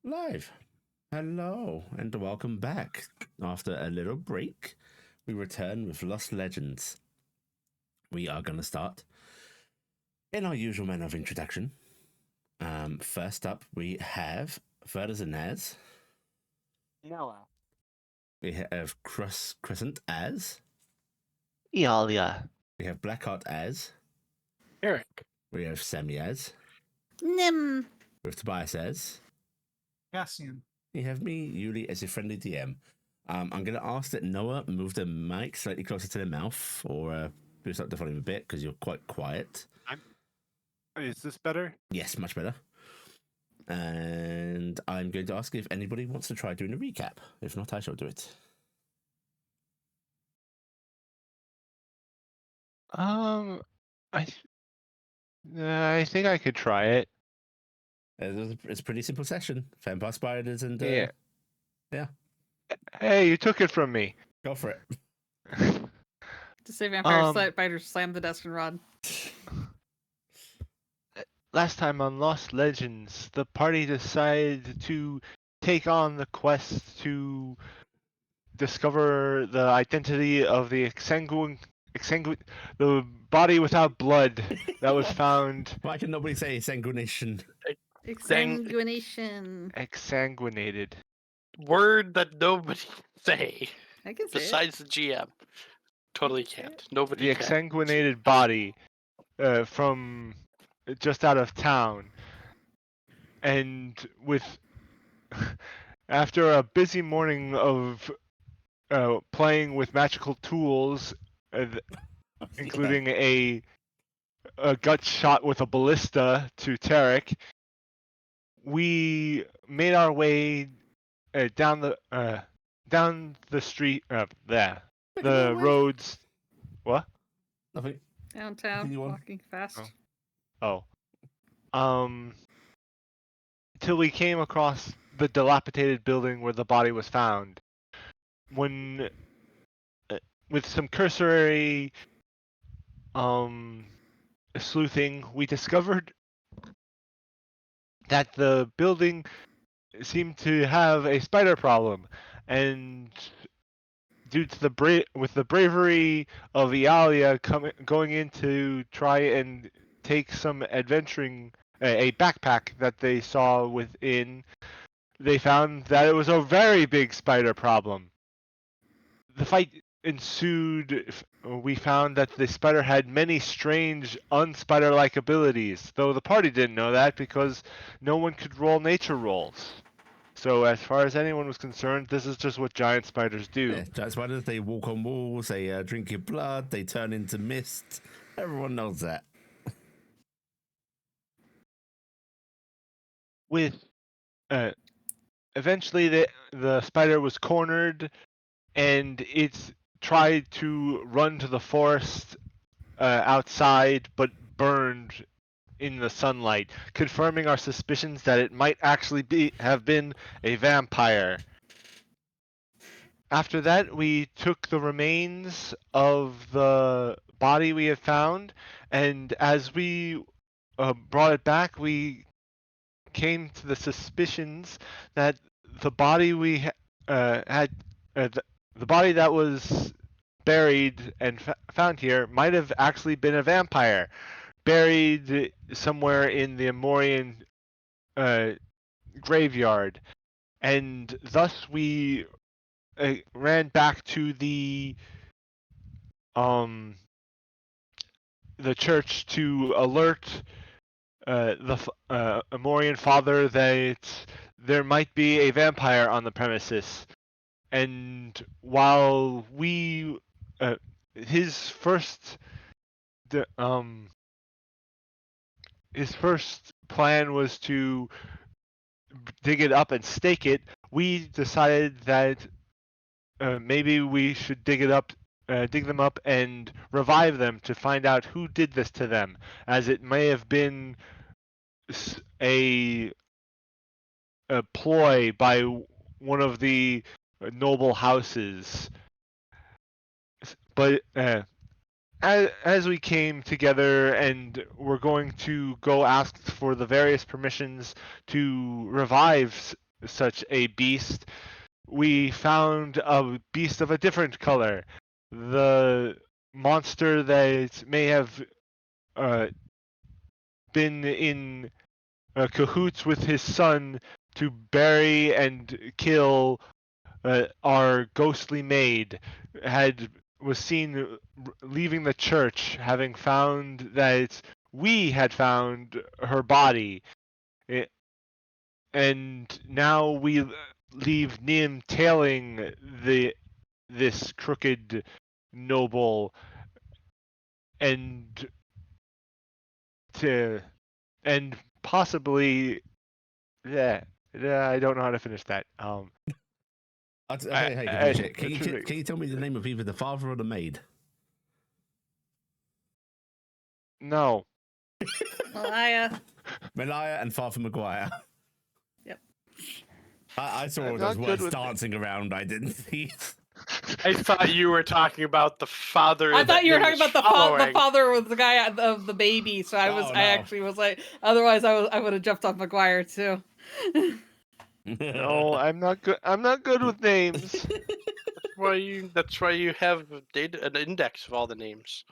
Live. Hello, and welcome back. After a little break, we return with Lost Legends. We are going to start in our usual manner of introduction. First up, we have Verdazin as. Iala. We have Crescent as. Iala. We have Blackheart as. Taryc. We have Sammi as. Nim. We have Tobias as. Cassian. You have me, Yuli, as your friendly DM. I'm going to ask that Noah move the mic slightly closer to the mouth or boost up the volume a bit because you're quite quiet. Is this better? Yes, much better. And I'm going to ask if anybody wants to try doing a recap. If not, I shall do it. I think I could try it. It's a pretty simple session. Vampire spiders and Yeah. yeah. Hey, you took it from me. Go for it. To say vampire Um, spiders slam the desk and run. Last time on Lost Legends, the party decided to take on the quest to discover the identity of the the body without blood that was found Why can nobody say sanguination? Exsanguination. exsanguinated. Word that nobody can say I can say besides the GM. Totally can't. Nobody The can. exsanguinated body from just out of town, and with after a busy morning of playing with magical tools, including a gut shot with a ballista to Taryc, we made our way down the street there. The roads. What? Nothing. it. Downtown, Continue on. walking fast. Oh. Till we came across the dilapidated building where the body was found. When, with some cursory sleuthing, we discovered that the building seemed to have a spider problem, and due to the bravery of Iala going in to try and take some adventuring, a backpack that they saw within, they found that it was a very big spider problem. The fight ensued. We found that the spider had many strange, unspider-like abilities, though the party didn't know that because no one could roll nature rolls. So as far as anyone was concerned, this is just what giant spiders do. Yeah, giant spiders, they walk on walls, they drink your blood, they turn into mist. Everyone knows that. With eventually the spider was cornered, and it tried to run to the forest outside, but burned in the sunlight, confirming our suspicions that it might actually have been a vampire. After that, we took the remains of the body we had found, and as we brought it back, we came to the suspicions that the body we had, the body that was buried and found here, might have actually been a vampire, buried somewhere in the Amorian graveyard, and thus we ran back to the church to alert the Amorian father that there might be a vampire on the premises. And while we, his first plan was to dig it up and stake it, we decided that maybe we should dig them up and revive them to find out who did this to them, as it may have been a ploy by one of the noble houses. But as we came together and were going to go ask for the various permissions to revive such a beast. We found a beast of a different color. The monster that may have been in cahoots with his son to bury and kill our ghostly maid was seen leaving the church, having found that we had found her body. And now we leave Nim tailing this crooked noble and possibly I don't know how to finish that. I'll tell you how you can finish it. Can you tell me the name of either the father or the maid? No. Malaya. Malaya and Father Maguire. Yep. I saw all those words dancing around. I didn't see. I thought you were talking about the father. I thought you were talking about the following. father was the guy of the baby. So I was, no. I actually was like, otherwise I would have jumped off Maguire too. No, I'm not good. I'm not good with names. That's why you have an index of all the names.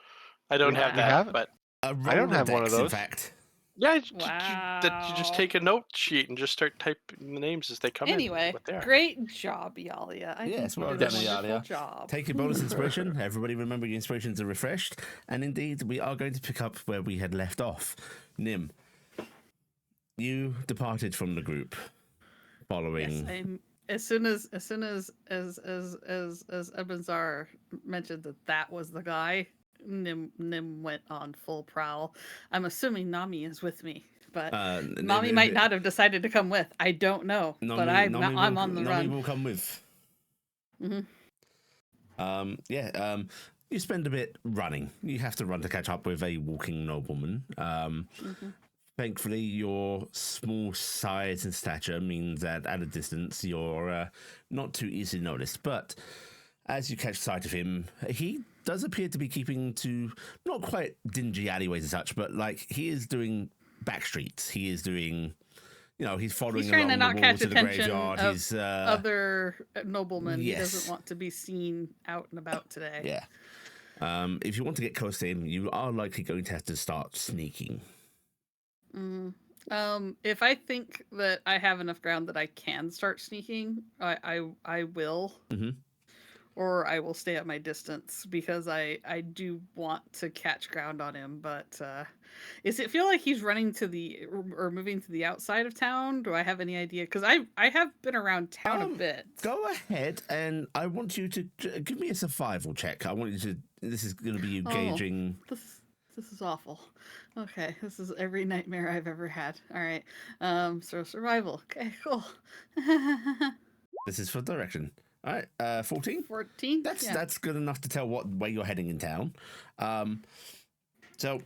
I don't have you that, have it? but I don't have one of in those. fact. yeah, Wow. you just take a note sheet and just start typing the names as they come in. Anyway, what they are. great job, Yalia. I Yes, think well you did a done, wonderful Iala. job. Take your bonus inspiration. Everybody remember your inspirations are refreshed. And indeed, we are going to pick up where we had left off. Nim, you departed from the group following. Yes, as soon as Ebenzar mentioned that was the guy, Nim went on full prowl. I'm assuming Nami is with me, but Nami might not have decided to come with. I don't know, but I'm on the run. Nami will come with. Mm-hmm. You spend a bit running. You have to run to catch up with a walking nobleman. Thankfully, your small size and stature means that at a distance you're not too easily noticed. But as you catch sight of him, he does appear to be keeping to not quite dingy alleyways as such, but like he is doing back streets. He is doing, he's following He's trying along to not the wall catch to the attention graveyard. of He's other noblemen. Yes. He doesn't want to be seen out and about today. Yeah. If you want to get close to him, you are likely going to have to start sneaking. If I think that I have enough ground that I can start sneaking, I will. Mm-hmm. Or I will stay at my distance because I do want to catch ground on him. But does it feel like he's running to or moving to the outside of town? Do I have any idea? Because I have been around town a bit. Go ahead, and I want you to give me a survival check. I want you to. This is going to be you gauging. This is awful. Okay, this is every nightmare I've ever had. All right, so survival. Okay, cool. This is for direction. All right, 14? 14? That's good enough to tell what way you're heading in town. So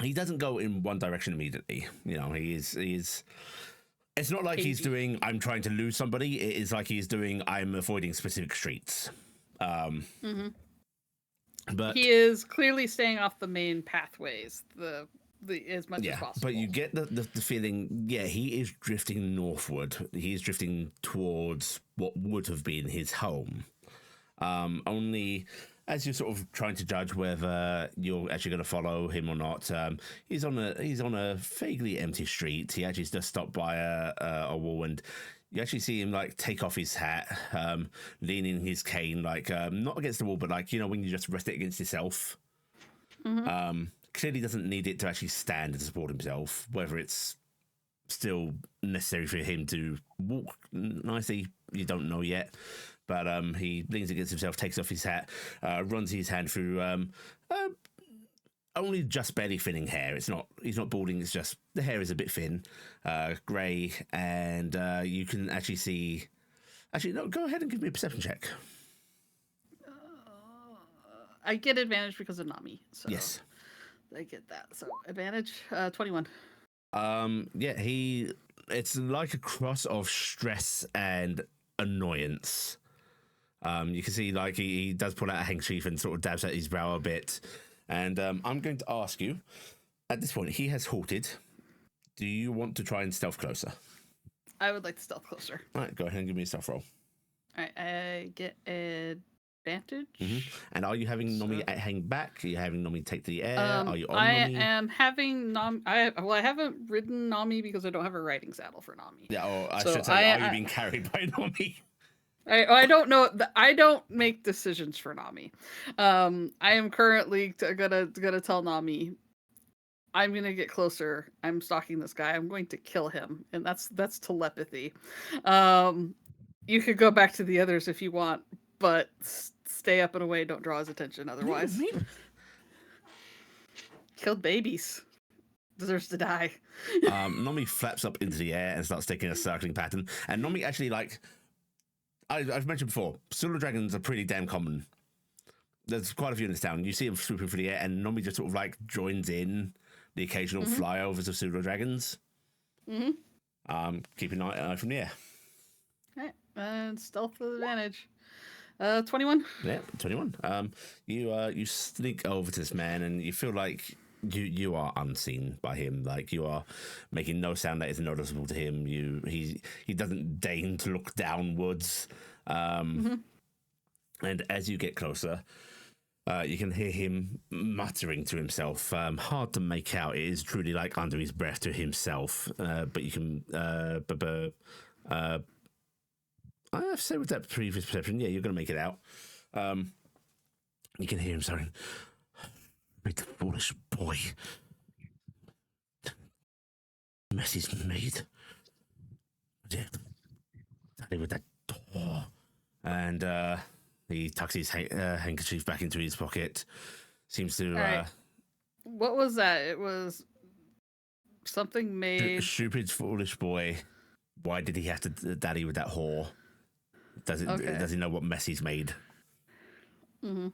he doesn't go in one direction immediately. He is. It's not like he's doing, I'm trying to lose somebody. It is like he's doing, I'm avoiding specific streets. But he is clearly staying off the main pathways, the as much as possible. But you get the feeling, he is drifting northward. He is drifting towards what would have been his home. Only as you're sort of trying to judge whether you're actually going to follow him or not, he's on a vaguely empty street. He actually just stopped by a wall, and you actually see him take off his hat, leaning his cane, not against the wall, but when you just rest it against yourself. Clearly doesn't need it to actually stand and support himself. Whether it's still necessary for him to walk nicely, you don't know yet. But he leans against himself, takes off his hat, runs his hand through only just barely thinning hair. He's not balding. It's just the hair is a bit thin, grey, and you can actually see. Actually, no. Go ahead and give me a perception check. I get advantage because of Nami. So yes, I get that. So advantage 21. It's like a cross of stress and annoyance. You can see he does pull out a handkerchief and sort of dabs at his brow a bit. And I'm going to ask you, at this point, he has halted. Do you want to try and stealth closer? I would like to stealth closer. All right, go ahead and give me a stealth roll. All right, I get advantage. And are you having Nomi So- hang back? Are you having Nomi take to the air? Are you on I Nomi? am having I haven't ridden Nami because I don't have a riding saddle for Nami. Yeah, or I So should say, are you I- being carried by Nomi? I don't know. I don't make decisions for Nami. I am currently gonna tell Nami, I'm gonna get closer. I'm stalking this guy. I'm going to kill him, and that's telepathy. You could go back to the others if you want, but stay up and away. Don't draw his attention otherwise. Maybe. Killed babies. Deserves to die. Nomi flaps up into the air and starts taking a circling pattern. And Nomi actually, like, I've mentioned before, pseudo dragons are pretty damn common. There's quite a few in this town. You see them swooping through the air, and Nomi just sort of like joins in the occasional flyovers of pseudo dragons. Keeping an eye from the air. All right, and stealth with advantage. 21. Yeah, 21. You sneak over to this man, and you feel like you are unseen by him. Like, you are making no sound that is noticeable to him. He doesn't deign to look downwards. And as you get closer, you can hear him muttering to himself. Hard to make out. It is truly like under his breath to himself. But you can. I have to say, with that previous perception, yeah, you're going to make it out. You can hear him saying, "Made the foolish boy. Mess he's made. Yeah, with that door." And he tucks his handkerchief back into his pocket. Seems to. Right. What was that? It was something made. Stupid, foolish boy. Why did he have to daddy with that whore? Does he know what mess he's made? Okay.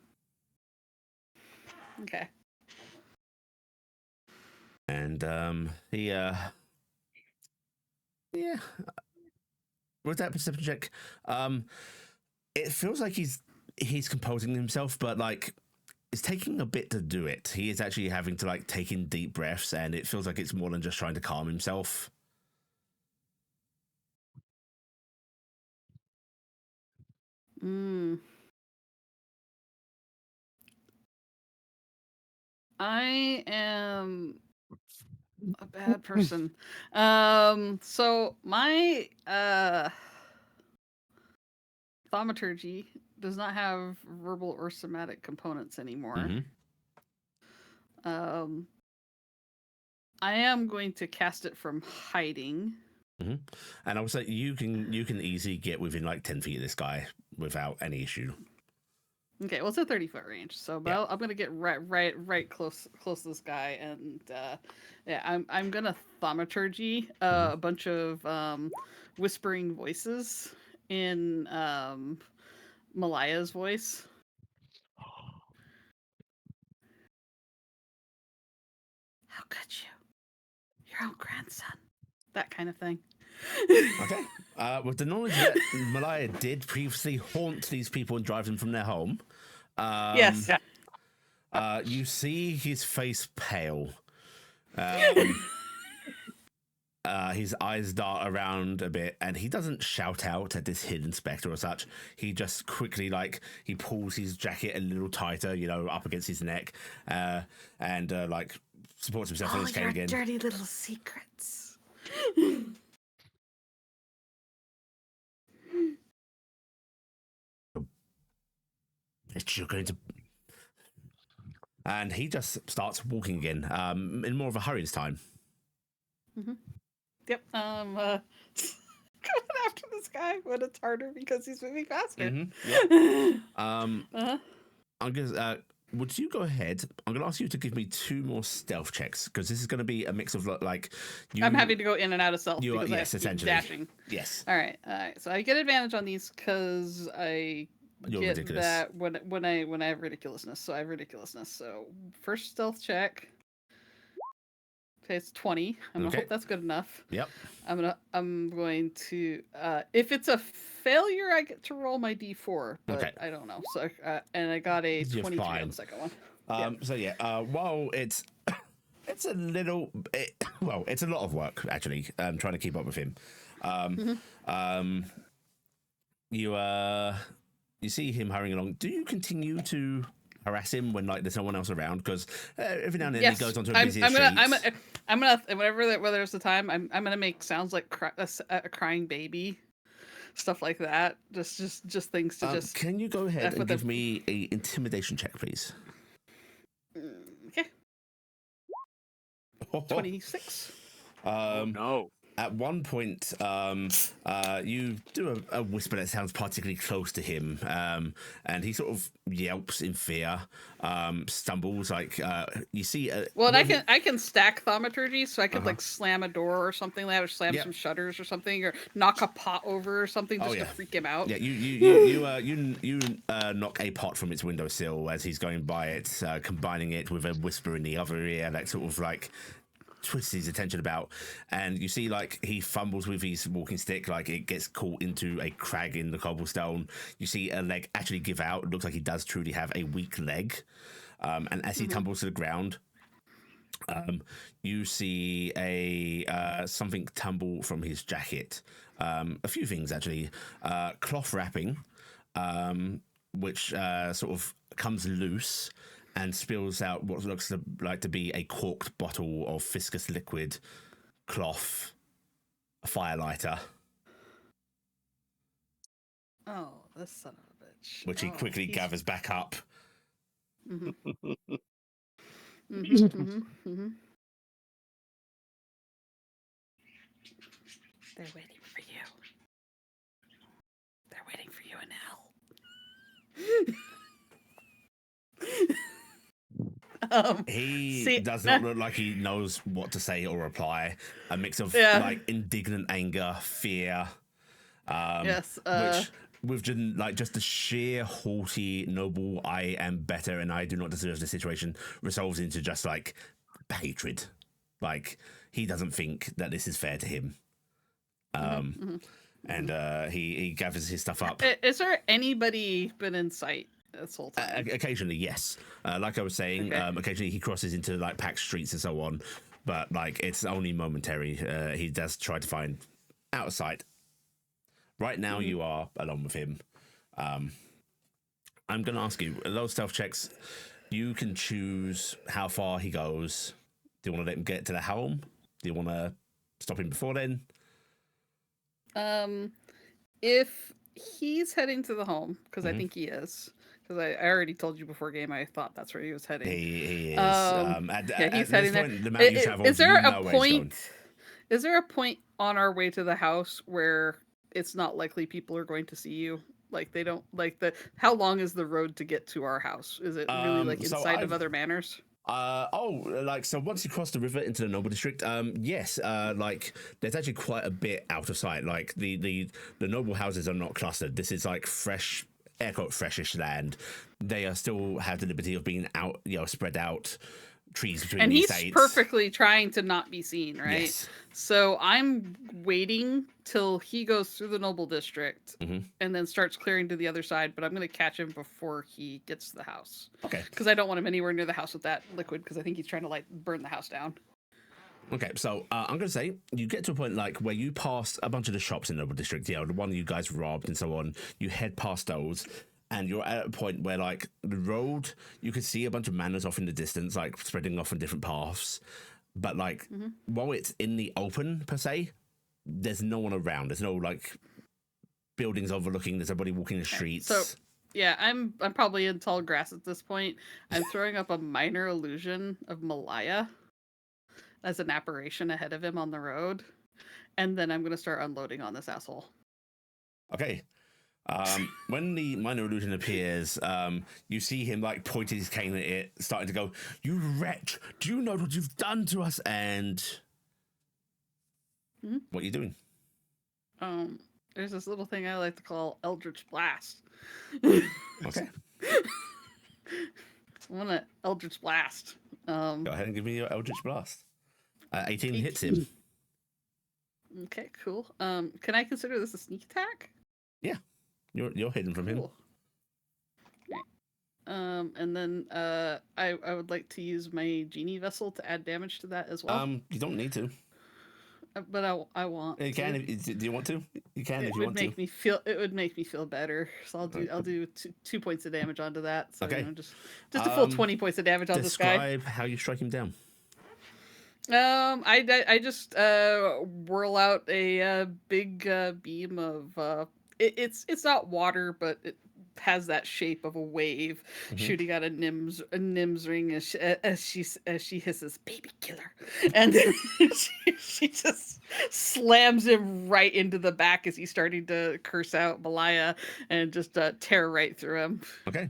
And he with that perception check, it feels like he's composing himself, but like it's taking a bit to do it. He is actually having to like take in deep breaths, and it feels like it's more than just trying to calm himself. I am a bad person. So my thaumaturgy does not have verbal or somatic components anymore. I am going to cast it from hiding. And I would say you can easily get within like 10 feet of this guy without any issue. Okay, well, it's a 30-foot range, so but Yeah. I'm gonna get right close to this guy, and yeah, I'm gonna thaumaturgy a bunch of whispering voices in Malaya's voice. How could you? Your own grandson. That kind of thing. Okay. With the knowledge that Malaya did previously haunt these people and drive them from their home, Yes. you see his face pale. His eyes dart around a bit, and he doesn't shout out at this hidden spectre or such. He just quickly, like, he pulls his jacket a little tighter, up against his neck, and like supports himself on his cane again. Dirty little secrets. You're going to. And he just starts walking again, in more of a hurry this time. Yep. Going after this guy, but it's harder because he's moving faster. I'm gonna. Would you go ahead? I'm gonna ask you to give me 2 more stealth checks, because this is gonna be a mix of like. I'm having to go in and out of stealth You are, because I yes, have to keep essentially. dashing. Yes. All right. So I get advantage on these because I You're get ridiculous. that when I have ridiculousness. So I have ridiculousness. So first stealth check. Okay, it's 20. I'm gonna Okay. hope that's good enough. Yep. I'm going to if it's a failure, I get to roll my D4, but Okay. I don't know. So and I got a You're 23 fine. on the second one. So while it's a little, it's a lot of work actually. Trying to keep up with him. You see him hurrying along. Do you continue to harass him when like there's no one else around? Because every now and then he goes onto a busier street. I'm gonna whenever there's the time, I'm gonna make sounds like a crying baby, stuff like that. Just things to just. Can you go ahead and give me a intimidation check, please? Okay. 26. No. At one point, you do a whisper that sounds particularly close to him, and he sort of yelps in fear, stumbles. Like you see. Well, and I can stack thaumaturgy, so I could like slam a door or something like that, or slam some shutters or something, or knock a pot over or something just to freak him out. Yeah, you knock a pot from its windowsill as he's going by it, combining it with a whisper in the other ear that sort of like twists his attention about, and you see like he fumbles with his walking stick, like it gets caught into a crag in the cobblestone. You see a leg actually give out. It looks like he does truly have a weak leg, and as he tumbles to the ground, you see a something tumble from his jacket. A few things actually. Cloth wrapping, which sort of comes loose and spills out what looks like to be a corked bottle of viscous liquid, cloth, a firelighter. Oh, this son of a bitch. Which he quickly gathers back up. They're waiting for you. They're waiting for you in hell. He does not look like he knows what to say or reply. A mix of like indignant anger, fear, which with just the sheer haughty, noble "I am better and I do not deserve the situation" resolves into just like hatred. Like he doesn't think that this is fair to him. And he gathers his stuff up. Is there anybody been in sight this whole time? Occasionally, yes. Like I was saying, occasionally he crosses into like packed streets and so on, but like it's only momentary. He does try to find outside. Right now, you are alone with him. I'm going to ask you, those stealth checks, you can choose how far he goes. Do you want to let him get to the helm? Do you want to stop him before then? If he's heading to the home, because I think he is, because I already told you before game I thought that's where he was heading. He is. He's heading there. The amount you travel, is there a point? Is there a point on our way to the house where it's not likely people are going to see you? Like they don't like the. How long is the road to get to our house? Is it really like inside of other manors? So once you cross the river into the noble district, yes, like there's actually quite a bit out of sight. Like the noble houses are not clustered. This is like fresh, air quote, freshish land. They are still have the liberty of being out, spread out. Trees between and the he's estates. Perfectly trying to not be seen, right? Yes. So I'm waiting till he goes through the noble district and then starts clearing to the other side, but I'm going to catch him before he gets to the house. Okay. Because I don't want him anywhere near the house with that liquid, because I think he's trying to like burn the house down. Okay, so I'm going to say you get to a point like where you pass a bunch of the shops in the noble district, the one you guys robbed and so on. You head past those. And you're at a point where, like, the road, you can see a bunch of manors off in the distance, like, spreading off on different paths. But, like, while it's in the open, per se, there's no one around. There's no, like, buildings overlooking. There's nobody walking the streets. So, yeah, I'm probably in tall grass at this point. I'm throwing up a minor illusion of Malaya as an apparition ahead of him on the road. And then I'm going to start unloading on this asshole. Okay. When the minor illusion appears, you see him like pointing his cane at it, starting to go, "You wretch! Do you know what you've done to us?" And what are you doing? There's this little thing I like to call Eldritch Blast. Okay. I want to Eldritch Blast. Go ahead and give me your Eldritch Blast. 18 hits him. Okay, cool. Can I consider this a sneak attack? Yeah. You're hidden from him. Cool. Okay. And then I would like to use my genie vessel to add damage to that as well. You don't need to. but I want. You can. Do you want to? You can if you want to. It would make me feel better. So I'll do 2 points of damage onto that. So Okay. just a full 20 points of damage on this guy. Describe how you strike him down. I just whirl out a big beam of it's not water, but it has that shape of a wave shooting out a Nim's ring as she hisses, "Baby killer," and then she just slams him right into the back as he's starting to curse out Malaya and just tear right through him. Okay.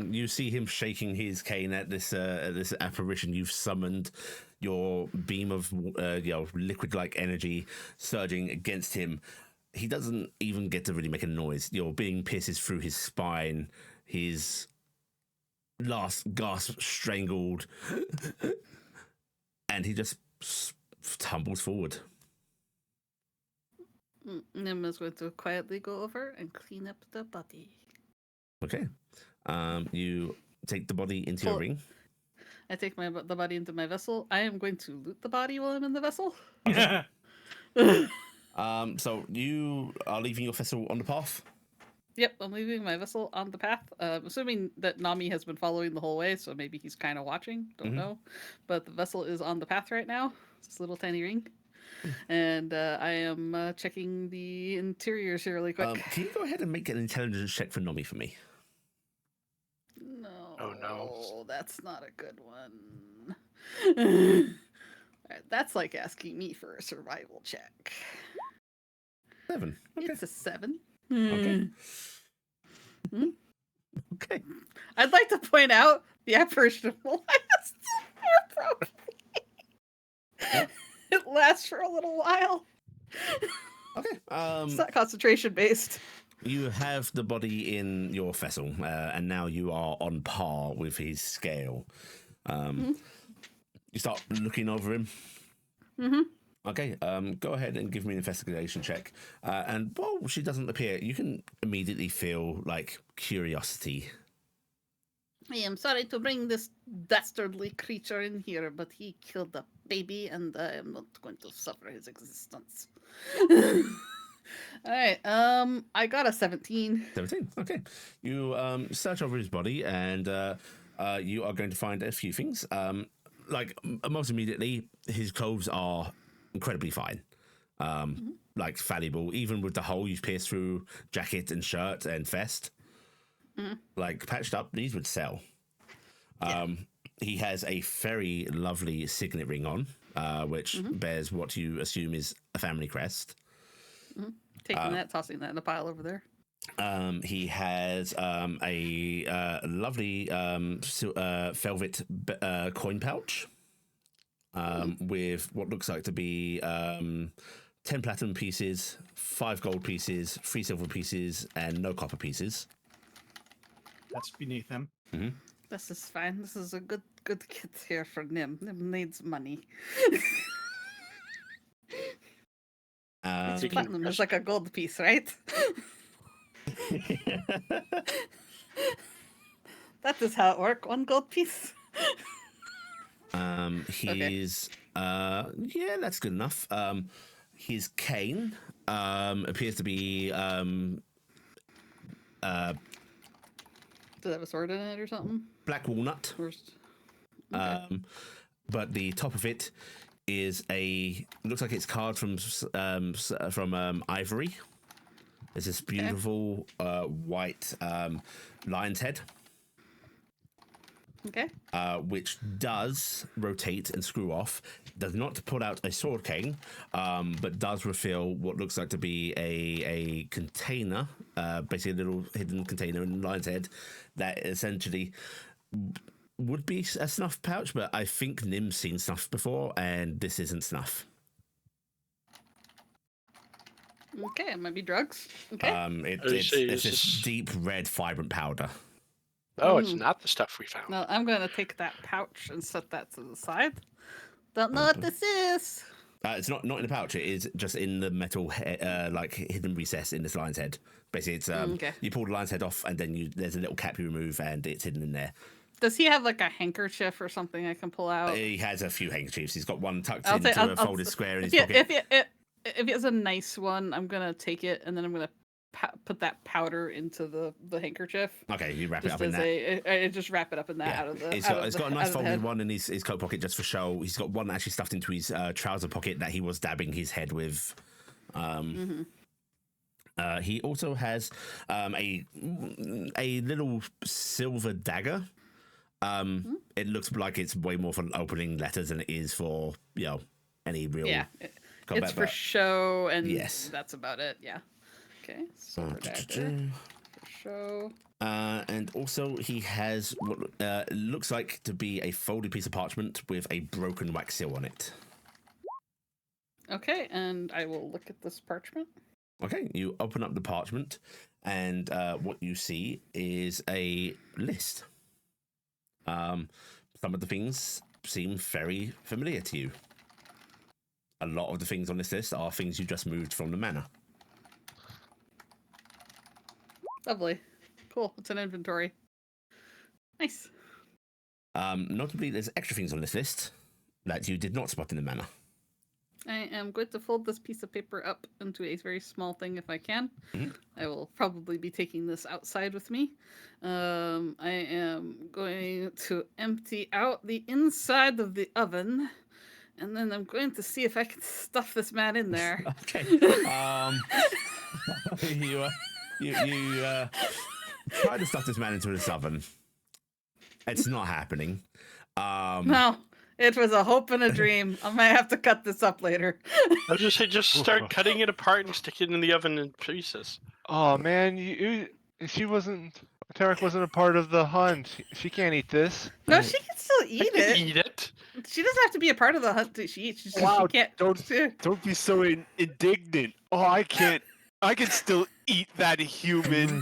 You see him shaking his cane at this apparition you've summoned. Your beam of liquid-like energy surging against him. He doesn't even get to really make a noise. Your beam pierces through his spine. His last gasp strangled, and he just tumbles forward. Nim is going to quietly go over and clean up the body. Okay. You take the body into your ring. I take the body into my vessel. I am going to loot the body while I'm in the vessel. So you are leaving your vessel on the path? Yep, I'm leaving my vessel on the path. Assuming that Nami has been following the whole way, so maybe he's kind of watching. Don't know. But the vessel is on the path right now. It's this little tiny ring. And I am checking the interiors here really quick. Can you go ahead and make an intelligence check for Nami for me? No. Oh, no. That's not a good one. That's like asking me for a survival check. 7. Okay. It's a 7. Okay. Okay. I'd like to point out the apparition of Elias probably. It lasts for a little while. Okay. It's not concentration based. You have the body in your vessel, and now you are on par with his scale. You start looking over him. Okay, go ahead and give me an investigation check. And while she doesn't appear, you can immediately feel, like, curiosity. I am sorry to bring this dastardly creature in here, but he killed a baby, and I am not going to suffer his existence. All right, I got a 17. 17, okay. You search over his body, and you are going to find a few things. Most immediately, his clothes are incredibly fine. Like, valuable. Even with the hole you've pierced through jacket and shirt and vest. Like, patched up, these would sell. He has a very lovely signet ring on, which bears what you assume is a family crest. Taking that, tossing that in a pile over there. He has a lovely velvet coin pouch with what looks like to be 10 platinum pieces, 5 gold pieces, 3 silver pieces, and no copper pieces. That's beneath him. This is fine. This is a good kit here for Nim. Nim needs money. It's platinum is like a gold piece, right? That is how it works. 1 gold piece. He's yeah, that's good enough. His cane appears to be Does it have a sword in it or something? black walnut. Okay. But the top of it is looks like it's carved from ivory. There's this beautiful white lion's head. Okay. Which does rotate and screw off. Does not pull out a sword cane, but does refill what looks like to be a container, basically a little hidden container in the lion's head that essentially would be a snuff pouch, but I think Nim's seen snuff before, and this isn't snuff. Okay, it might be drugs. Okay. It's this deep red vibrant powder. Oh, it's not the stuff we found. No, I'm going to take that pouch and set that to the side. Don't know what this is. It's not in a pouch. It is just in the metal, like hidden recess in this lion's head. Basically, it's you pull the lion's head off, and then there's a little cap you remove, and it's hidden in there. Does he have like a handkerchief or something I can pull out? He has a few handkerchiefs. He's got one tucked I'll into take- I'll- a I'll- folded square in his If pocket. if he has a nice one, I'm gonna take it and then I'm gonna put that powder into the handkerchief. Okay, you wrap it Just up in as that. I just wrap it up in that Yeah. out of the. It's out got, of it's the- got a out nice of the folded head. one in his coat pocket just for show. He's got one actually stuffed into his trouser pocket that he was dabbing his head with. He also has a little silver dagger. It looks like it's way more for opening letters than it is for any real. Yeah, combat, it's for but- show, and Yes. that's about it. Yeah. Okay. Silver dagger for show. And also he has what looks like to be a folded piece of parchment with a broken wax seal on it. Okay, and I will look at this parchment. Okay, you open up the parchment, and what you see is a list. Some of the things seem very familiar to you. A lot of the things on this list are things you just moved from the manor. Lovely. Cool. It's an inventory. Nice. Notably, there's extra things on this list that you did not spot in the manor. I am going to fold this piece of paper up into a very small thing if I can. I will probably be taking this outside with me. I am going to empty out the inside of the oven, and then I'm going to see if I can stuff this man in there. Okay. You try to stuff this man into this oven. It's not happening. No, it was a hope and a dream. I might have to cut this up later. I was just say, just start cutting it apart and stick it in the oven in pieces. Oh man, Taryc wasn't a part of the hunt. She can't eat this. No, she can still I eat can it. eat it. She doesn't have to be a part of the hunt that she eats. She Wow, can't. don't be so indignant. Oh, I can still eat that human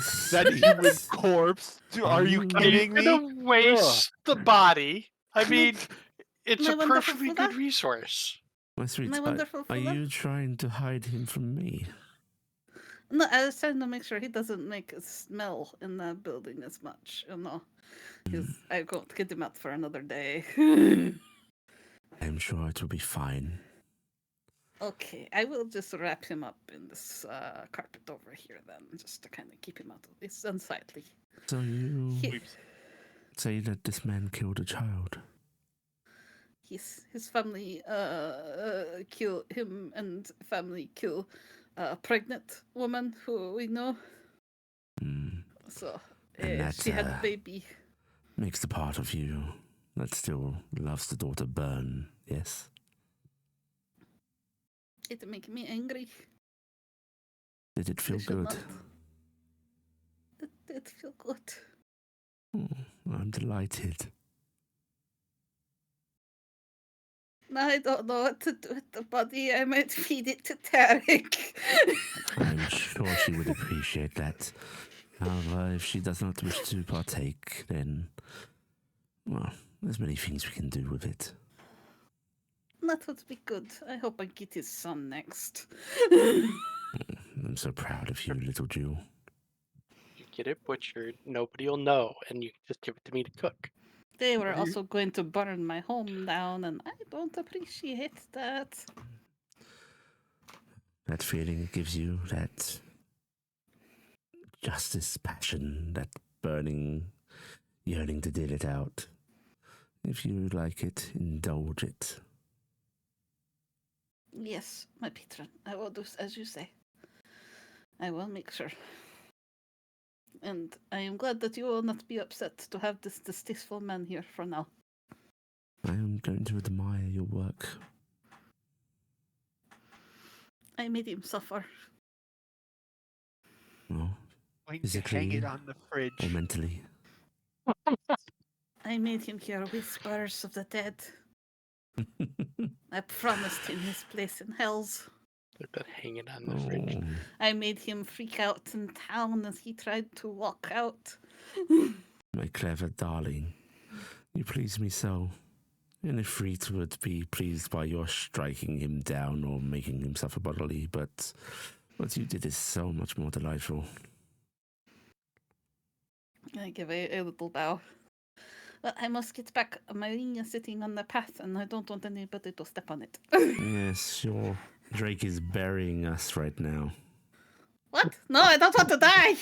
corpse. Are you kidding You're me? gonna waste the body. I mean, it's my a wonderful perfectly Buddha. good resource. My sweet, My wonderful are Fuller? you trying to hide him from me? No, I was trying to make sure he doesn't make a smell in the building as much. You know, I won't get him out for another day. I'm sure it will be fine. Okay, I will just wrap him up in this carpet over here then, just to kind of keep him out. It's unsightly. So you He, say that this man killed a child? his family kill him, and family kill a pregnant woman who we know. So And that, she had a baby. Makes the part of you that still loves the daughter burn, yes? It make me angry. Did it feel I should good? not. It did feel good. I'm delighted. I don't know what to do with the body. I might feed it to Taryc. I'm sure she would appreciate that. However, if she does not wish to partake, then, well, there's many things we can do with it. That would be good. I hope I get his son next. I'm so proud of you, little Jewel. You get it butchered, nobody will know, and you just give it to me to cook. They were also going to burn my home down, and I don't appreciate that. That feeling gives you that justice, passion, that burning yearning to deal it out. If you like it, indulge it. Yes, my patron. I will do as you say. I will make sure. And I am glad that you will not be upset to have this distasteful man here for now. I am going to admire your work. I made him suffer. Well, Going to physically hang it on the fridge. or mentally. I made him hear whispers of the dead. I promised him his place in hells. Look at that hanging on the fridge. Oh, I made him freak out in town as he tried to walk out. my clever darling. You please me so. And if Reed would be pleased by your striking him down or making him suffer bodily, but what you did is so much more delightful. I give a little bow. But I must get back. My ring is sitting on the path, and I don't want anybody to step on it. Yes, sure. Drake is burying us right now. What? No, I don't want to die.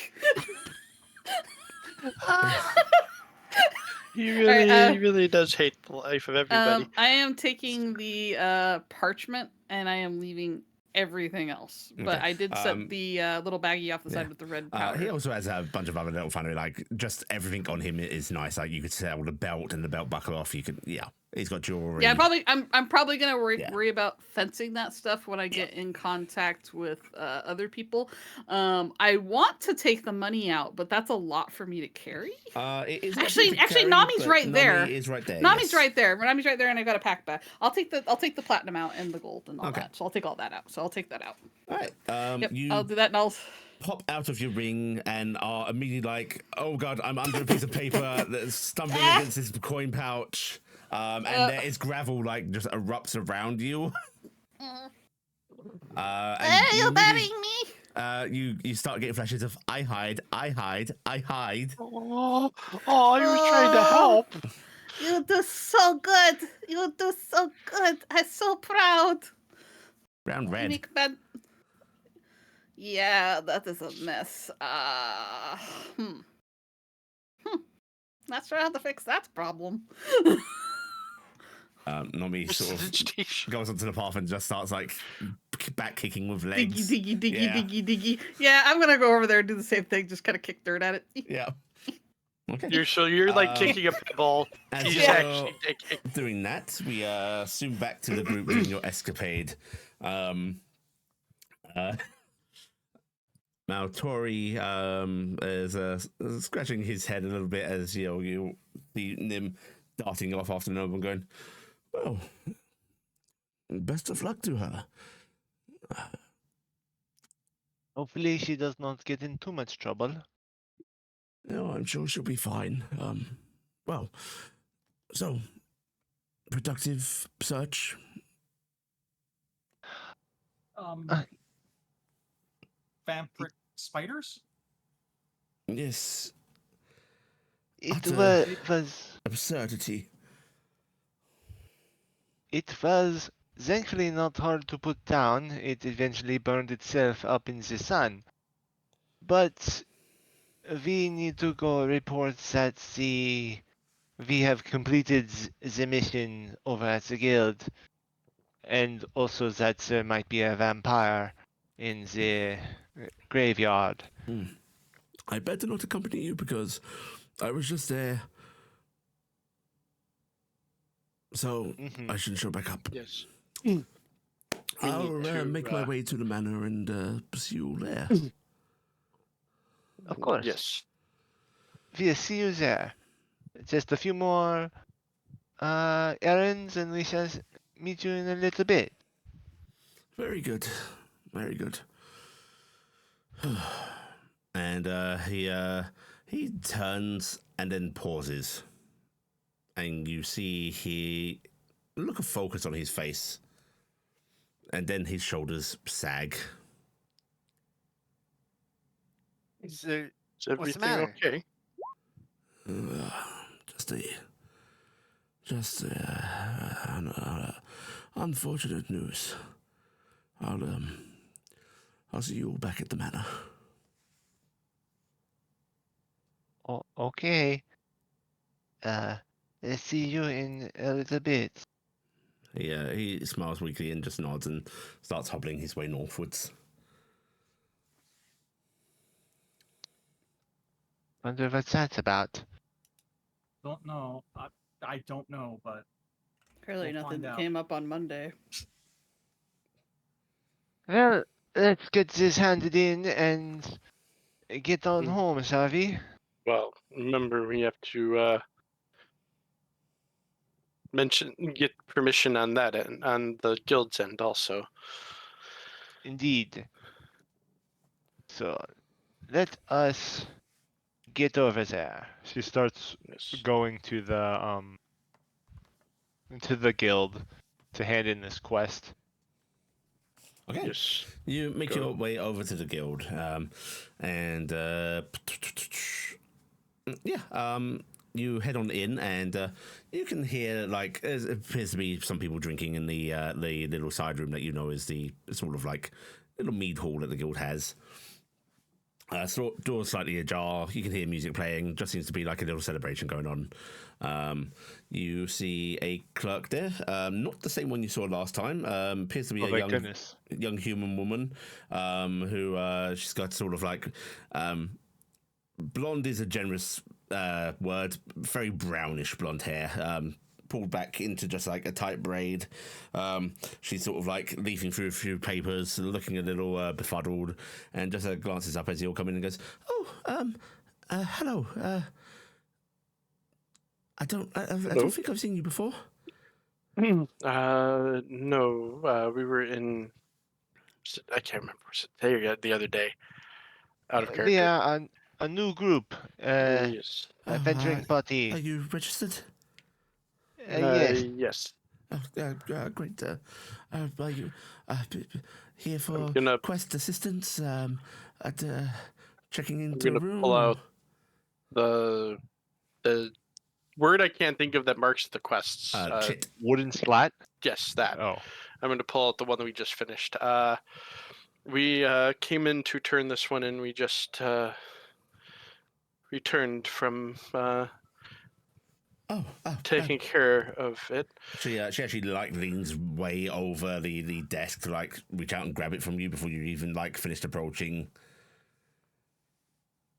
He Alright, really does hate the life of everybody. I am taking the parchment, and I am leaving everything else. But Okay, I did set the little baggie off the yeah. side with the red powder. He also has a bunch of other little funny, like, just everything on him is nice. Like, you could sell the belt and the belt buckle off. You could, yeah. He's got jewelry. Yeah, I'm probably gonna Yeah. worry about fencing that stuff when I get in contact with other people. I want to take the money out, but that's a lot for me to carry. It is Actually, Nami's right there. Nami is right there. Nami's yes. right there. Nami's right there, and I got a pack back. I'll take the platinum out and the gold and all Okay. that. So I'll take all that out. So I'll take that out. All right. Yep, You I'll do that, and I'll. pop out of your ring and are immediately like, oh god, I'm under a piece of paper that's stumbling against this coin pouch. And there is gravel like just erupts around you. And You're you burying me. you start getting flashes of I hide. Oh, he was trying to help. You do so good. You do so good. I'm so proud. Brown red. Make bad. Yeah, that is a mess. Not sure how to fix that problem. Nami sort of goes onto the path and just starts like back kicking with legs. Diggy. Yeah, I'm gonna go over there and do the same thing. Just kind of kick dirt at it. Yeah. Okay. You're like kicking a pebble. As He's you're actually doing that, we zoom back to the group during your escapade. Now Tori is scratching his head a little bit as you see Nim darting off after Nova and going, well, best of luck to her. Hopefully she does not get in too much trouble. No, I'm sure she'll be fine. Well, so productive search. Vampiric spiders? Yes, It Utter- was absurdity. It was thankfully not hard to put down. It eventually burned itself up in the sun. But we need to go report that we have completed the mission over at the guild, and also that there might be a vampire in the graveyard. I better not accompany you because I was just there. So I shouldn't show back up. Yes. I'll need to, make my way to the manor and pursue you there. Of course. Yes. We'll see you there. Just a few more errands, and we shall meet you in a little bit. Very good. Very good. And he turns and then pauses. And you see look of focus on his face. And then his shoulders sag. Is there, Is everything matter? okay? Just unfortunate news. I'll see you all back at the manor. Okay. Let's see you in a little bit. He smiles weakly and just nods and starts hobbling his way northwards. Wonder what's that about. Don't know. I don't know, but Apparently We'll nothing find out. came up on Monday. Well, let's get this handed in and get on home, shall we? Well, remember we have to get permission on that end, on the guild's end also. Indeed. So, let us get over there. She starts Yes. going to the guild to hand in this quest. Okay. Yes. You make Go. your way over to the guild, and you head on in, and you can hear like there appears to be some people drinking in the little side room that you know is the sort of like little mead hall that the guild has. Door's slightly ajar. You can hear music playing. Just seems to be like a little celebration going on. You see a clerk there, not the same one you saw last time. Appears to be a young human woman who she's got sort of like blonde is a generous word, very brownish blonde hair. Pulled back into just like a tight braid. She's sort of like leafing through a few papers, looking a little befuddled, and just glances up as you all come in and goes, "Oh, hello. I don't think I've seen you before." No. We were in. I can't remember. Was it today or the other day? Out of character. Yeah, a new group. Yes. Adventuring party. Are you registered? Yes. Yes. Oh, great. Are you here for gonna- quest assistance? Checking I'm into a gonna room? pull out the word I can't think of that marks the quests. Chit. Wooden slat. Yes, that. Oh. I'm going to pull out the one that we just finished. We came in to turn this one in. We just returned from taking care of it. She actually like leans way over the desk to like reach out and grab it from you before you even like finished approaching.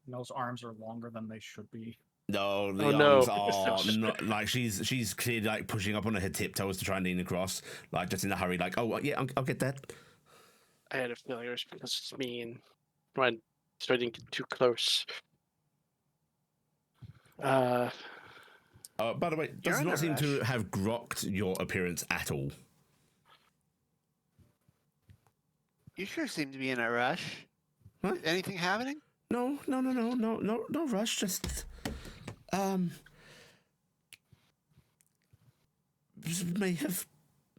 And those arms are longer than they should be. No, the Oh, arms no. are not like she's clearly like pushing up on her tiptoes to try and lean across, like just in a hurry. Like, oh yeah, I'll get that. I had a feeling it was because it's me, and so I didn't get too close. By the way, You're does in not a seem to rush. have grokked your appearance at all. You sure seem to be in a rush. What? Anything happening? No rush. Just may have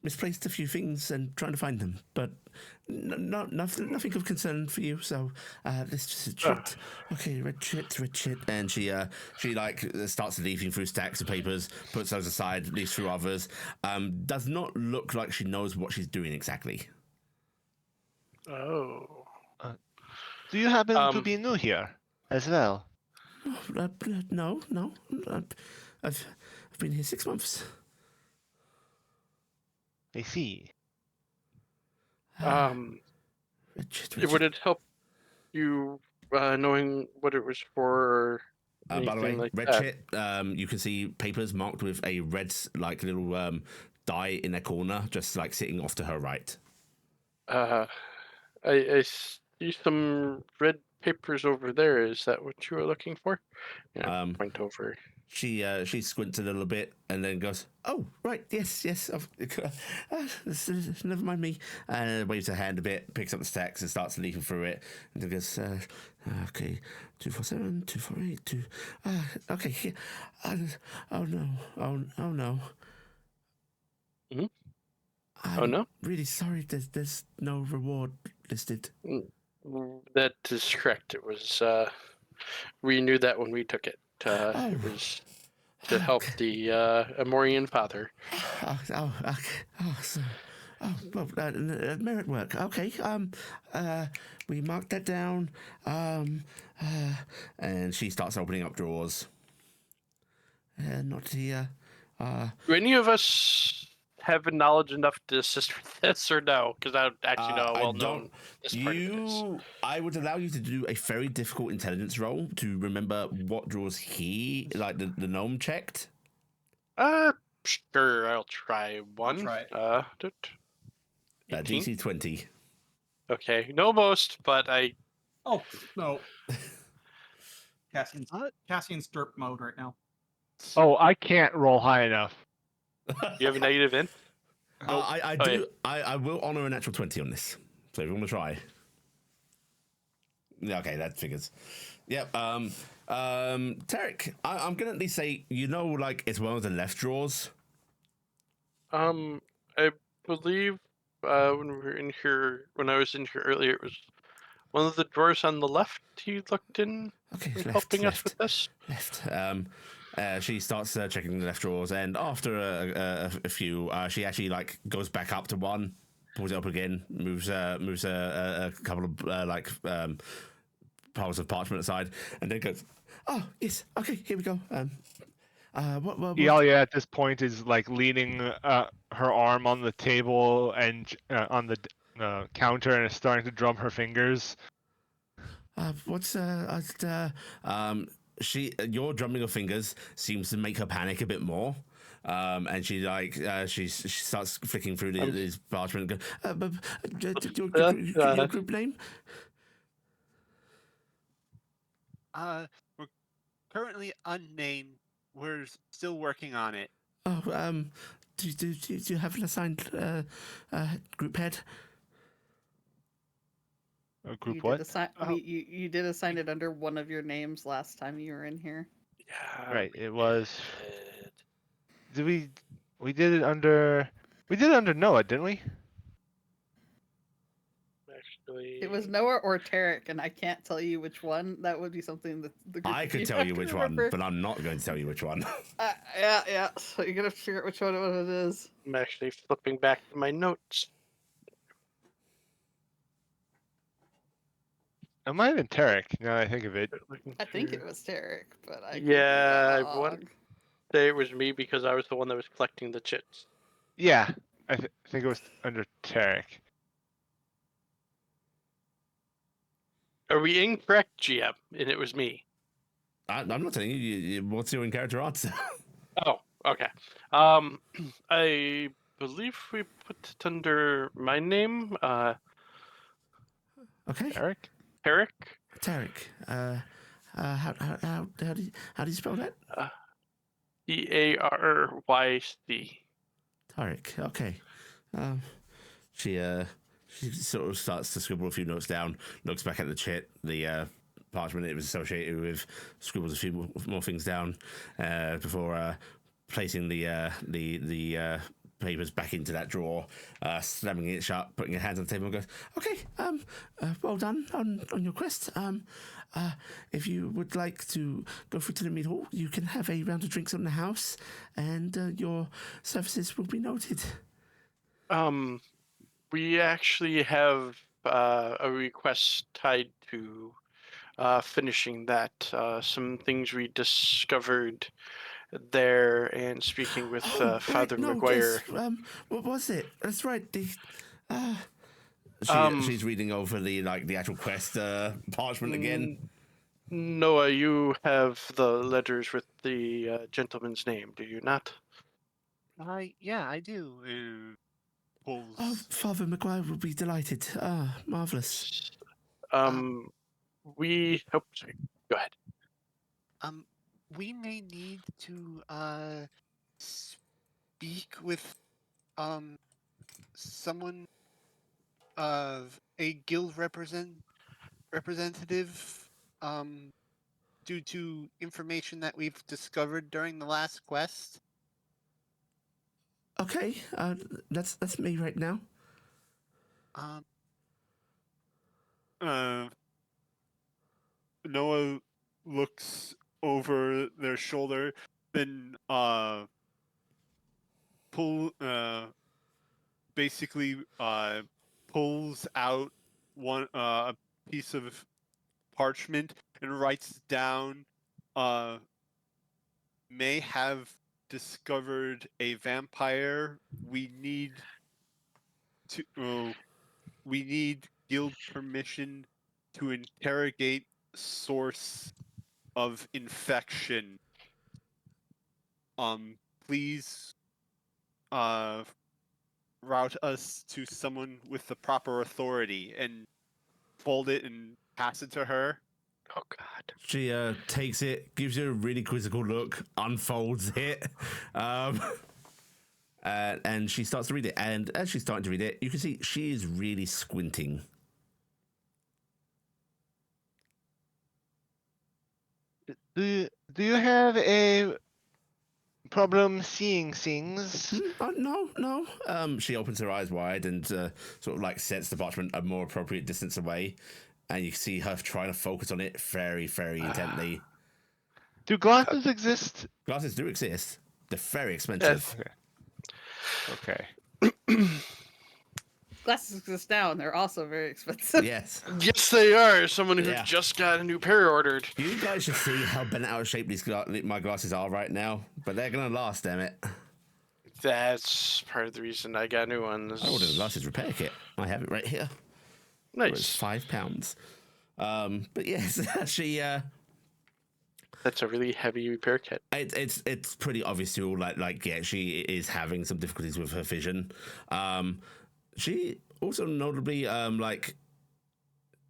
misplaced a few things and trying to find them, but nothing of concern for you. So this just a chit. Okay, red chit, and she like starts leafing through stacks of papers, puts those aside, leaves through others. Does not look like she knows what she's doing exactly. Oh. Do you happen to be new here as well? No. I've been here 6 months. I see. Richard. Would it help you knowing what it was for? Or By the way, like red that? chit, you can see papers marked with a red, like little die in a corner, just like sitting off to her right. I see some red papers over there. Is that what you were looking for? Yeah, point over. She squints a little bit and then goes, "Oh, right, yes. Never mind me." Waves her hand a bit, picks up the stacks and starts leafing through it. And then goes, "Okay, 247, 248, 2. Okay, here. Oh no. Mhm. I'm no? really sorry. There's no reward listed. That is correct. It was. We knew that when we took it. It was to help the Amorian father. Merit work. Okay. We marked that down. And she starts opening up drawers. Not here. Do any of us have knowledge enough to assist with this, or no? Because I don't actually know how well known this part of it is. I would allow you to do a very difficult intelligence roll to remember what drawers the gnome checked. Sure, I'll try one. try it. 18? DC 20. Okay, no most, but I. Oh no. Cassian's derp mode right now. Oh, I can't roll high enough. You have a negative in? I Oh, do. Yeah. I will honor a natural 20 on this. So if you want to try. Yeah, okay, that figures. Yep. Taryc, I'm gonna at least say like it's one of the left drawers. I believe when we were in here, when I was in here earlier, it was one of the drawers on the left. He looked in, Okay, helping us with this. Left. She starts checking the left drawers, and after a few, she actually like goes back up to one, pulls it up again, moves a couple of piles of parchment aside, and then goes, "Oh yes, okay, here we go." What? Iala at this point is like leaning her arm on the table and on the counter and is starting to drum her fingers. Your drumming of fingers seems to make her panic a bit more. And she she starts flicking through this parchment and goes, your group name? We're currently unnamed. We're still working on it. Oh, do you have an assigned group head? A group You what? did assign, you did assign it under one of your names last time you were in here. Yeah. Right, it was. Did we did it under Noah, didn't we? Actually, It was Noah or Taryc, and I can't tell you which one. That would be something that the group I of could you tell have you to which remember. one, but I'm not going to tell you which one. Yeah. So you're gonna figure out which one it is. I'm actually flipping back to my notes. It might have been Taryc, now that I think of it. I think it was Taryc, but I Yeah, could be I want wrong. to say it was me because I was the one that was collecting the chits. Yeah, I think it was under Taryc. Are we incorrect, GM? And it was me. I'm not telling you. What's your in-character answer? Oh, okay. I believe we put it under my name, Okay, Taryc? Taryc. Taryc. How do you spell that? Taryc. Taryc. Okay. She sort of starts to scribble a few notes down. Looks back at the chit, the parchment it was associated with. Scribbles a few more things down before placing the papers back into that drawer, slamming it shut, putting her hands on the table, and goes, "Okay, well done on your quest. If you would like to go through to the mead hall, you can have a round of drinks on the house, and your services will be noted." We actually have a request tied to finishing that. Some things we discovered there and speaking with Father McGuire. Yes, what was it? That's right. She's reading over the actual quest parchment again. Noah, you have the letters with the gentleman's name, do you not? Yeah, I do. Pulls. Oh, Father McGuire will be delighted. Marvelous. We hope. Sorry, go ahead. We may need to speak with someone of a guild representative due to information that we've discovered during the last quest. Okay, that's me right now. Noah looks over their shoulder, then pulls out a piece of parchment and writes down may have discovered a vampire. We need guild permission to interrogate source of infection. Please route us to someone with the proper authority, and fold it and pass it to her. Oh God. She takes it, gives you a really quizzical look, unfolds it, and she starts to read it. And as she's starting to read it, you can see she is really squinting. Do you have a problem seeing things? No. She opens her eyes wide and sort of like sets the parchment a more appropriate distance away, and you can see her trying to focus on it very, very intently. Do glasses exist? Glasses do exist. They're very expensive. Okay. Glasses exist now, and they're also very expensive. Yes. Yes, they are. Someone who Yeah. just got a new pair ordered. You guys should see how bent out of shape my glasses are right now. But they're gonna last, damn it. That's part of the reason I got new ones. I ordered a glasses repair kit. I have it right here. It was Nice. £5. But yes, she That's a really heavy repair kit. it's pretty obvious to all yeah, she is having some difficulties with her vision. She also notably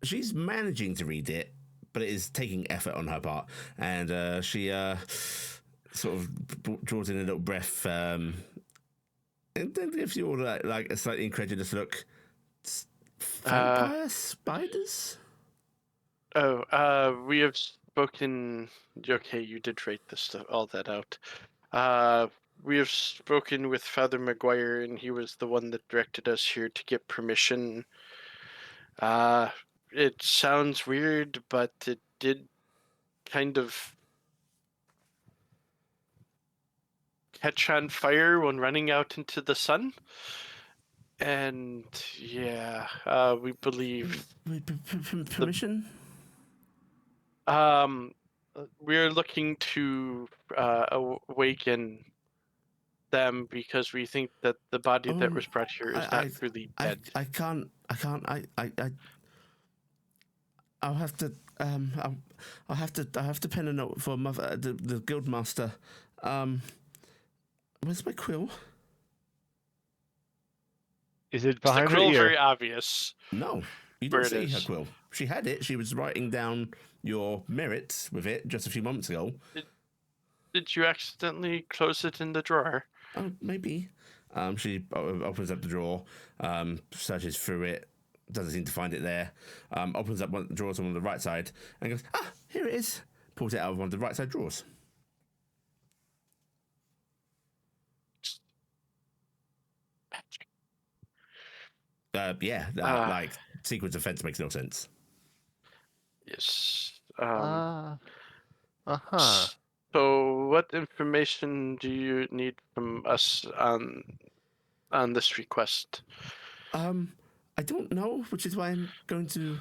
she's managing to read it, but it is taking effort on her part, and she sort of draws in a little breath, and then gives you all like a slightly incredulous look. Vampire spiders? We have spoken. Okay, you did write this stuff, all that out. We have spoken with Father Maguire, and he was the one that directed us here to get permission. It sounds weird, but it did kind of catch on fire when running out into the sun. And yeah, we believe Permission? we're looking to awaken them because we think that the body that was brought here is not really dead. I can't. I'll have to. I'll have to pen a note for Mother, the guildmaster. Where's my quill? Is it Is the behind her quill ear? very obvious? No, you Where don't it see her is. quill. She had it. She was writing down your merits with it just a few moments ago. Did you accidentally close it in the drawer? Oh, maybe. She opens up the drawer, searches through it, doesn't seem to find it there. Opens up one of the drawers on the right side and goes, "Ah, here it is." Pulls it out of one of the right side drawers. Like sequence of events makes no sense. Yes. Uh-huh. So, what information do you need from us on this request? I don't know, which is why I'm going to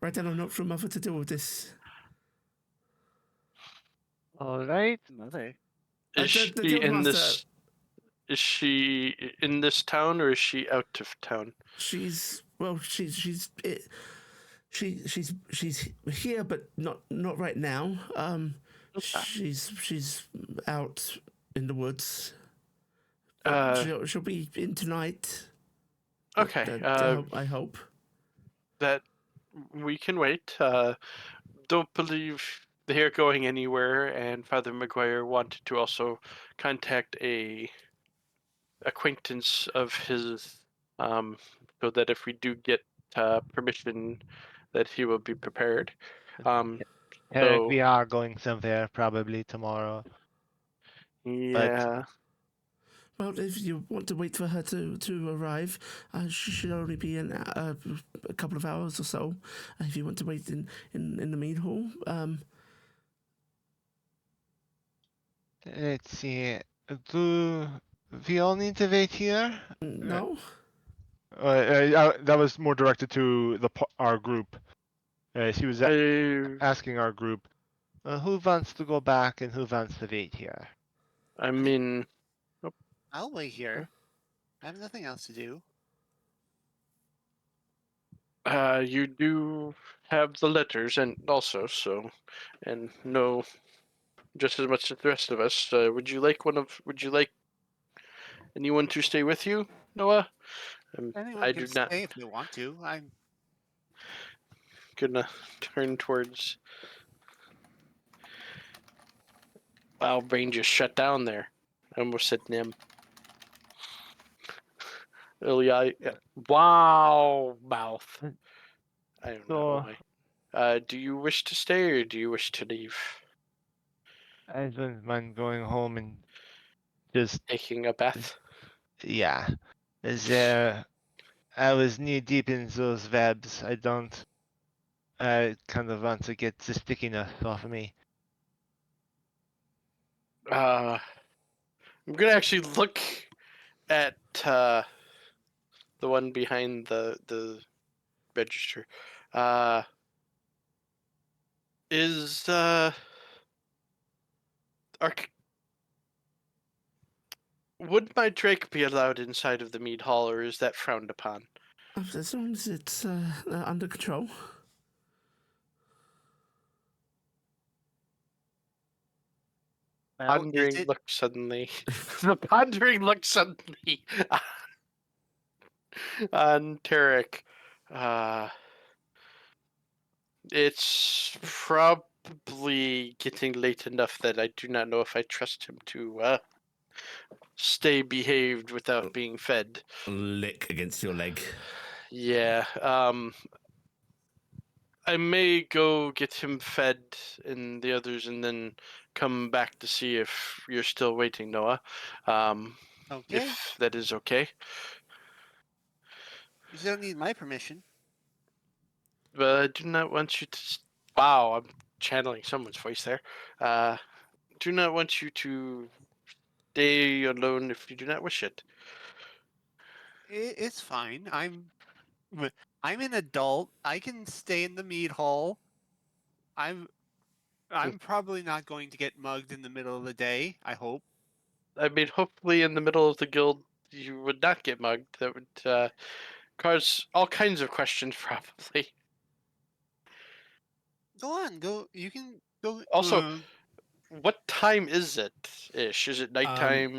write down a note from Mother to deal with this. All right. Mother. Is The she in guildmaster- this? Is she in this town or is she out of town? She's here, but not right now. Okay. She's out in the woods. She'll be in tonight. Okay. I hope. That we can wait. Don't believe they're going anywhere, and Father Maguire wanted to also contact a acquaintance of his, so that if we do get permission, that he will be prepared. Taryc, So we are going somewhere probably tomorrow. yeah, Well, if you want to wait for her to arrive, she should only be in a couple of hours or so. If you want to wait in the main hall, Let's see. Do we all need to wait here? no. That was more directed to our group. She was asking our group, who wants to go back and who wants to wait here? I mean, I'll wait here. I have nothing else to do. you do have the letters, and also and know just as much as the rest of us. Would you like anyone to stay with you, Noah? Anyone I can do not. stay if they want to. I'm Gonna turn towards. Wow, brain just shut down there. I almost said Nim. Oh yeah. Wow, mouth. I don't know why. Do you wish to stay or do you wish to leave? I don't mind going home and just Taking a bath. yeah. I was knee deep in those webs. I kind of want to get the stickiness off of me. I'm gonna actually look at the one behind the register. Is would my Drake be allowed inside of the mead hall, or is that frowned upon? As long as it's under control. Well, is Pondering it? look suddenly. The pondering look suddenly on Taryc. It's probably getting late enough that I do not know if I trust him to stay behaved without being fed. Lick against your leg. Yeah. I may go get him fed and the others, and then come back to see if you're still waiting, Noah. Okay. If that is okay. You don't need my permission. But I do not want you to. Wow, I'm channeling someone's voice there. Do not want you to stay alone if you do not wish it. It's fine. I'm an adult. I can stay in the mead hall. I'm probably not going to get mugged in the middle of the day. I hope. I mean, hopefully, in the middle of the guild, you would not get mugged. That would cause all kinds of questions, probably. Go on. Go. You can go. Also, what time is it? Ish? Is it nighttime?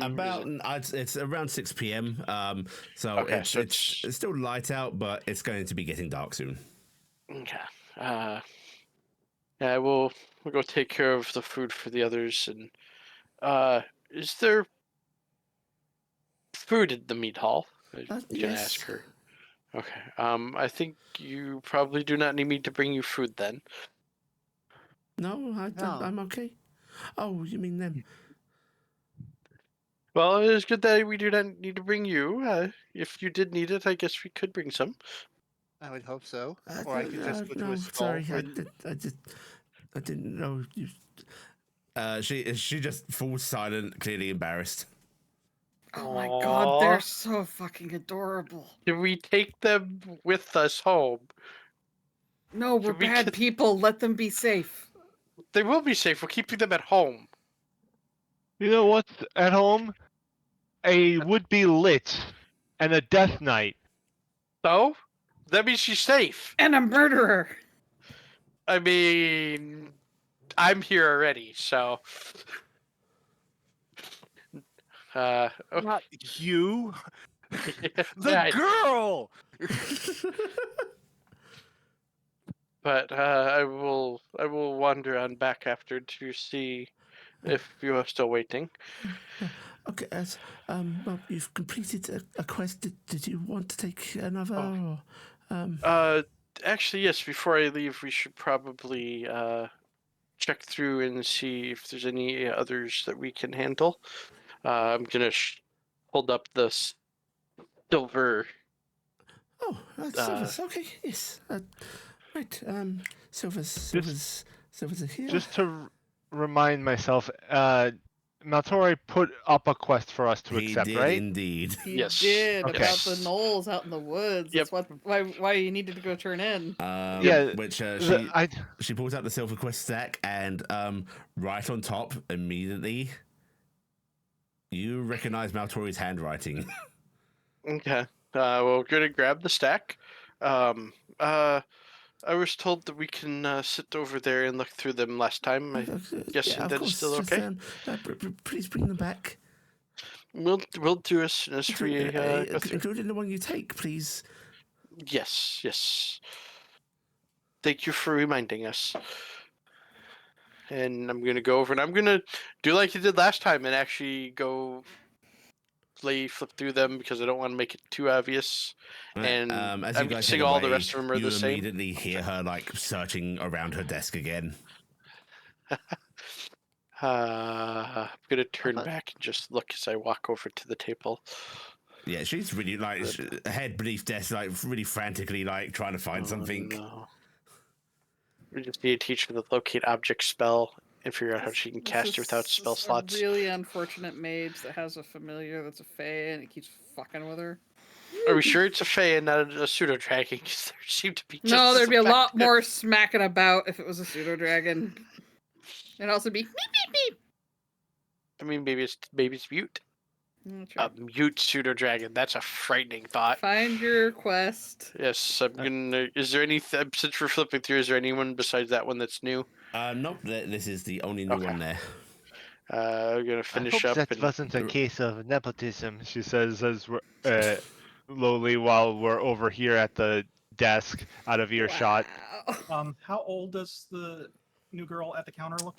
It's around 6 p.m. So Okay, it's, so it's still light out, but it's going to be getting dark soon. Okay. Yeah, we'll go take care of the food for the others. And is there food at the meat hall? I'm gonna Yes. ask her. Okay. I think you probably do not need me to bring you food then. No, No. I'm okay. Oh, you mean them? Well, it is good that we do not need to bring you. If you did need it, I guess we could bring some. I would hope so. Or I could just go to no, a stall. sorry, I didn't know you. She just falls silent, clearly embarrassed. Oh my god, Aw. they're so fucking adorable. Do we take them with us home? No, we're we bad could- people. Let them be safe. They will be safe. We're keeping them at home. You know what's at home? A would-be lich and a death knight. So? That means she's safe. And a murderer. I mean, I'm here already, so. Okay. Not you. The Yeah, girl. but I will wander on back after to see if you are still waiting. Okay, well, you've completed a quest. Did you want to take another? Or, Actually, yes. Before I leave, we should probably check through and see if there's any others that we can handle. I'm gonna hold up the silver. Oh, silvers. Okay, yes. Right. Silvers are here. Just to remind myself, Maltori put up a quest for us to He accept, did right? indeed. He Yes. did Okay. about the gnolls out in the woods. Yep. That's why you needed to go turn in. Yeah, Which she pulls out the silver quest stack, and right on top immediately, you recognize Maltori's handwriting. Okay. We're gonna grab the stack. I was told that we can sit over there and look through them last time. I'm guessing of that is course, still just, okay. Please bring them back. We'll do as soon as we go through. Including the one you take, please. Yes. Thank you for reminding us. And I'm gonna go over and I'm gonna do like you did last time and actually go flip through them because I don't want to make it too obvious. And as I'm you guys guessing head all away, the rest of them are you the same. immediately hear her like searching around her desk again. I'm gonna turn back and just look as I walk over to the table. Yeah, she's really like head beneath desk, like really frantically like trying to find something. No. We just need to teach her the locate object spell and figure out how she can cast it without spell This is slots. a really unfortunate mage that has a familiar that's a fae and it keeps fucking with her. Are we sure it's a fae and not a pseudo dragon? Because there seem to be just No, as there'd be a lot effective. more smacking about if it was a pseudo dragon. It'd also be beep beep beep. I mean, maybe it's mute. That's A right. mute pseudo dragon. That's a frightening thought. Find your quest. Yes, I'm gonna. Is there any? Since we're flipping through, is there anyone besides that one that's new? Nope, this is the only new Okay. one there. We're gonna I finish hope up. that and... wasn't a case of nepotism, she says as we're lowly while we're over here at the desk out of earshot. Wow. How old does the new girl at the counter look?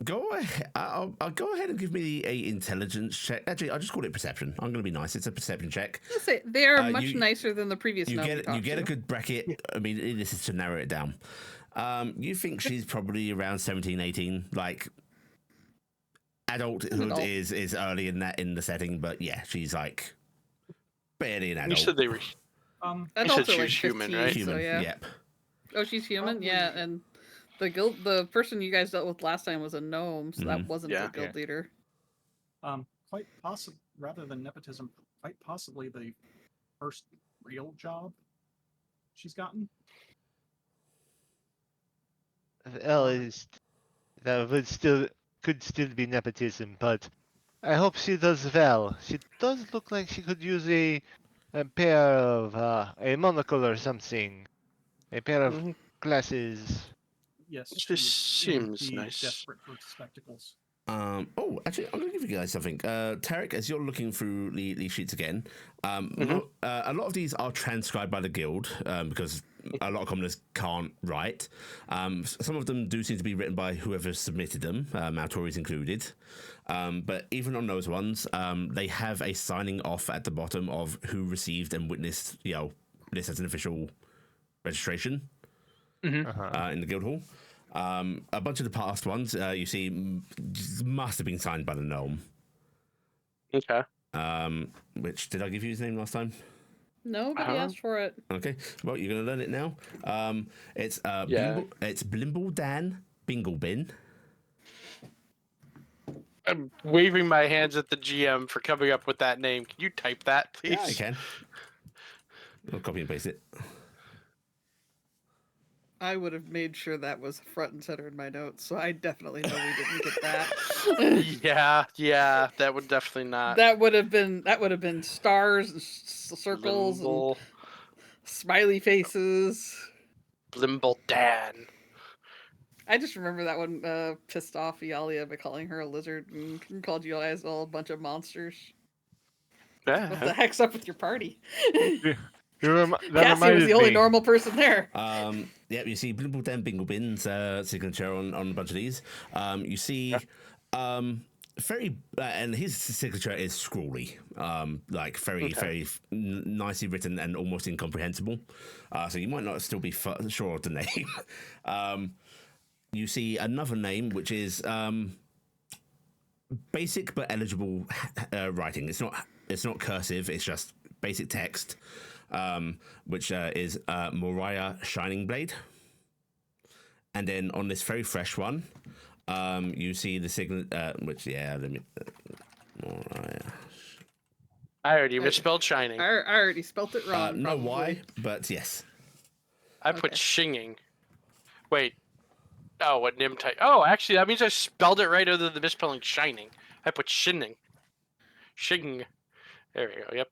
Go ahead. I'll go ahead and give me a intelligence check. Actually, I'll just call it perception. I'm going to be nice. It's a perception check. Let's say they are much you- nicer than the previous You gnome we get talked a to. good bracket. I mean, this is to narrow it down. You think she's probably around 17, 18. Like adulthood adult. is early in the setting, but yeah, she's like barely an You adult. said they were Adults she are like was human, 15, right? Human. So yeah. Yep. Oh, she's human. Probably- Yeah, and the person you guys dealt with last time was a gnome, so that Mhm. wasn't Yeah. the guild leader. Quite possible, rather than nepotism, quite possibly the first real job she's gotten. Well, that could still be nepotism, but I hope she does well. She does look like she could use a pair of a monocle or something, a pair of Mhm. glasses. Yes, This she is seems indeed nice. desperate for spectacles. Oh, actually, I'm going to give you guys something. Taryc, as you're looking through these sheets again, Mhm. a lot of these are transcribed by the guild because a lot of commoners can't write. Some of them do seem to be written by whoever submitted them, Maltori's included. But even on those ones, they have a signing off at the bottom of who received and witnessed, this as an official registration Uh-huh. in the guild hall. A bunch of the past ones you see must have been signed by the gnome. Okay. Which did I give you his name last time? Nobody Uh-huh. asked for it. Okay, well you're gonna learn it now. It's Yeah. it's Blimble Dan Binglebin. I'm waving my hands at the GM for coming up with that name. Can you type that, please? Yeah, I can. I'll copy and paste it. I would have made sure that was front and center in my notes, so I definitely know we didn't get that. Yeah, that would definitely not. that would have been stars and circles and Blimble, smiley faces. Blimble Dan. I just remember that one pissed off Iala by calling her a lizard and called you guys all a bunch of monsters. What the Yeah. heck's up with your party? That Cassie was reminded the only me. normal person there. Yeah, you see Blimble Dan Binglebin's signature on a bunch of these. You see very and his signature is scrawly, like very nicely written and almost incomprehensible. So you might not still be sure of the name. You see another name which is basic but eligible writing. It's not cursive. It's just basic text, which is Moriah Shining Blade. And then on this very fresh one, you see the signal, which let me. Moriah. I already misspelled shining. I already spelt it wrong. No, probably. why? But yes. I put Okay. shinging. Wait. Oh, what Nim type? Oh, actually, that means I spelled it right other than misspelling shining. I put shinning. Shing. There we go. Yep.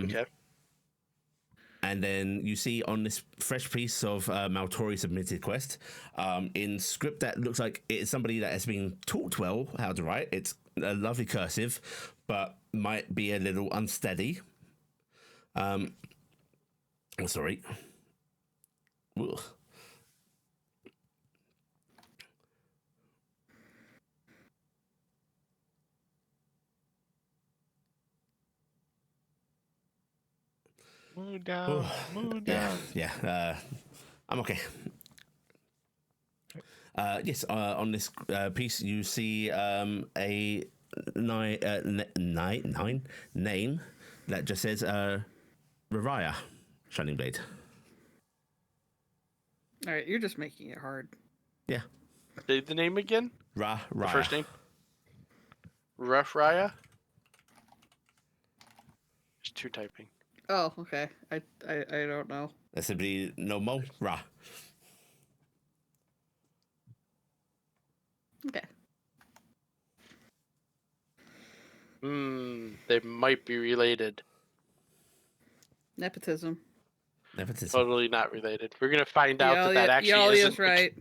Okay. And then you see on this fresh piece of Maltori submitted quest, in script that looks like it's somebody that has been taught well how to write. It's a lovely cursive, but might be a little unsteady. Sorry. Ugh. Move down, move Yeah, down. yeah. I'm okay. Yes, on this piece you see a name that just says Rariah Shining Blade. All right, you're just making it hard. Yeah. Say the name again. Raya. The first name. Raya. There's 2 typing. Oh, okay. I don't know. That's simply no mo. Ra. Okay. They might be related. Nepotism. Nepotism. Totally not related. We're gonna find out that actually Yalia's isn't. right.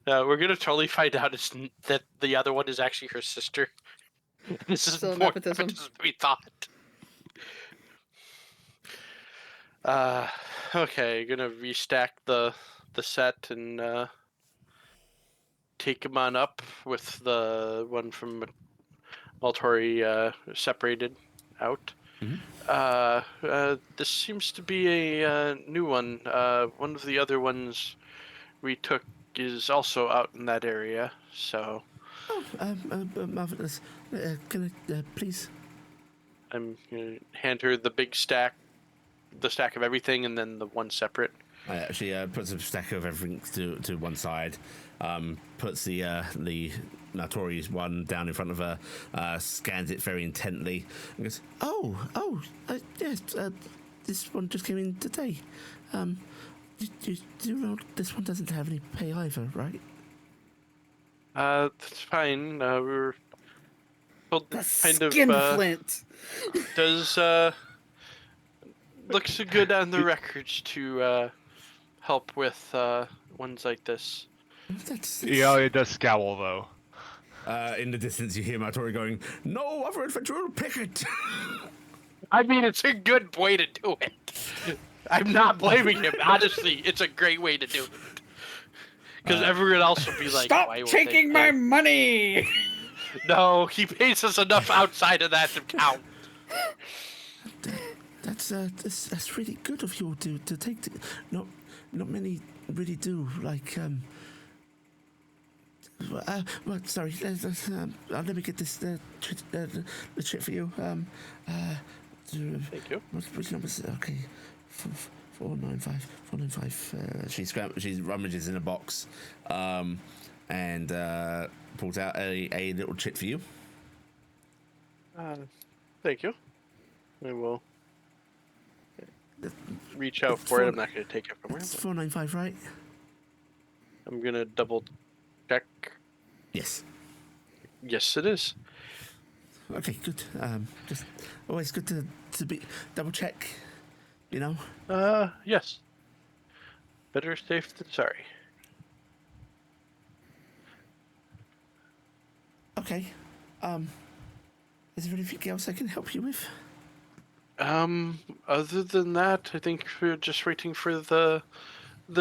We're gonna totally find out that the other one is actually her sister. This is Still more nepotism. nepotism than we thought. Okay, gonna restack the set and take him on up with the one from Maltori separated out. This seems to be a new one. One of the other ones we took is also out in that area, so Marvelous. Can I please? I'm gonna hand her the big stack, the stack of everything, and then the one separate. She puts a stack of everything to one side, puts the Natori's one down in front of her, scans it very intently, and goes, yes, this one just came in today. You know this one doesn't have any pay either, right? That's fine. We were told The kind of skinflint. does looks good on the records to help with ones like this. That's Iala does scowl though. in the distance, you hear Natori going, "No other adventurer will pick it." I mean, it's a good way to do it. I'm not blaming him. Honestly, it's a great way to do it. Because everyone else will be like, Stop "Why won't taking they my pay?" money! No, he pays us enough outside of that to count. That's really good of you to take. Not many really do. Like well, sorry. Let me get this the chip for you. Thank you. Which number is it? Okay, 495. 495. She rummages in a box, and pulls out a little chip for you. Thank you. I will reach out for it. I'm not going to take it from her. It's 495, right? I'm going to double check. Yes. Yes, it is. Okay, good. Just always good to be double check, you know. Yes. Better safe than sorry. Okay. Is there anything else I can help you with? Other than that, I think we're just waiting for the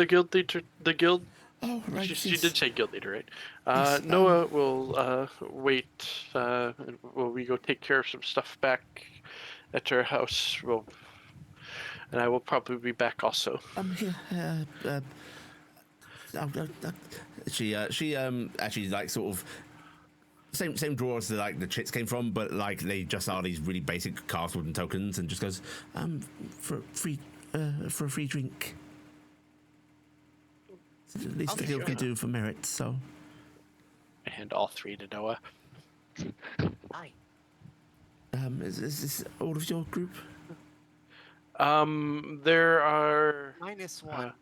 guild leader. The guild. Oh, right. She did say guild leader, right? Yes, Noah will wait. Will we go take care of some stuff back at her house? And I will probably be back also. Here. She actually like sort of same drawers that like the chits came from, but like they just are these really basic carved wooden tokens, and just goes for a free drink. It's at least the guild can do for merit. So. I hand all 3 to Noah. Hi. Is this all of your group? There are -1.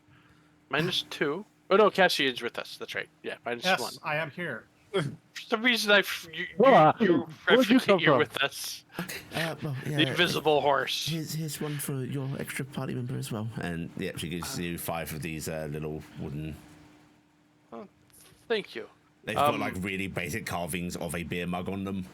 -2. Oh no, Cassian's with us. That's right. Yeah, -1. Yes, I am here. For some reason, Where'd you you come you're from? with us. Well, yeah, The invisible horse. Here's one for your extra party member as well, and yeah, she gives you 5 of these little wooden. Thank you. They've got like really basic carvings of a beer mug on them.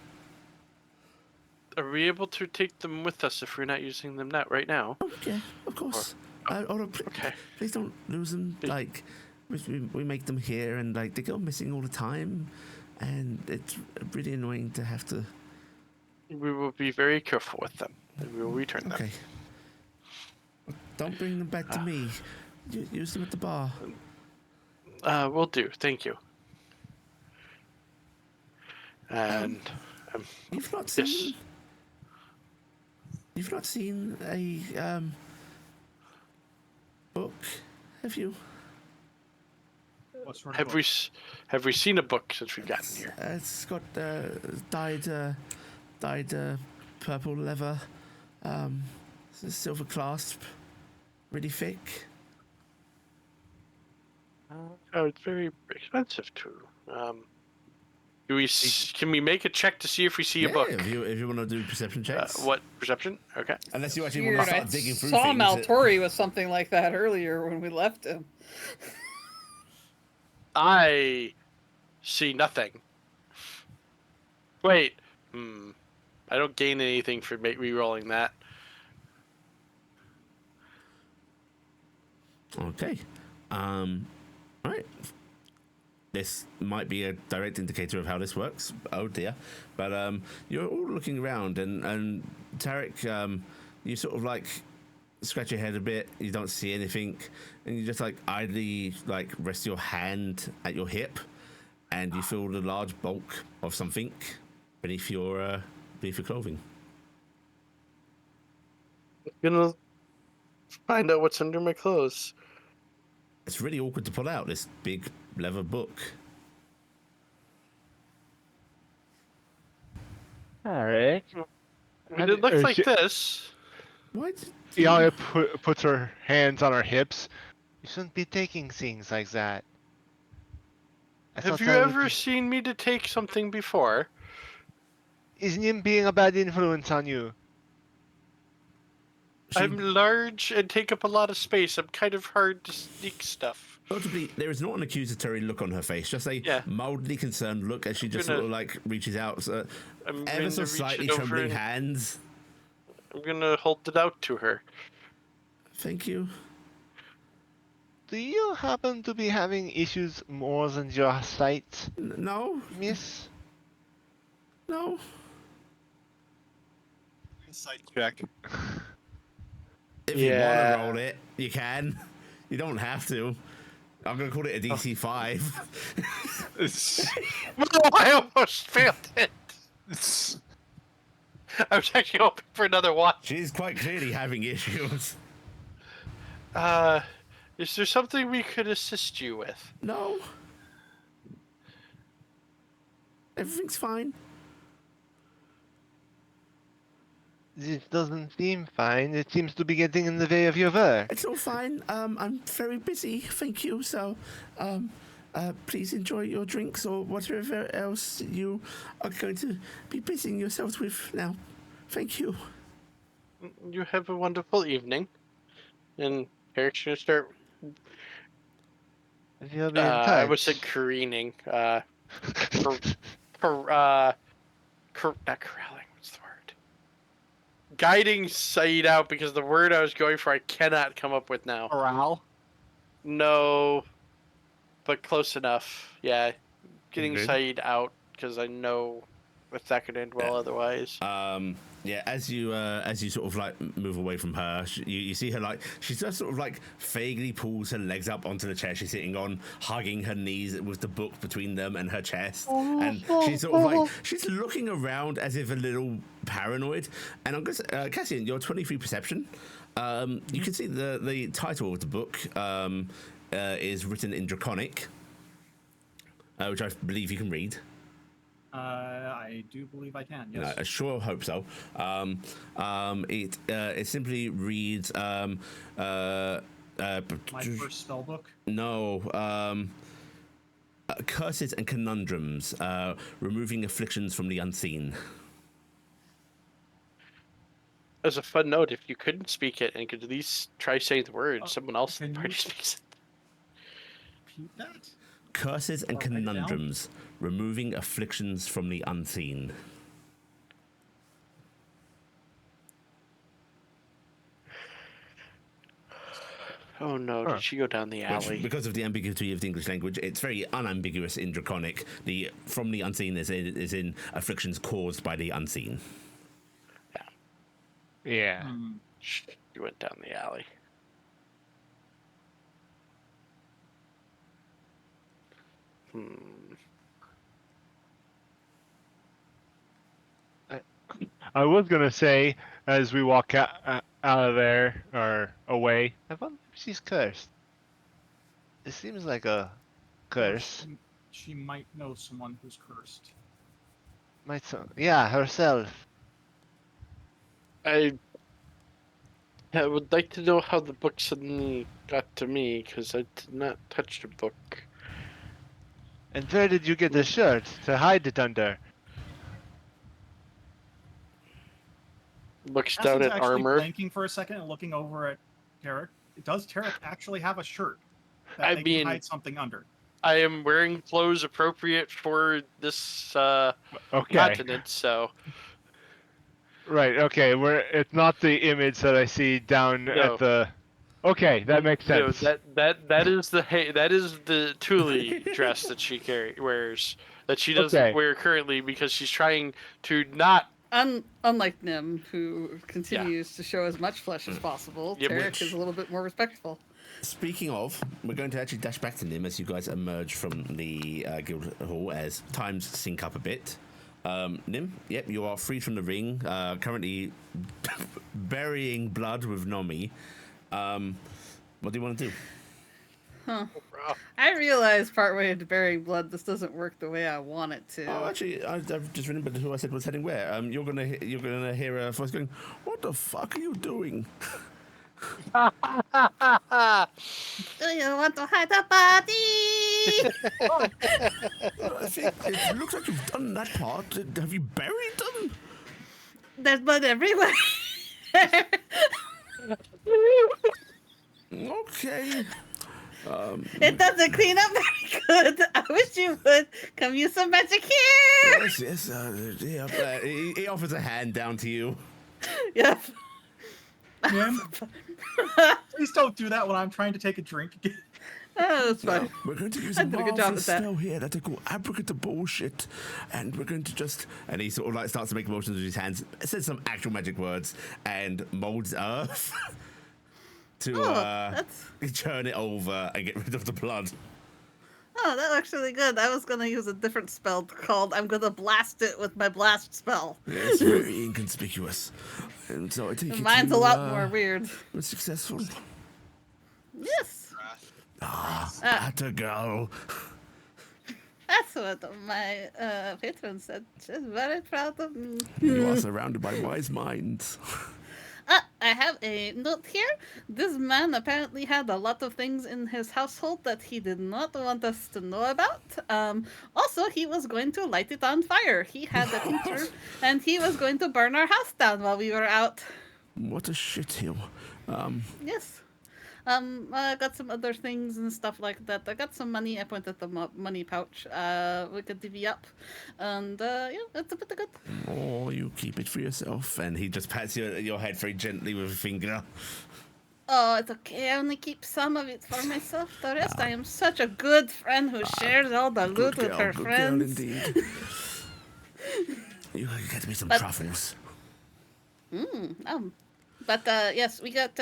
Are we able to take them with us if we're not using them right now? Oh yeah, of course. Okay. Please don't lose them. Like we make them here, and like they go missing all the time, and it's really annoying to have to. We will be very careful with them, and we will return them. Okay. Don't bring them back to me. Use them at the bar. Will do. Thank you. And You've not yes. seen. You've not seen a book, have you? What sort of Have book? have we seen a book since we've gotten here? It's got dyed purple leather, silver clasp, really thick. Oh, it's very expensive too. Can we make a check to see if we see a book? If you want to do perception checks. What perception? Okay. Unless you actually Weird. want to I start digging through saw things. Maltori with something like that earlier when we left him. I see nothing. Wait. I don't gain anything for re-rolling that. Okay. Right. This might be a direct indicator of how this works. Oh dear. But you're all looking around, and Taryc, you sort of like scratch your head a bit. You don't see anything, and you just like idly like rest your hand at your hip, and you feel the large bulk of something beneath your clothing. I'm gonna find out what's under my clothes. It's really awkward to pull out this big leather book. Taryc. It looks like this. What? Iala puts her hands on her hips. You shouldn't be taking things like that. Have you ever seen me to take something before? Isn't him being a bad influence on you? I'm large and take up a lot of space. I'm kind of hard to sneak stuff. Notably, there is not an accusatory look on her face, just a mildly concerned look as she just sort of like reaches out, ever so slightly trembling hands. I'm gonna hold it out to her. Thank you. Do you happen to be having issues more than your sight, No. miss? No. Insight check. If you want to roll it, you can. You don't have to. I'm going to call it a DC 5. Oh, I almost failed it. I was actually hoping for another one. She's quite clearly having issues. Is there something we could assist you with? No. Everything's fine. This doesn't seem fine. It seems to be getting in the way of your work. It's all fine. I'm very busy, thank you. So, please enjoy your drinks or whatever else you are going to be busying yourselves with now. Thank you. You have a wonderful evening. And Eric's gonna start. I would say careening. Not corralling. What's the word? Guiding Saeed out because the word I was going for I cannot come up with now. Corral? No, but close enough. Yeah, getting Good. Saeed out because I know it's not gonna end well otherwise. Yeah, as you sort of like move away from her, you see her like she just sort of like vaguely pulls her legs up onto the chair she's sitting on, hugging her knees with the book between them and her chest, and she's sort of like she's looking around as if a little paranoid. And I'm gonna Cassian, your 23 perception. You can see the title of the book is written in Draconic, which I believe you can read. I do believe I can. Yes. I sure hope so. It simply reads My first spell book. No. Curses and conundrums, removing afflictions from the unseen. As a fun note, if you couldn't speak it and could at least try saying the word, someone else in the can party you- speaks it. Repeat that. Curses and Write it down. conundrums, removing afflictions from the unseen. Oh no, Huh. did she go down the Which, alley? because of the ambiguity of the English language, it's very unambiguous in Draconic. The from the unseen is in afflictions caused by the unseen. Yeah. She went down the alley. I was gonna say, as we walk out of there, or away, I wonder if she's cursed. It seems like a curse. She might know someone who's cursed. Yeah, herself. I would like to know how the book suddenly got to me, because I did not touch the book. And where did you get the shirt to hide it under? Looks down Cassian's at actually armor. blanking for a second and looking over at Taryc. Does Taryc actually have a shirt that I they mean- can hide something under? I am wearing clothes appropriate for this Okay. continent, so Right, okay, it's not the image that I see down No. at the... Okay, that makes no, sense. that is the Thule dress that she wears that she doesn't Okay. wear currently because she's trying to not. Unlike Nim, who continues to show as much flesh as possible, Yeah, Taryc which- is a little bit more respectful. Speaking of, we're going to actually dash back to Nim as you guys emerge from the guild hall as times sync up a bit. Nim, yep, you are free from the ring, currently burying blood with Nomi. What do you want to do? I realized partway into burying blood, this doesn't work the way I want it to. Oh, actually, I've just remembered who I said was heading where. You're gonna hear a voice going, "What the fuck are you doing?" Do you want to hide a body? I think it looks like you've done that part. Have you buried them? There's blood everywhere. Okay. It doesn't clean up very good. I wish you would come use some magic here. Yes. Yeah. He offers a hand down to you. Yep. Nim, please don't do that when I'm trying to take a drink again. Oh, that's fine. We're going to use I a did a good job marvelous with that. spell here that I call abracadabra bullshit, and we're going to just... And he sort of like starts to make motions with his hands, says some actual magic words, and molds earth to that's... churn it over and get rid of the blood. Oh, that looks really good. I was going to use a different spell called I'm going to blast it with my blast spell. It's very inconspicuous, and so I take it Mine's you, a lot more weird. was successful. Yes. Atta girl. That's what my patron said. She's very proud of me. You are surrounded by wise minds. I have a note here. This man apparently had a lot of things in his household that he did not want us to know about. Also, he was going to light it on fire. He had a tincture, and he was going to burn our house down while we were out. What a shithill. Yes. I got some other things and stuff like that. I got some money. I pointed the money pouch. We could divvy up. And, yeah, it's a bit good. Oh, you keep it for yourself. And he just pats your head very gently with a finger. Oh, it's okay. I only keep some of it for myself. The rest, I am such a good friend who shares all the loot with her good friends. girl indeed. You can get me some But- truffles. But yes, we got.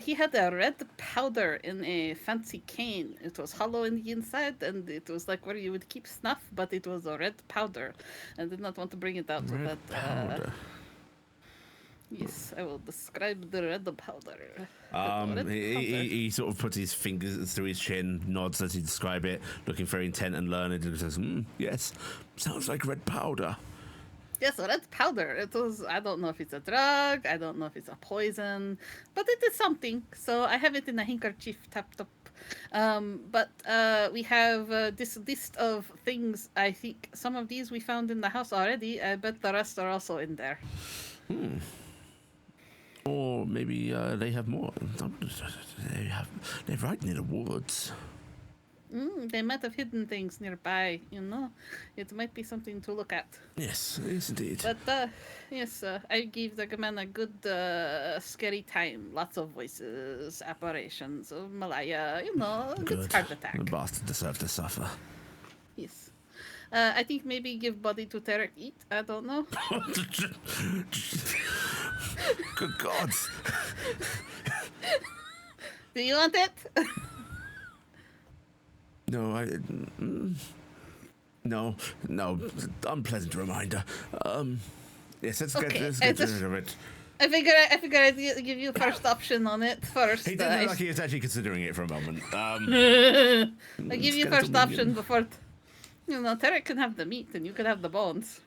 He had a red powder in a fancy cane. It was hollow in the inside, and it was like where you would keep snuff, but it was a red powder. I did not want to bring it out. So Red that, powder. Yes, I will describe the red powder. Red He sort of puts his fingers through his chin, nods as he describes it, looking very intent and learned, and says, yes, sounds like red powder. Yes, red powder. It was. I don't know if it's a drug. I don't know if it's a poison, but it is something. So I have it in a handkerchief tapped up. But we have this list of things. I think some of these we found in the house already. I bet the rest are also in there. Or maybe they have more. They're right near the woods. They might have hidden things nearby. You know, it might be something to look at. Yes, indeed. But yes, I gave the man a good scary time. Lots of voices, apparitions of Malaya. You know, Good. it's heart attack. The bastard deserved to suffer. Yes. I think maybe give body to Taryc eat. I don't know. Good God. Do you want it? No, no, unpleasant reminder. Yes, let's Okay, get I rid just- of it. I figure I'd give you first option on it first. He did look like he was actually considering it for a moment. I give you skeletal first option minion. before. Taryc can have the meat and you can have the bones.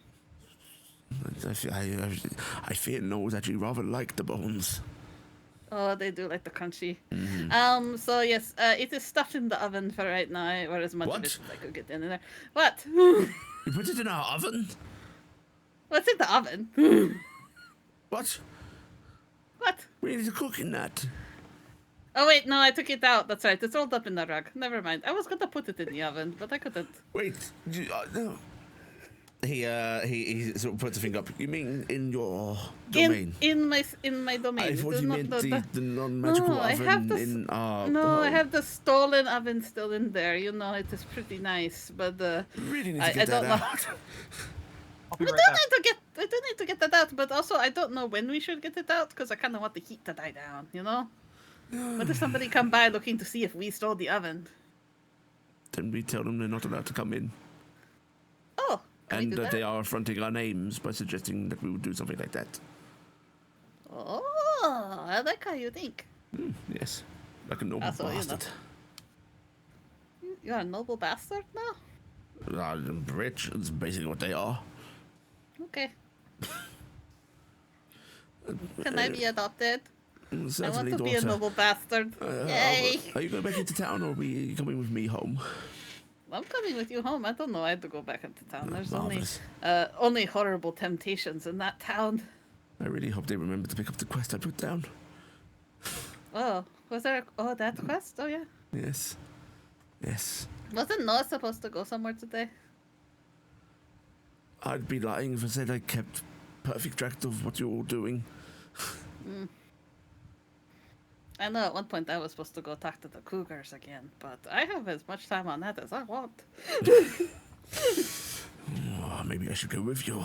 I fear No's actually rather like the bones. Oh, they do like the crunchy. Mm-hmm. So yes, it is stuffed in the oven for right now, or as much of What? it as I could get in there. What? You put it in our oven? What's in the oven? What? What? We need to cook in that. Oh wait, no, I took it out. That's right. It's rolled up in the rug. Never mind. I was gonna put it in the oven, but I couldn't. Wait, no. He sort of puts a finger up. You mean in your domain? In my domain. I It thought is you not meant the- the non-magical No, I have oven this- in our No, I home. have the stolen oven still in there. You know, it is pretty nice, but Really need to I get that don't know. out. I'll be I right do back. need to get. I do need to get that out, but also I don't know when we should get it out because I kind of want the heat to die down. You know. What if somebody come by looking to see if we stole the oven? Then we tell them they're not allowed to come in. Oh, can we And do that that? they are affronting our names by suggesting that we would do something like that. Oh, I like how you think. Yes. Like a noble Also, you know. bastard. You're a noble bastard now. Rich, that's basically what they are. Okay. Can I be adopted? I want Certainly, to be a daughter. noble bastard. Yay! Are you going back into town or are you coming with me home? I'm coming with you home. I don't know. I had to go back into town. There's Marvelous. only horrible temptations in that town. I really hope they remember to pick up the quest I put down. Oh, was there? That quest? Oh yeah. Yes. Yes. Wasn't Noah supposed to go somewhere today? I'd be lying if I said I kept perfect track of what you're all doing. I know at one point I was supposed to go talk to the cougars again, but I have as much time on that as I want. Oh, maybe I should go with you.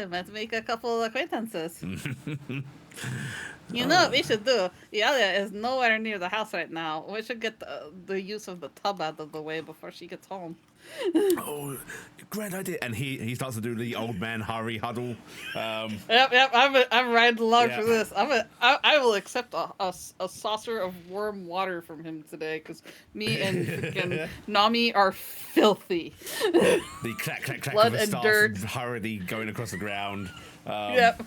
Might make a couple acquaintances. You know what we should do? Iala is nowhere near the house right now. We should get the use of the tub out of the way before she gets home. Oh, great idea. And he starts to do the old man hurry huddle. Yep. I'm riding along Yeah. for this. I will accept a saucer of warm water from him today because me and freaking Nami are filthy. The clack, clack, clack Blood of a and staff dirt. hurriedly going across the ground. Yep.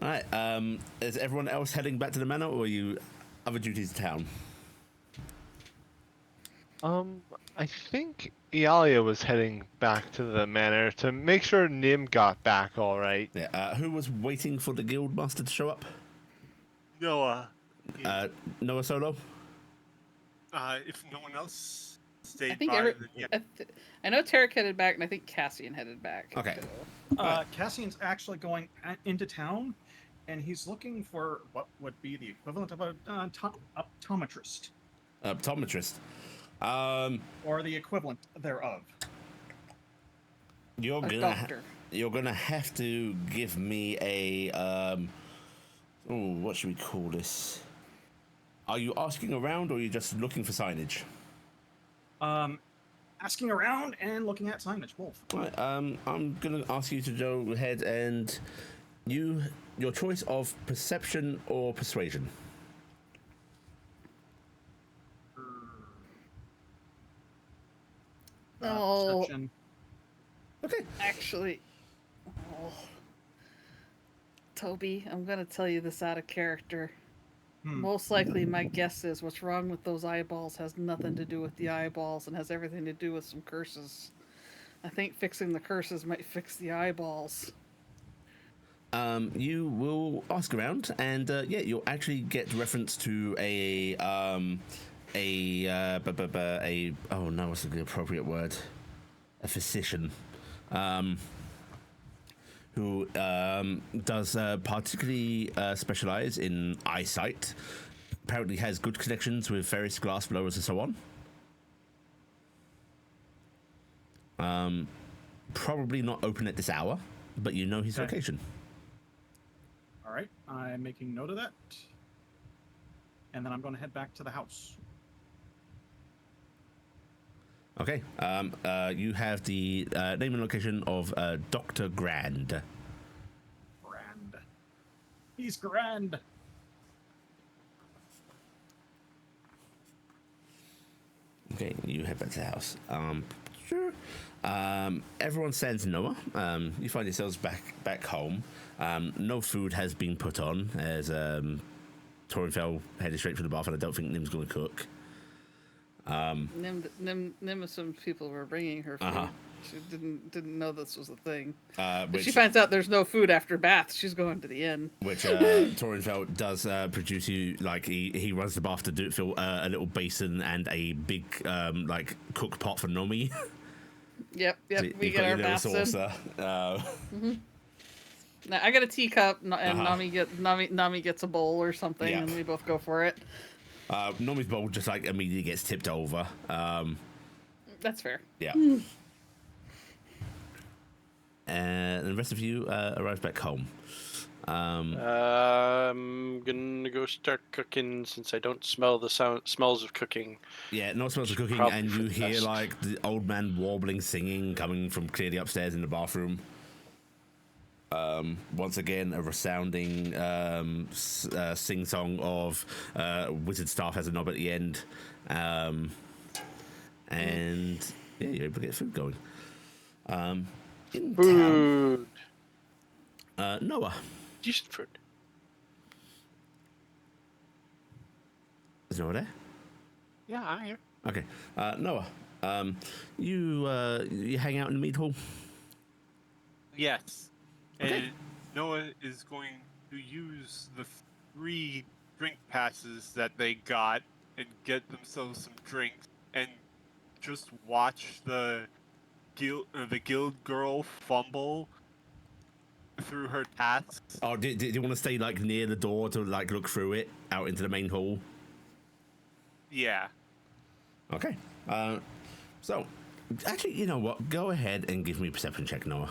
All right. Is everyone else heading back to the manor, or are you other duties to town? I think Iala was heading back to the manor to make sure Nim got back all right. Yeah. Who was waiting for the guild master to show up? Noah, Noah Solo. if no one else stayed I think by, then yeah. I know Taryc headed back, and I think Cassian headed back. Okay. Cassian's actually going into town, and he's looking for what would be the equivalent of a optometrist, Optometrist. or the equivalent thereof. You're A gonna doctor. you're gonna have to give me a what should we call this? Are you asking around or are you just looking for signage? Asking around and looking at signage, both. Right, I'm gonna ask you to go ahead and your choice of perception or persuasion. Oh, Perception. Okay. actually, Toby, I'm gonna tell you this out of character. Most likely, my guess is what's wrong with those eyeballs has nothing to do with the eyeballs and has everything to do with some curses. I think fixing the curses might fix the eyeballs. You will ask around, and you'll actually get reference to what's the appropriate word? A physician, who does particularly specialize in eyesight. Apparently has good connections with various glass blowers and so on. Probably not open at this hour, but you know his Okay. location. All right, I'm making note of that, and then I'm going to head back to the house. Okay. You have the name and location of Dr. Grand. Brad. He's grand. Okay, you head back to the house. Sure. Everyone sends Noah. You find yourselves back home. No food has been put on as Torinfell headed straight for the bath, and I don't think Nim's going to cook. Nim assumed people were bringing her food. She didn't know this was a thing. But she finds out there's no food after bath. She's going to the inn. Which Torinfell does produce you, like, he runs the bath to fill a little basin and a big, like, cook pot for Nomi. Yep, So we get our baths in. Now, I get a teacup, and Nami gets a bowl or something, and we both go for it. Nomi's bowl just, like, immediately gets tipped over. That's fair. Yeah. And the rest of you arrive back home. I'm gonna go start cooking since I don't smell the smells of cooking. Yeah, no smells of cooking, Probably and for you the hear best. like the old man warbling, singing, coming from clearly upstairs in the bathroom. Once again, a resounding sing-song of Wizard Staff has a knob at the end, and yeah, you're able to get food going. In Food. town, Noah. Decent food. Is Noah there? Yeah, I'm here. Okay, Noah. You hang out in the mead hall. Yes. Okay. And Noah is going to use the 3 drink passes that they got and get themselves some drinks and just watch the guild girl fumble through her tasks. Oh, do you want to stay like near the door to like look through it out into the main hall? Yeah. Okay. So, actually, you know what? Go ahead and give me a perception check, Noah.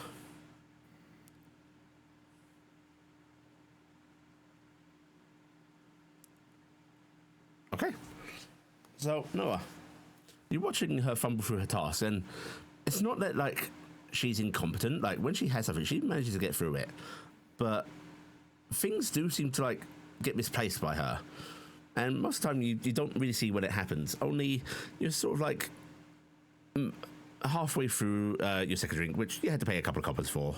Okay. So, Noah, you're watching her fumble through her tasks, and it's not that, like, she's incompetent. Like, when she has something, she manages to get through it. But things do seem to, like, get misplaced by her. And most of the time, you don't really see when it happens. Only you're sort of, like, halfway through your second drink, which you had to pay a couple of coppers for.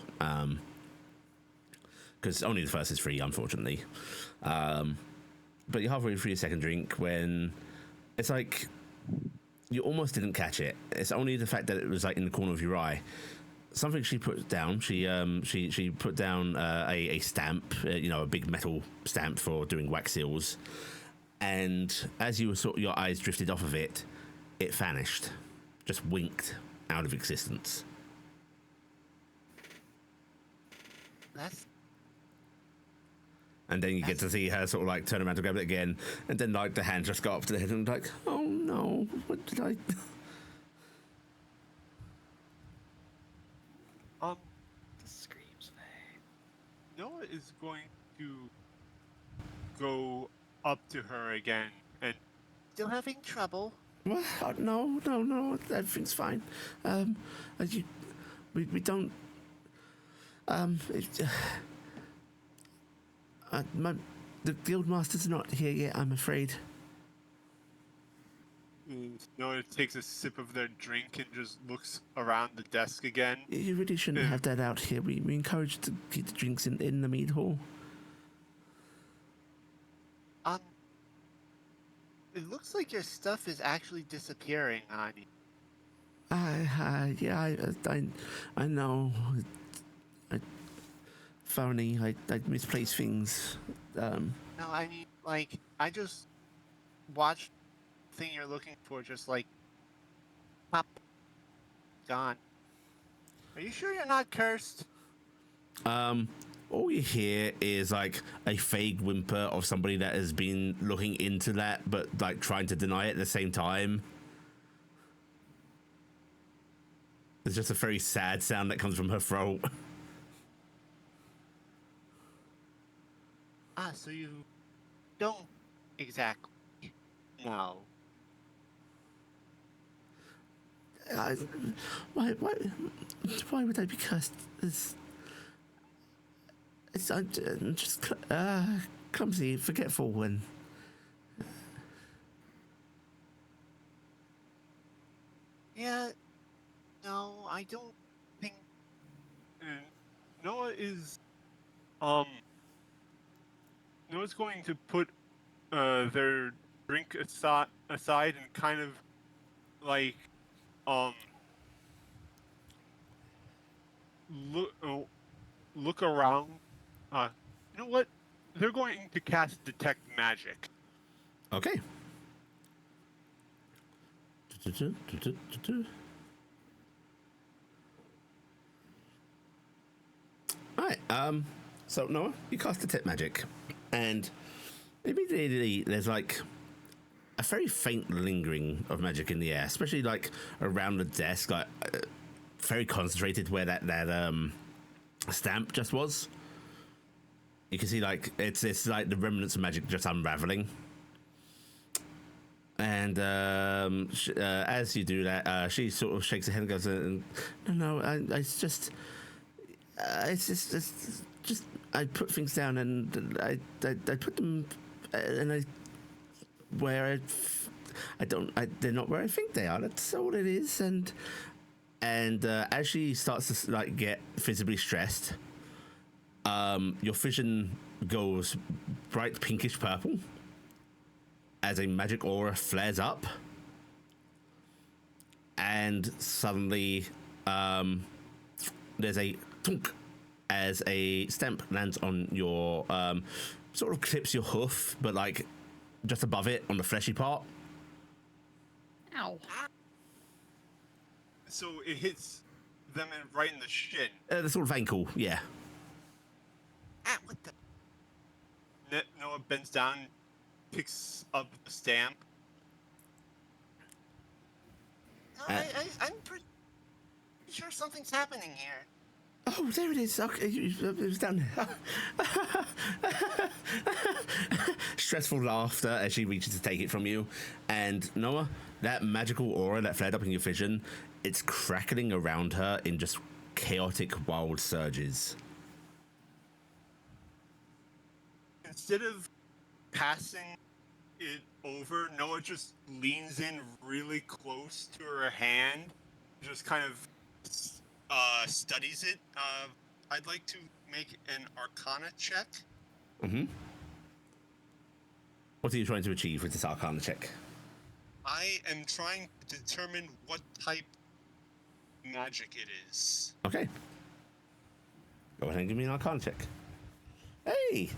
Because only the first is free, unfortunately. But you're halfway through your second drink when it's like you almost didn't catch it. It's only the fact that it was like in the corner of your eye. Something she put down. She put down a stamp, a big metal stamp for doing wax seals. And as you were your eyes drifted off of it, it vanished, just winked out of existence. And then you get to see her sort of like turn around to grab it again, and then like the hand just got up to the head and like, oh no, what did I? The screams. Noah is going to go up to her again and still having trouble. Well, no, everything's fine. We don't. The guildmaster's not here yet, I'm afraid. Noah takes a sip of their drink and just looks around the desk again. You really shouldn't have that out here. We encourage to keep the drinks in the mead hall. It looks like your stuff is actually disappearing, Ani. I know. Phony. I misplace things. No, I mean, like, I just watched the thing you're looking for just, like, pop. Gone. Are you sure you're not cursed? All you hear is, like, a vague whimper of somebody that has been looking into that, but, like, trying to deny it at the same time. There's just a very sad sound that comes from her throat. So you don't exactly know. Why would I be cursed? I'm just clumsy, forgetful, and Yeah, no, I don't think. Noah is Noah's going to put their drink aside and kind of like um look around. You know what? They're going to cast detect magic. okay. Alright, so Noah, you cast detect magic, and immediately there's like a very faint lingering of magic in the air, especially like around the desk, like very concentrated where that stamp just was. You can see like it's like the remnants of magic just unraveling. And as you do that, she sort of shakes her head and goes, "No, it's just I put things down and I put them and they're not where I think they are. That's all it is." And as she starts to like get visibly stressed, your vision goes bright pinkish purple as a magic aura flares up, and suddenly there's a thunk as a stamp lands on your sort of clips your hoof, but like just above it on the fleshy part. Ow. So it hits them right in the shin. The sort of ankle, yeah. What the? Noah bends down, picks up the stamp. No, I'm pretty sure something's happening here. Oh, there it is. Okay, it was down there. Stressful laughter as she reaches to take it from you. And Noah, that magical aura that flared up in your vision, it's crackling around her in just chaotic, wild surges. Instead of passing it over, Noah just leans in really close to her hand, just kind of studies it. I'd like to make an Arcana check. Mm-hmm. What are you trying to achieve with this Arcana check? I am trying to determine what type magic it is. Okay. Go ahead and give me an Arcana check. Hey!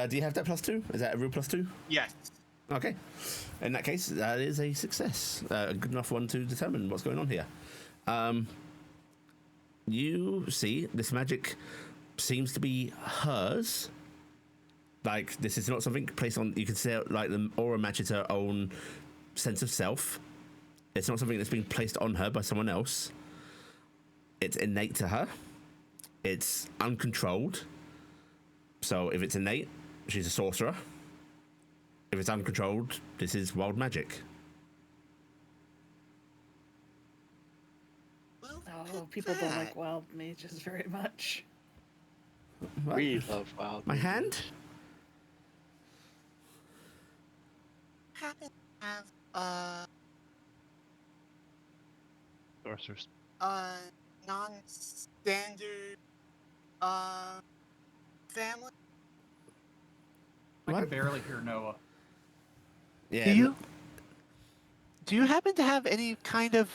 Do you have that +2? Is that a real +2? Yes. Okay. In that case, that is a success. A good enough one to determine what's going on here. You see, this magic seems to be hers. Like, this is not something placed on... You can say, like, the aura matches her own sense of self. It's not something that's being placed on her by someone else. It's innate to her. It's uncontrolled. So if it's innate, she's a sorcerer. If it's uncontrolled, this is wild magic. Oh, people don't like wild mages very much. What? We love wild. My hand? Happen to have Sorcerers. non-standard family. I What? can barely hear Noah. Yeah. Do you happen to have any kind of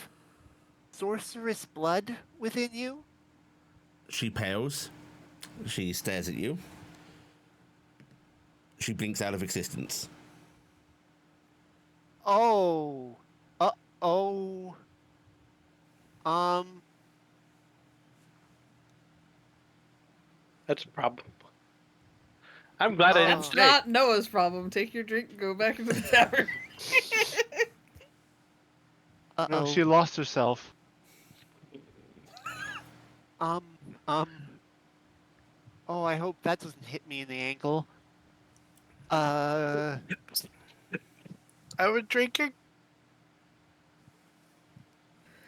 sorceress blood within you? She pales. She stares at you. She blinks out of existence. Oh. Oh. That's a problem. I'm glad I didn't That's stay. not Noah's problem. Take your drink and go back into the tavern. No, she lost herself. Oh, I hope that doesn't hit me in the ankle. I was drinking.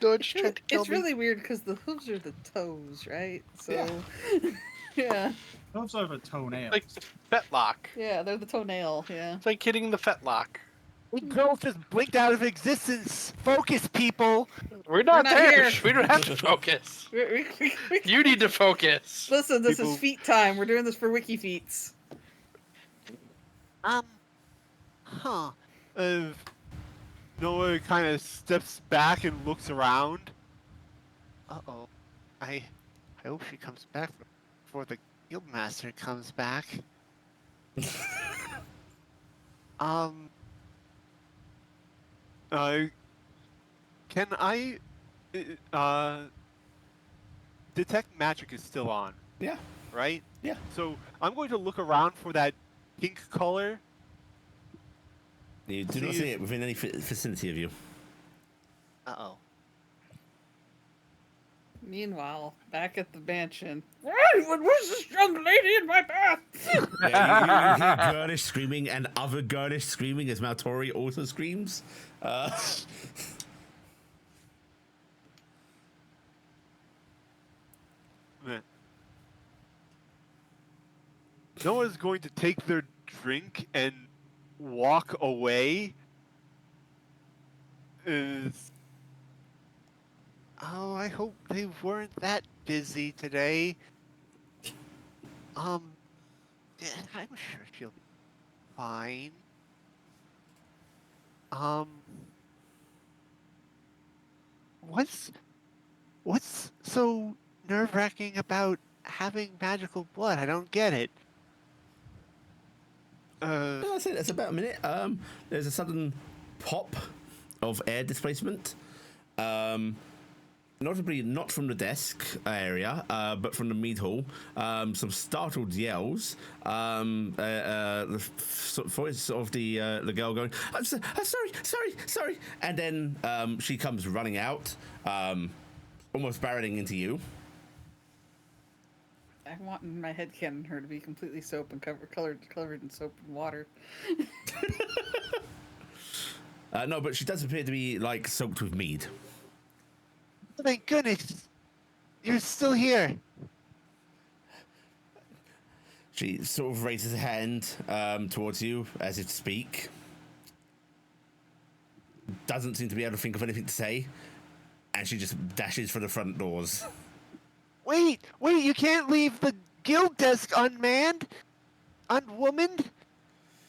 No, it's trying to kill It's me. really weird because the hooves are the toes, right? So, yeah. Hooves are the toenail. Like the fetlock. Yeah, they're the toenail. Yeah. It's like hitting the fetlock. The girl just blinked out of existence. Focus, people. We're not not there. here. We don't have to focus. You need to focus. Listen, this People- is feet time. We're doing this for wiki feats. Huh. Noah kind of steps back and looks around. Uh-oh. I hope she comes back before the guildmaster comes back. Can I detect magic is still on, Yeah. right? Yeah. So I'm going to look around for that pink color. You do not See see if- it within any vicinity of you. Uh-oh. Meanwhile, back at the mansion. What was this young lady in my path? Yeah, you hear Girlish screaming and other Girlish screaming as Maltori also screams. Man. Noah's going to take their drink and walk away. Oh, I hope they weren't that busy today. Yeah, I'm sure she'll be fine. What's so nerve-wracking about having magical blood? I don't get it. That's it. That's about a minute. There's a sudden pop of air displacement. Notably not from the desk area, but from the mead hall. Some startled yells. The voice of the girl going, I'm sorry. And then she comes running out, almost barreling into you. I want in my head canon her to be completely soap and covered in soap and water. No, but she does appear to be like soaked with mead. Thank goodness, you're still here. She sort of raises a hand towards you as if to speak. Doesn't seem to be able to think of anything to say. And she just dashes for the front doors. Wait, you can't leave the guild desk unmanned, unwomaned,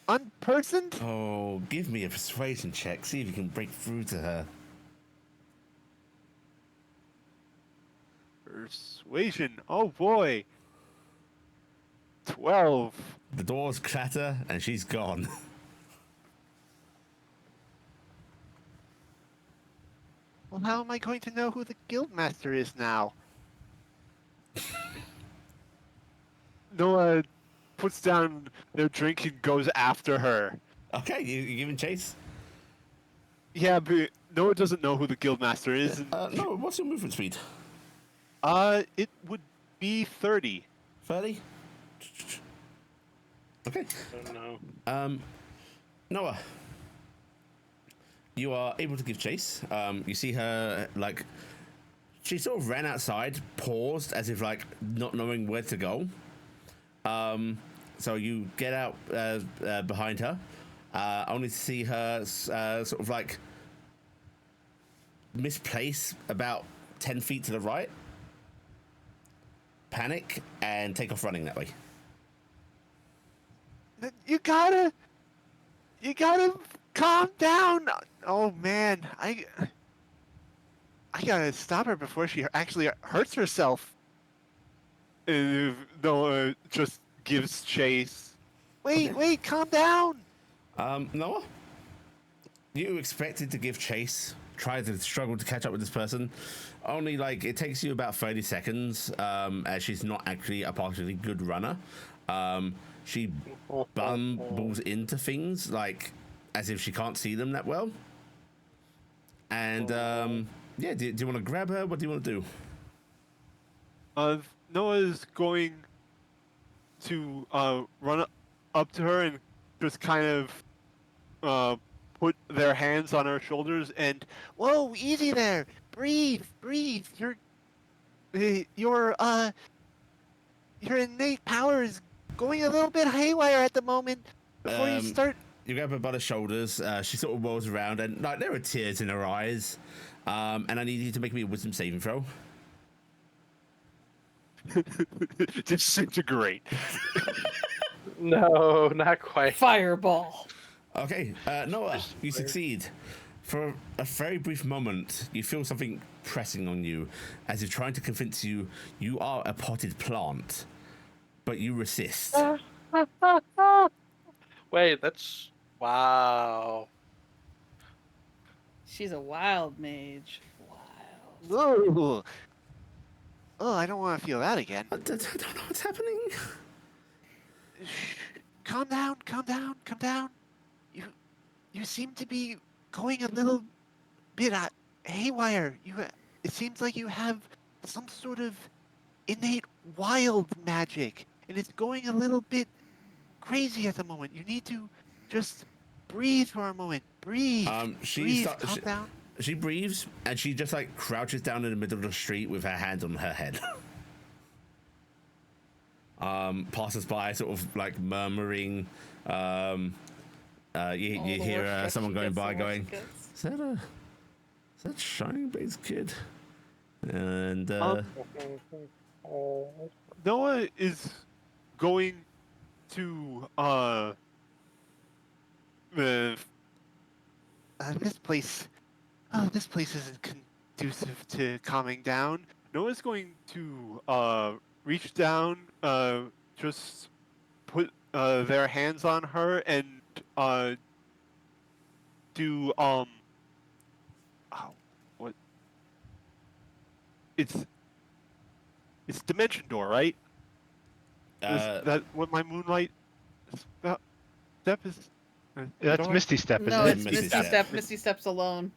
unpersoned. Oh, give me a persuasion check. See if you can break through to her. Persuasion, oh boy. 12. The doors clatter and she's gone. Well, how am I going to know who the guildmaster is now? Noah puts down their drink and goes after her. Okay, you giving chase? Yeah, but Noah doesn't know who the guildmaster is. No, what's your movement speed? It would be 30. 30? Okay. Oh no. Noah, you are able to give chase. You see her, like, she sort of ran outside, paused as if, like, not knowing where to go. So you get out behind her, only to see her sort of, like, misplace about 10 feet to the right, panic, and take off running that way. You gotta calm down. Oh man, I gotta stop her before she actually hurts herself. Noah just gives chase. Wait, calm down. Noah, you expected to give chase, try to struggle to catch up with this person, only like it takes you about 30 seconds, as she's not actually a particularly good runner. She bumbles into things like as if she can't see them that well. And yeah, do you want to grab her? What do you want to do? Noah's going to run up to her and just kind of put their hands on her shoulders and, whoa, easy there, breathe. your innate power is going a little bit haywire at the moment. Before you start, You grab her by the shoulders. She sort of rolls around, and like there are tears in her eyes. And I need you to make me a wisdom saving throw. disintegrate. No, not quite. Fireball. Okay, Noah, you succeed. For a very brief moment, you feel something pressing on you as if trying to convince you you are a potted plant, but you resist. Wait, that's wow. She's a wild mage. Wild. Ooh. Oh, I don't want to feel that again. I don't know what's happening. Calm down, calm down, calm down. You seem to be going a little bit haywire. It seems like you have some sort of innate wild magic, and it's going a little bit crazy at the moment. You need to just breathe for a moment. Breathe. Breathe. Calm down. She breathes and she just like crouches down in the middle of the street with her hands on her head. Passes by, sort of like murmuring. You hear someone going by, going, "Is that Shining Blade's kid?" And Noah is going to this place. Oh, this place isn't conducive to calming down. Noah's going to reach down, just put their hands on her and do what? It's Dimension Door, right? Is that what my moonlight step is? That's Misty Step, isn't No, it? it's Misty Step. Misty Step's alone.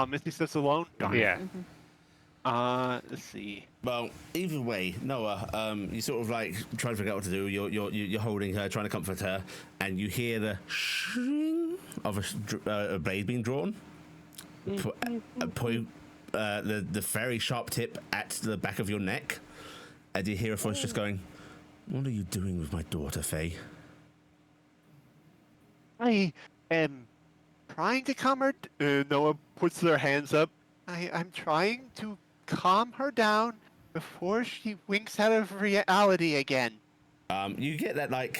Misty Steps alone? Yeah. Let's see. well, either way, Noah, you sort of like try to figure out what to do. You're holding her, trying to comfort her, and you hear the shing of a blade being drawn. The very sharp tip at the back of your neck, and you hear a voice just going, "What are you doing with my daughter, Faye?" I am trying to calm her. Noah puts their hands up. I'm trying to calm her down before she winks out of reality again. You get that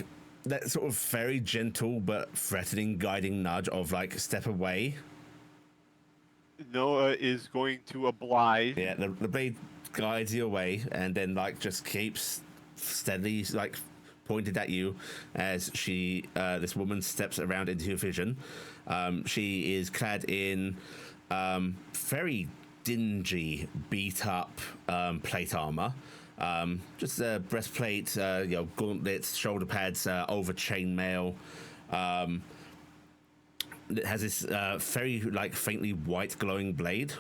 sort of very gentle but threatening guiding nudge of like step away. Noah is going to oblige. Yeah, the blade guides you away and then like just keeps steadily like pointed at you as this woman steps around into your vision. She is clad in very dingy, beat up plate armor. Just a breastplate, gauntlets, shoulder pads over chainmail. It has this very like faintly white glowing blade,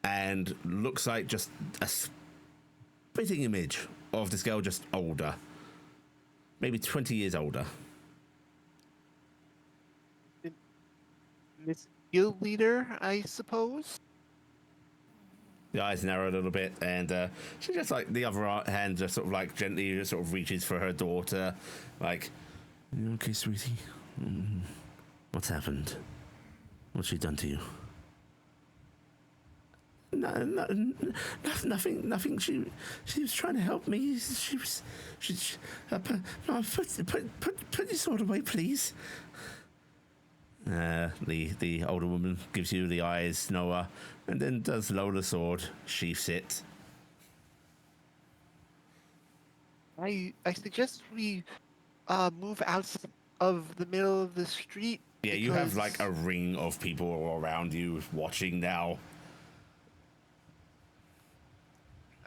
and looks like just a spitting image of this girl, just older, maybe 20 years older. Miss Guild Leader, I suppose. The eyes narrow a little bit, and she just like the other hand just sort of like gently just sort of reaches for her daughter, like, "You okay, sweetie? What's happened? What's she done to you?" No, nothing. She was trying to help me. Put your sword away, please. The older woman gives you the eyes, Noah, and then does lower the sword, sheaths it. I suggest we move out of the middle of the street. Yeah, you have like a ring of people all around you watching now.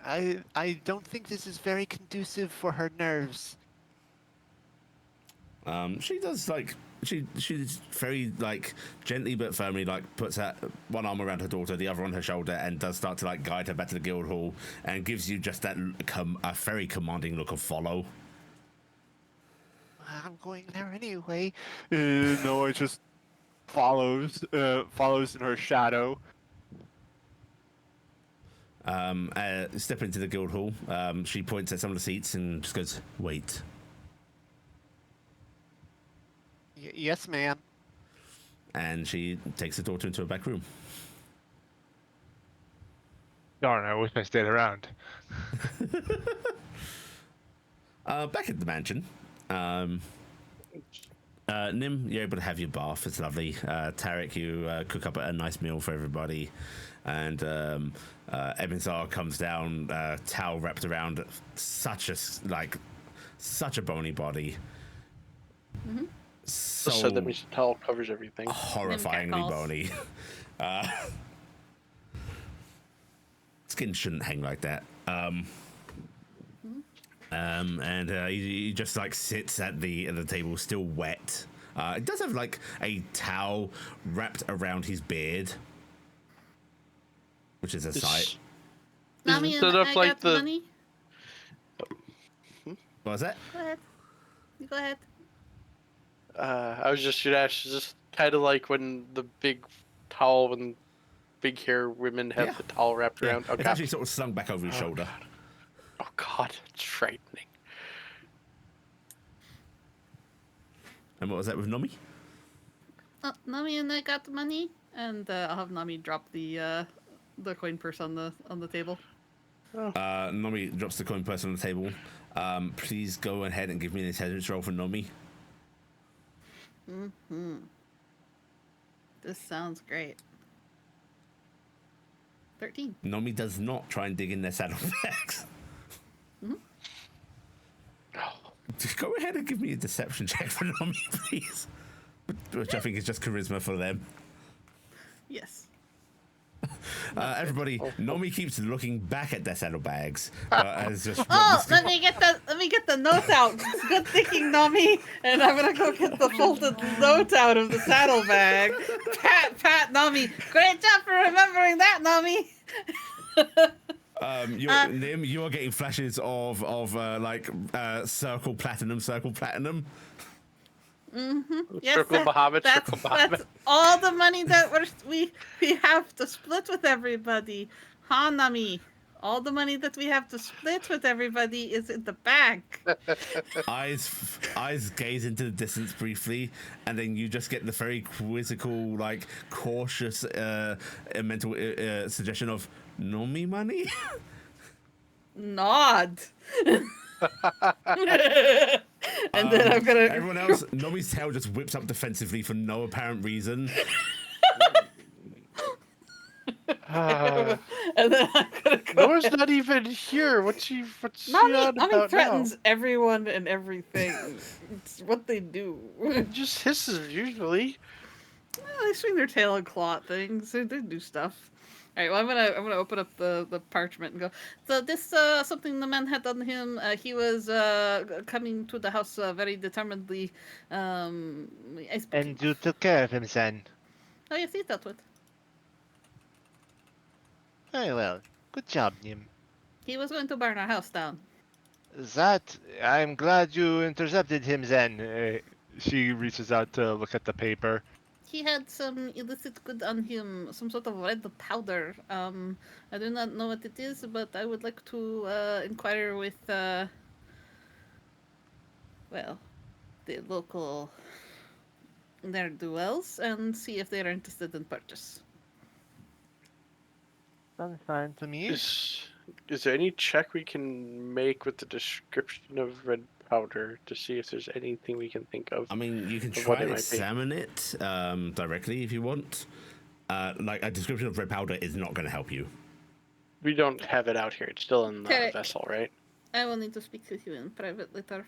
I don't think this is very conducive for her nerves. She does like she's very like gently but firmly like puts her one arm around her daughter, the other on her shoulder, and does start to like guide her back to the guild hall, and gives you just that a very commanding look of follow. I'm going there anyway. Noah just follows in her shadow. Step into the guild hall. She points at some of the seats and just goes, "Wait." Yes, ma'am. And she takes the daughter into a back room. Darn, I wish I stayed around. Back at the mansion, Nim, you're able to have your bath. It's lovely. Taryc, you cook up a nice meal for everybody, and Ebinsar comes down, towel wrapped around such a bony body. Mm-hmm. So that means the towel covers everything. Horrifyingly bony. Skin shouldn't hang like that. And he just like sits at the table, still wet. It does have like a towel wrapped around his beard, which is a sight. Sammi, Isn't I it like got the money. What was that? Go ahead. You go ahead. I was just gonna ask, is this kind of like when the big towel and big hair women have Yeah. the towel wrapped Yeah, around? Oh, it's God. actually sort of slung back over his shoulder. Oh, God, it's frightening. And what was that with Nomi? Nami and I got the money, and I'll have Nami drop the coin purse on the table. Nomi drops the coin purse on the table. Please go ahead and give me an intelligence roll for Nomi. Mm-hmm. This sounds great. 13. Nomi does not try and dig in their saddlebags. Just go ahead and give me a deception check for Nomi, please. Which I think is just charisma for them. Yes. Everybody, Nomi keeps looking back at their saddlebags. As just Let me get the note out. It's good thinking, Nami. And I'm gonna go get the folded note out of the saddlebag. Pat, Nami. Great job for remembering that, Nami. Nim, you are getting flashes of circle platinum. Mm-hmm. Yes, Circle Bahamut, Circle Bahamut. that's all the money that we have to split with everybody. Huh, Nami? All the money that we have to split with everybody is in the bank. Eyes gaze into the distance briefly, and then you just get the very quizzical, like cautious mental suggestion of Nomi money. Nod. And then I'm gonna. Everyone else, Nomi's tail just whips up defensively for no apparent reason. And then I'm gonna go. Noah's not even here. What's she Nami on about threatens now? everyone and everything. It's what they do. It just hisses usually. Well, they swing their tail and claw at things. They do stuff. All right. Well, I'm gonna open up the parchment and go. So this something the man had done him. He was coming to the house very determinedly. And you took care of him, then. Oh yes, he dealt with. Very well. Good job, Nim. He was going to burn our house down. That, I'm glad you intercepted him then. She reaches out to look at the paper. He had some illicit good on him, some sort of red powder. I do not know what it is, but I would like to inquire with, the local ne'er-do-wells and see if they are interested in purchase. Sounds fine to me. Is there any check we can make with the description of red powder to see if there's anything we can think of? I mean, you can of try what it and might be? examine it directly if you want. Like a description of red powder is not going to help you. We don't have it out here. It's still in the Okay. vessel, right? I will need to speak with you in private later.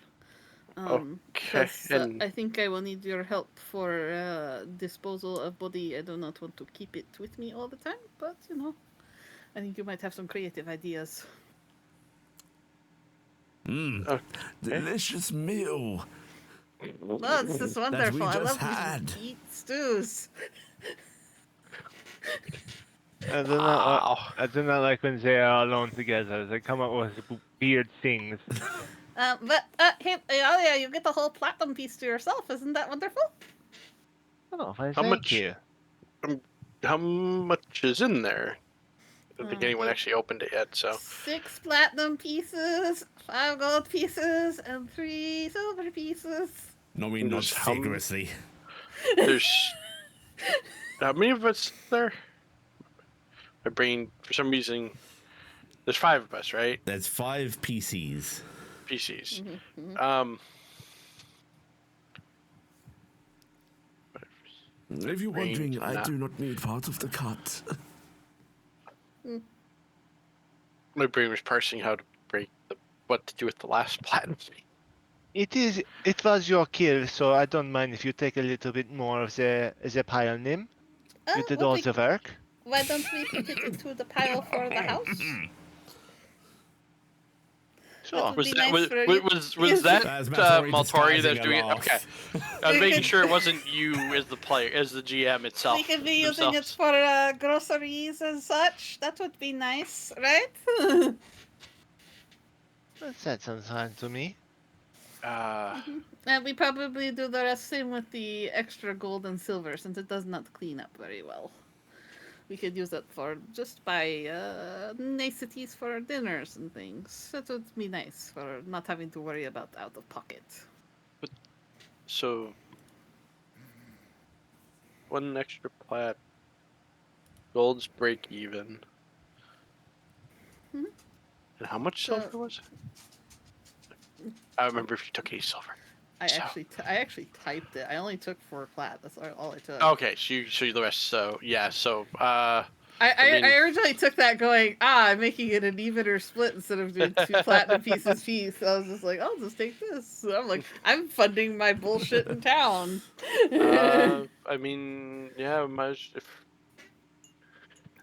Okay, 'Cause, and- I think I will need your help for disposal of body. I do not want to keep it with me all the time, but I think you might have some creative ideas. Delicious meal. Oh, this is wonderful. I just love had. these meat stews. I do not like when they are alone together. They come up with weird things. Hey, Iala, you get the whole platinum piece to yourself. Isn't that wonderful? Oh, why, How thank much- you. How much is in there? don't think anyone actually opened it yet. So 6 platinum pieces, 5 gold pieces, and 3 silver pieces. Nori And nods there's how many- vigorously. there's how many of us there? My brain, for some reason, there's 5 of us, right? There's 5 PCs. PCs. Mm-hmm. If you're wondering, I do not need part of the cut. My brain was parsing how to break what to do with the last platinum. It was your kill, so I don't mind if you take a little bit more of the pile, Nim. You did all the work. Why don't we put it into the pile for the house? Sure. Was be that nice for you. was that That's Maltori Maltori disguising that's a doing it? laugh. Okay, I was making sure it wasn't you as the player, as the GM itself. We could be using it themselves. for groceries and such. That would be nice, right? That sounds fine to me. And we probably do the rest same with the extra gold and silver, since it does not clean up very well. We could use it for just buy niceties for dinners and things. That would be nice for not having to worry about out of pocket. So 1 extra plat. Gold's break even. Mhm. And how much So- silver was it? I remember if you took 8 silver. I So- actually typed it. I only took 4 plat. That's all I took. Okay, so you show you the rest. So yeah, so I mean- originally took that going, I'm making it an evener split instead of doing 2 platinum pieces piece. I was just like, I'll just take this. So I'm like, I'm funding my bullshit in town. I mean, yeah, if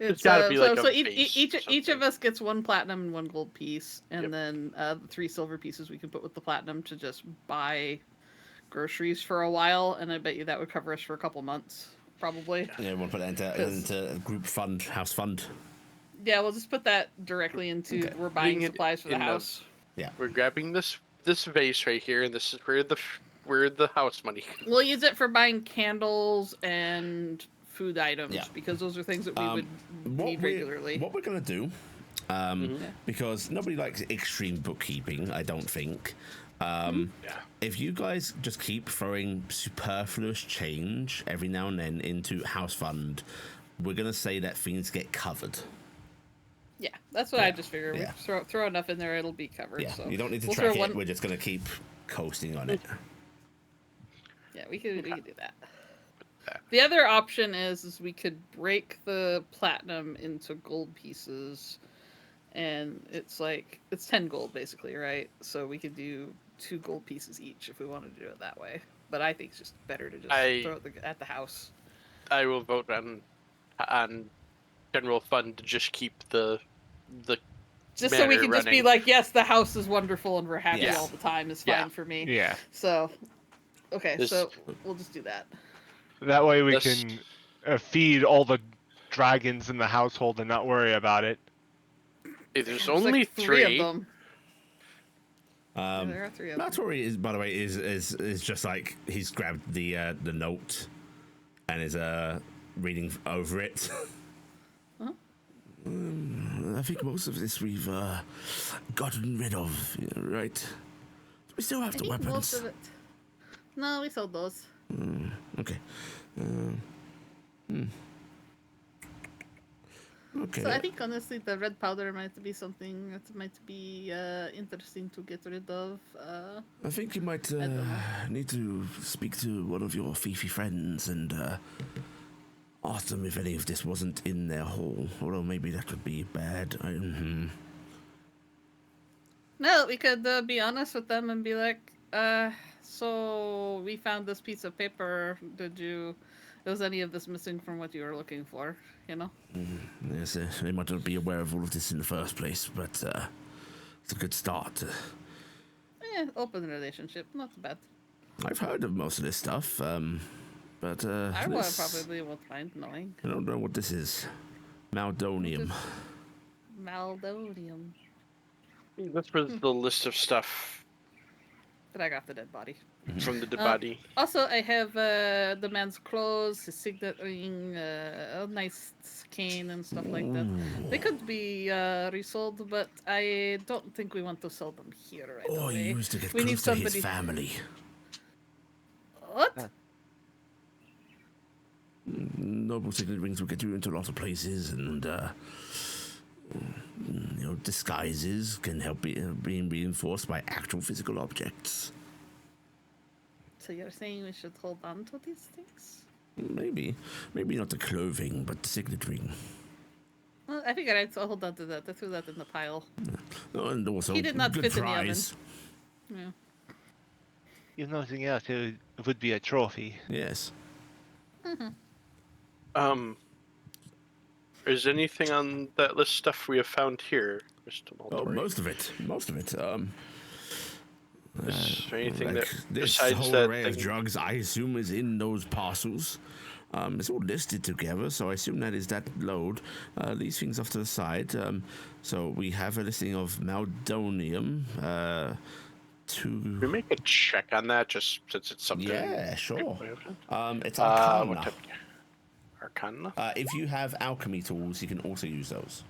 It's gotta be like a so base each or of something. us gets 1 platinum and 1 gold piece, and Yep. then 3 silver pieces we can put with the platinum to just buy groceries for a while, and I bet you that would cover us for a couple months, probably. Yeah, we'll put it into a group fund, house fund. Yeah, we'll just put that directly into Okay. we're buying Putting it supplies for the in the- house. we're grabbing this vase right here, and this is where the house money. We'll use it for buying candles and food items Yeah. because those are things that we would need regularly. What we're gonna do, Mhm. because nobody likes extreme bookkeeping, I don't think. Yeah. If you guys just keep throwing superfluous change every now and then into house fund, we're gonna say that things get covered. Yeah, that's what I Yeah, just figured. yeah. We throw enough in there, it'll be covered. Yeah, So you don't need to we'll track throw it. one- We're just gonna keep coasting on it. Yeah, we could do that. that. The other option is we could break the platinum into gold pieces, and it's 10 gold basically, right? So we could do 2 gold pieces each if we wanted to do it that way. But I think it's just better to just throw it at the house. I will vote on general fund to just keep the Just so we manor can just be running. like, yes, the house is wonderful and we're happy Yes. all the time is Yeah. fine for me. Yeah. So, okay, This- so we'll just do that. That way we This- can feed all the dragons in the household and not worry about it. There's There's only like 3. of them. Yeah, there are 3 of them. Maltori is, by the way, is just like he's grabbed the note and is reading over it. Uh-huh. I think most of this we've gotten rid of, right? We still have I the think weapons. most of it. No, we sold those. Okay. Okay. So I think honestly the red powder might be something that might be interesting to get rid of. I think you might don't know. need to speak to one of your Fifi friends and ask them if any of this wasn't in their hole. Although maybe that would be bad. No, we could be honest with them and be like, so we found this piece of paper. Was any of this missing from what you were looking for? You know? Yes, they might not be aware of all of this in the first place, but it's a good start. Open relationship, not bad. I've heard of most of this stuff, but I this- probably won't mind knowing. I don't know what this is. Maldonium. Maldonium. That's for the list of stuff. Drag off the dead body. from the body. Also, I have the man's clothes, his signet ring, a nice cane and stuff like that. They could be resold, but I don't think we want to sell them here right Or away. used to get We need close to his somebody- family. What? Noble signet rings will get you into a lot of places, and disguises can help being reinforced by actual physical objects. So you're saying we should hold on to these things? Maybe not the clothing, but the signet ring. Well, I figured I'd hold on to that. I threw that in the pile. Oh, and also He did not good fit in the prize. Yeah. If nothing else, it would be a trophy. Yes. Is anything on that list stuff we have found here, Mr. Oh, Muldory? most of it. Is there anything Like, that this besides whole that array of thing? drugs, I assume, is in those parcels. It's all listed together, so I assume that is that load. These things off to the side. So we have a listing of Maldonium. Can we make a check on that, just since it's something? Yeah, sure. It's What Arcana. type? Arcana? If you have alchemy tools, you can also use those.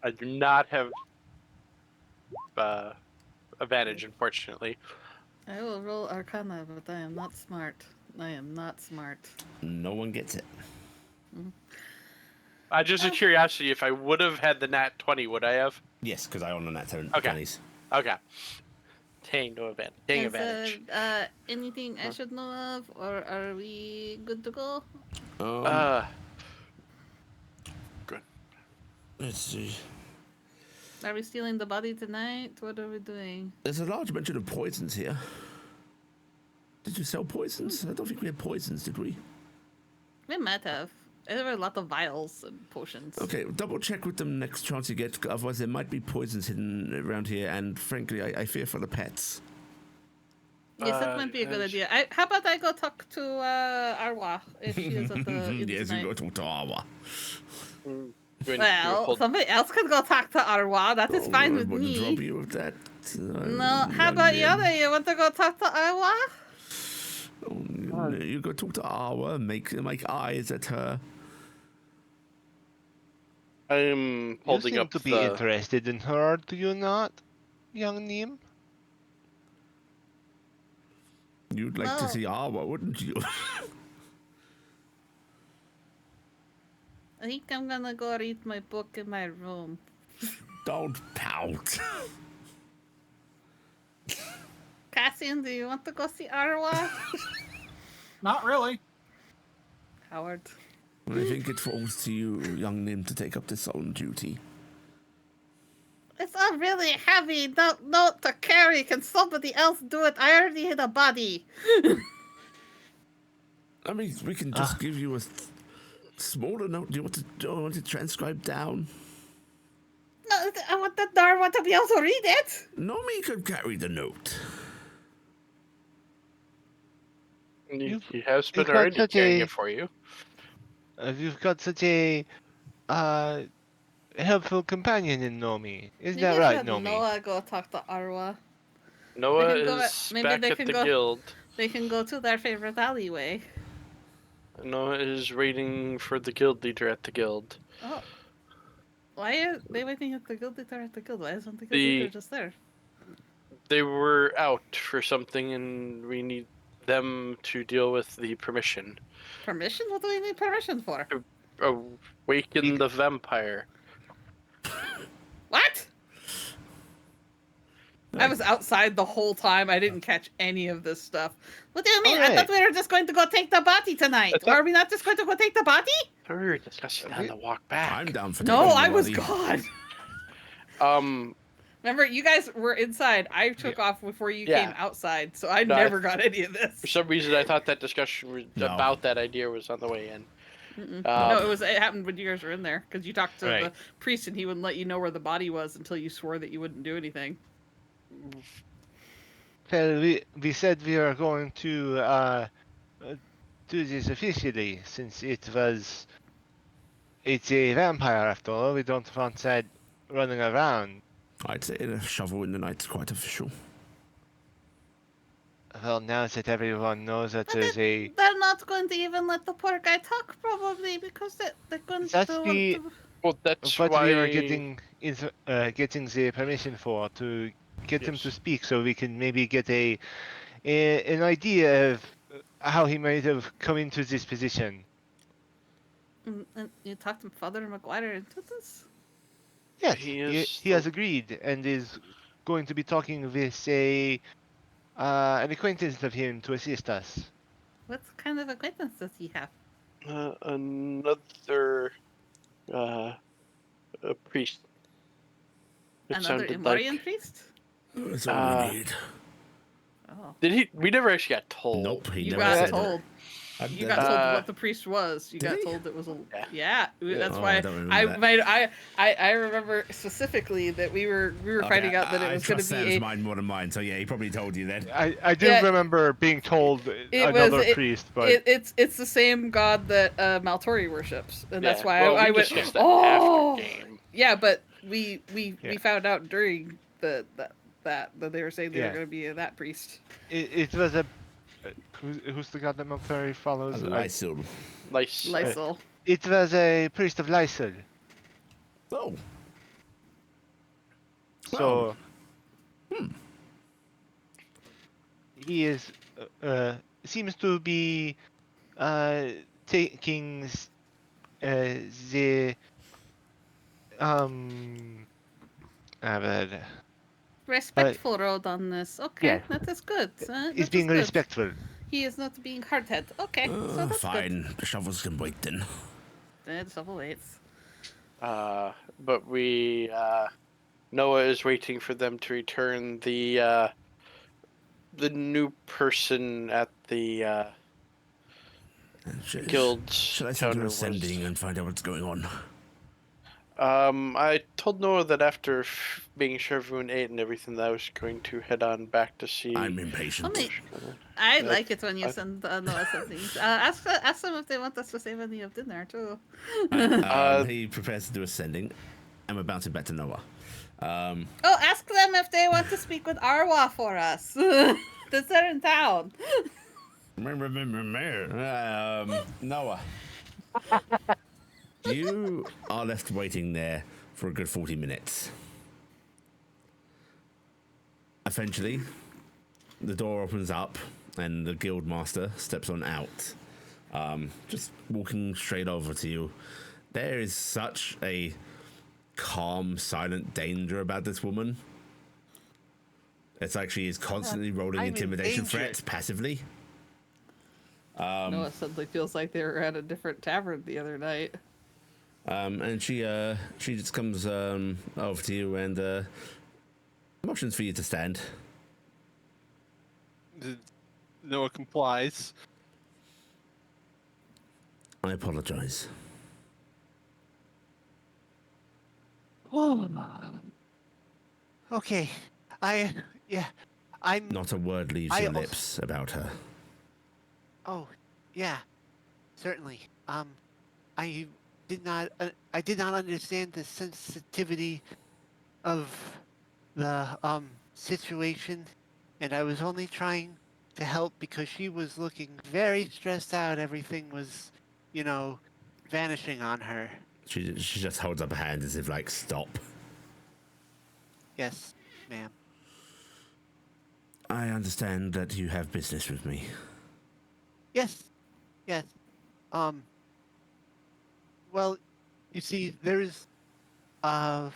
I do not have advantage, unfortunately. I will roll Arcana, but I am not smart. I am not smart. No one gets it. Just a curiosity, if I would have had the nat 20, would I have? Yes, because I own a nat 10. Okay. Okay. Dang, no advantage. Dang advantage. Anything I should know of, or are we good to go? Good. Let's see. Are we stealing the body tonight? What are we doing? There's a large mention of poisons here. Did you sell poisons? I don't think we had poisons, did we? We might have. There were a lot of vials and potions. Okay, double check with them next chance you get, otherwise there might be poisons hidden around here, and frankly, I fear for the pets. Yes, that might be a good idea. How about I go talk to Arwa if she is at the inn Yes, you tonight? go talk to Awa. Well, somebody else can go talk to Arwa. That is fine with wouldn't me. drop you with that. No, how about Iala? You want to go talk to Arwa? You go talk to Awa, make eyes at her. I'm holding you seem up to be the... interested in her, do you not, young Neem? You'd like to No. see Awa, wouldn't you? I think I'm gonna go read my book in my room. Don't pout. Cassian, do you want to go see Arwa? Not really. Howard. I think it falls to you, young Nim, to take up this solemn duty. It's all really heavy. Not to carry. Can somebody else do it? I already hit a body. I mean, we can just give you a smaller note. Do you want to transcribe down? No, I want the Darwa to be able to read it. Nomi could carry the note. He has been you've got already such carrying a- it for you. You've got such a helpful companion in Nomi. Isn't that Maybe right, have Nomi? Noah go talk to Arwa. Noah can go is maybe back they at can the go- guild. They can go to their favorite alleyway. Noah is waiting for the guild leader at the guild. Oh. Why are they waiting at the guild leader at the guild? Why isn't the guild The- leader just there? They were out for something, and we need them to deal with the permission. Permission? What do we need permission for? Awaken the vampire. What? I was outside the whole time. I didn't catch any of this stuff. What do you mean? I Alright. thought we were just going to go take the body tonight. That's not- Are we not just going to go take the body? We're discussing on the walk back. I'm down for No, taking the I was body. gone. Remember, you guys were inside. I took off before you Yeah. came outside, so I No, never got any of this. For some reason, I thought that discussion was No. about that idea was on the way in. No, it happened when you guys were in there because you talked to the Right. priest and he wouldn't let you know where the body was until you swore that you wouldn't do anything. Well, we said we are going to do this officially, since it's a vampire after all. We don't want that running around. I'd say a shovel in the night's quite official. Well, now that everyone knows that But there's they're not going to even let the poor guy talk, probably, because they're going That's to the- want to... Well, that's what why we are getting is getting the permission for to get him to Yes. speak, so we can maybe get an idea of how he might have come into this position. And you talked to Father McGuire into this? Yes, He he, is he has agreed and is going to be talking with an acquaintance of him to assist us. What kind of acquaintance does he have? another a priest. It Another sounded Imarian like. priest? That's all Uh, we need. Oh. Did he? We never actually got told. Nope, he You never got said told. that. You got told Uh, what the priest was. You did got he? told it was a Yeah. That's Oh, why I don't remember I that. made I remember specifically that we were finding out that it was going to be Sam's mind more than mine, so yeah, he probably told you then. I do Yeah, remember being told it was- another it- priest, but it's the same god that Maltori worships, and that's Yeah, why well, I we went. discussed that Oh, after game. yeah, but we Yeah. found out during that they were saying they were Yeah. going to be that priest. it was a who's the god that Maltari follows? Lysil. Nice. Lysol. It was a priest of Lysol. Oh. So he is seems to be taking the uh, Respectful road on this. Okay, yes. that is good. he's That being is good. respectful. He is not being hard-headed. Okay, so that's Fine. The shovels can wait then. good. Dead shovel waits. But we Noah is waiting for them to return the new person at the guild's Should I send her counter ascending and find out what's going on? I told Noah that after being sure everyone ate and everything, that I was going to head on back to see. I'm impatient. Only- I Yeah, like it when you I- send Noah some things. Ask them if they want us to save any of dinner too. He prepares to do ascending, and we're bouncing back to Noah. Oh, ask them if they want to speak with Arwa for us. Because they're in town. Noah. You are left waiting there for a good 40 minutes. Eventually, the door opens up and the guild master steps on out. Just walking straight over to you. There is such a calm, silent danger about this woman. It's like she is constantly rolling I'm in intimidation danger. threats passively. Noah suddenly feels like they were at a different tavern the other night. And she just comes over to you and motions for you to stand. Noah complies. I apologize. Okay. I'm. Not a word leaves I your also- lips about her. Oh, yeah. Certainly. I did not. I did not understand the sensitivity of the situation, and I was only trying to help because she was looking very stressed out. Everything was, vanishing on her. She just holds up a hand as if like, stop. Yes, ma'am. I understand that you have business with me. Yes. Yes. Well, you see, there's Noah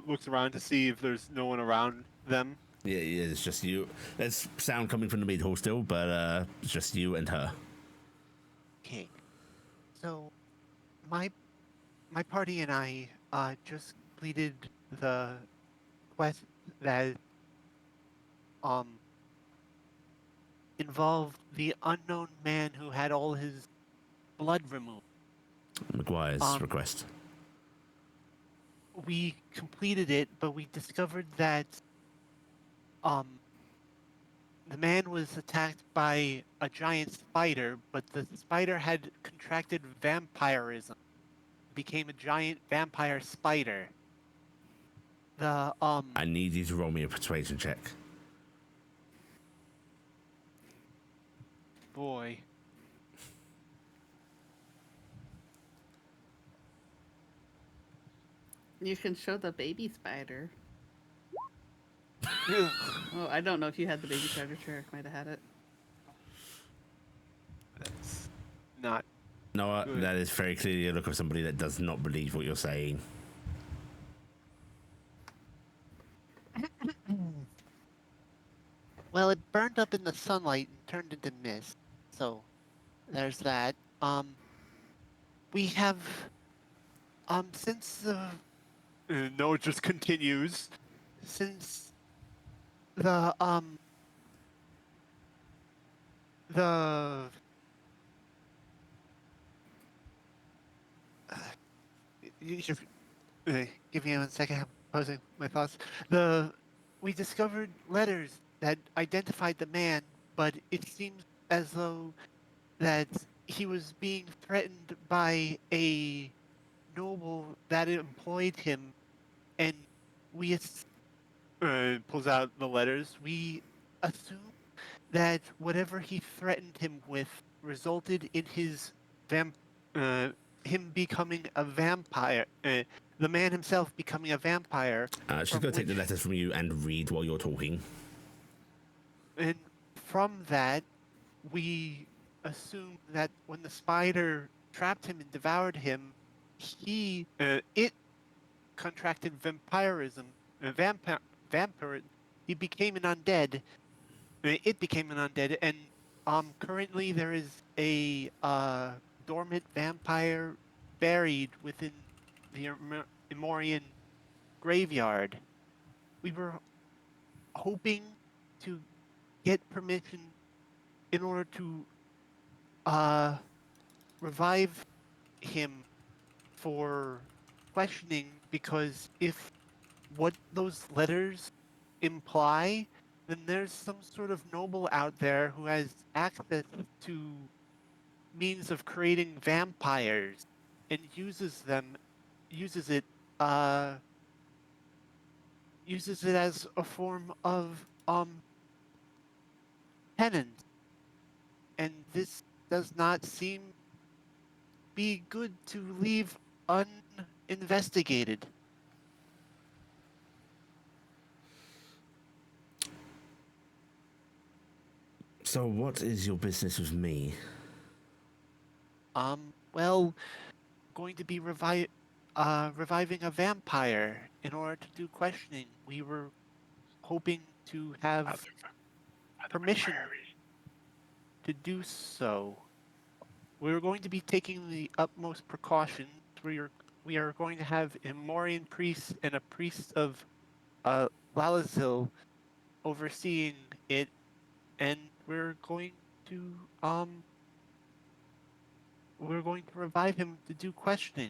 looks around to see if there's no one around them. Yeah, it's just you. There's sound coming from the mead hall still, but it's just you and her. Okay. So, my party and I just completed the quest that involved the unknown man who had all his blood removed. McGuire's request. We completed it, but we discovered that the man was attacked by a giant spider, but the spider had contracted vampirism, became a giant vampire spider. The I need you to roll me a persuasion check. boy. You can show the baby spider. Oh, I don't know if you had the baby spider. Taryc might have had it. That's not No, good. that is very clearly a look of somebody that does not believe what you're saying. Well, it burned up in the sunlight and turned into mist. So there's that. We have since the no, it just continues. Since the the you should give me 1 second. I'm posing my thoughts. We discovered letters that identified the man, but it seems as though that he was being threatened by a noble that employed him, and we pulls out the letters. We assume that whatever he threatened him with resulted in him becoming a vampire. The man himself becoming a vampire. She's from going to take the which- letters from you and read while you're talking. And from that, we assume that when the spider trapped him and devoured him, it contracted vampirism, vampire. He became an undead. It became an undead, and currently there is a dormant vampire buried within the Emorian graveyard. We were hoping to get permission in order to revive him for questioning, because if what those letters imply, then there's some sort of noble out there who has access to means of creating vampires and uses it uh uses it as a form of penance, and this does not seem be good to leave uninvestigated. So what is your business with me? Well, going to be reviving a vampire in order to do questioning. We were hoping to have permission to do so. We're going to be taking the utmost precautions. We are going to have a Morian priest and a priest of Lalazil overseeing it, and to we're going to revive him to do questioning.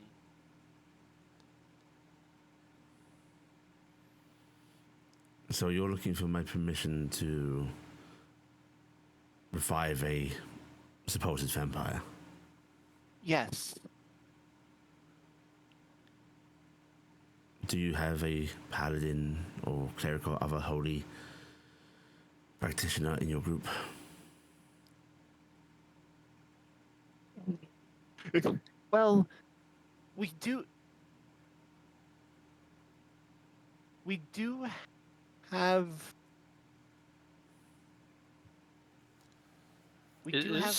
So you're looking for my permission to revive a supposed vampire? Yes. Do you have a paladin or cleric or other holy practitioner in your group? Well, we do. We do have. We do have.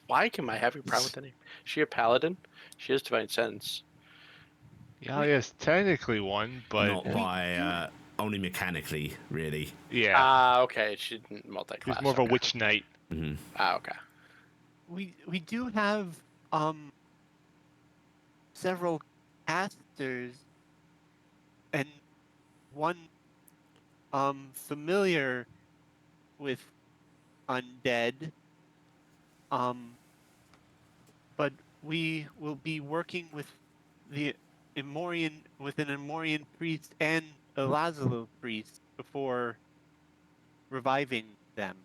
Why am I having a problem with the name? Is she a paladin? She has divine sense. Yeah, yes, technically one, but Not by, only mechanically, really. yeah, Ah, okay. She didn't multi-class. she's more of a witch knight. Mm-hmm. Ah, okay. We do have several casters and one familiar with undead, but we will be working with an Emorian priest and a Lazalo priest before reviving them.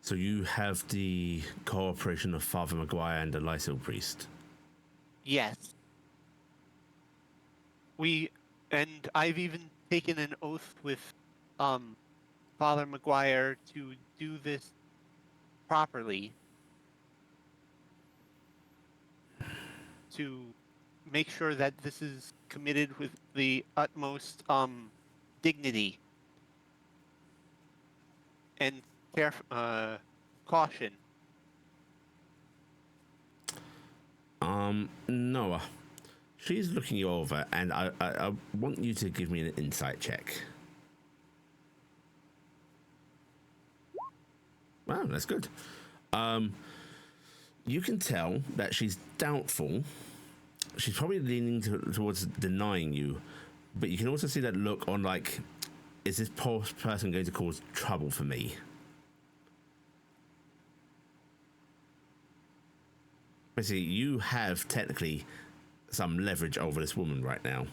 So you have the cooperation of Father Maguire and the Lysil priest. Yes. And I've even taken an oath with Father Maguire to do this properly, to make sure that this is committed with the utmost dignity and caution. Noah, she's looking you over, and I want you to give me an insight check. Wow, that's good. You can tell that she's doubtful. She's probably leaning towards denying you, but you can also see that look on like, is this poor person going to cause trouble for me? Basically, you have technically some leverage over this woman right now,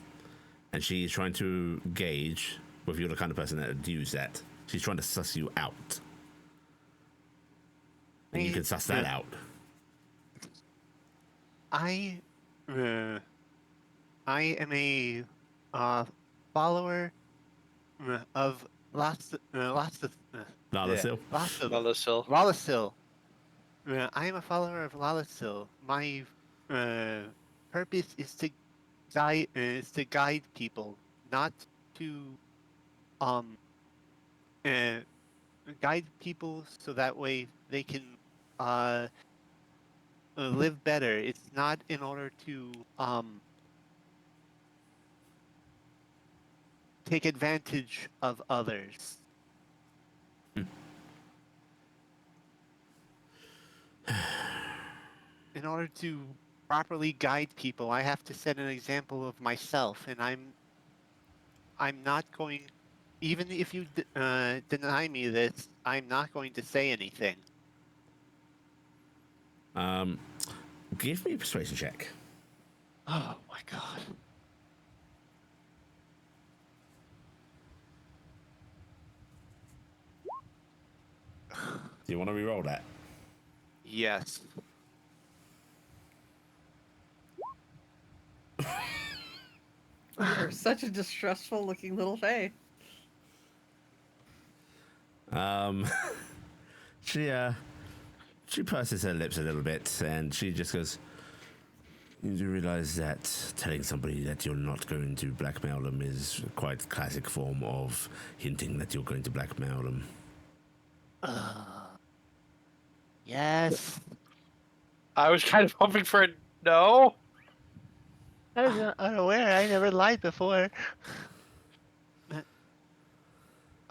and she is trying to gauge whether you're the kind of person that would use that. She's trying to suss you out. And you can suss that out. I am a follower of Lalasil? Lalasil. I am a follower of Lalasil. My purpose is to guide people, not to guide people so that way they can live better. It's not in order to take advantage of others. In order to properly guide people, I have to set an example of myself, and I'm not going. Even if you deny me this, I'm not going to say anything. Give me a persuasion check. Oh my god. Do you want to re-roll that? Yes. You're such a distrustful looking little Fae. She purses her lips a little bit, and she just goes, you do realize that telling somebody that you're not going to blackmail them is quite a classic form of hinting that you're going to blackmail them. Yes. I was kind of hoping for a no. I was unaware. I never lied before.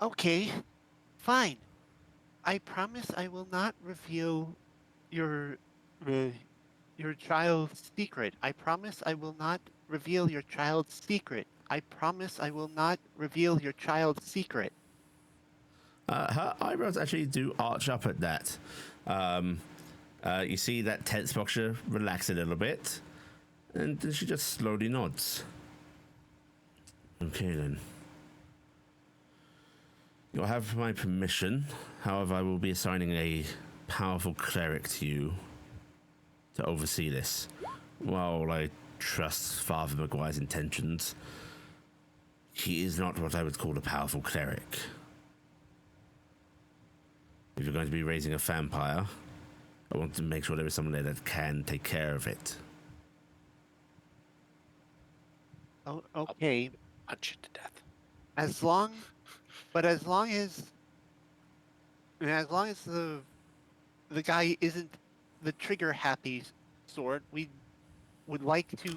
Okay. Fine. I promise I will not reveal your child's secret. I promise I will not reveal your child's secret. I promise I will not reveal your child's secret. Her eyebrows actually do arch up at that. You see that tense posture relax a little bit, and then she just slowly nods. Okay then. You'll have my permission. However, I will be assigning a powerful cleric to you to oversee this. While I trust Father Maguire's intentions, he is not what I would call a powerful cleric. If you're going to be raising a vampire, I want to make sure there is someone there that can take care of it. Oh, okay. Punch you to death. As long as the guy isn't the trigger happy sort, we would like to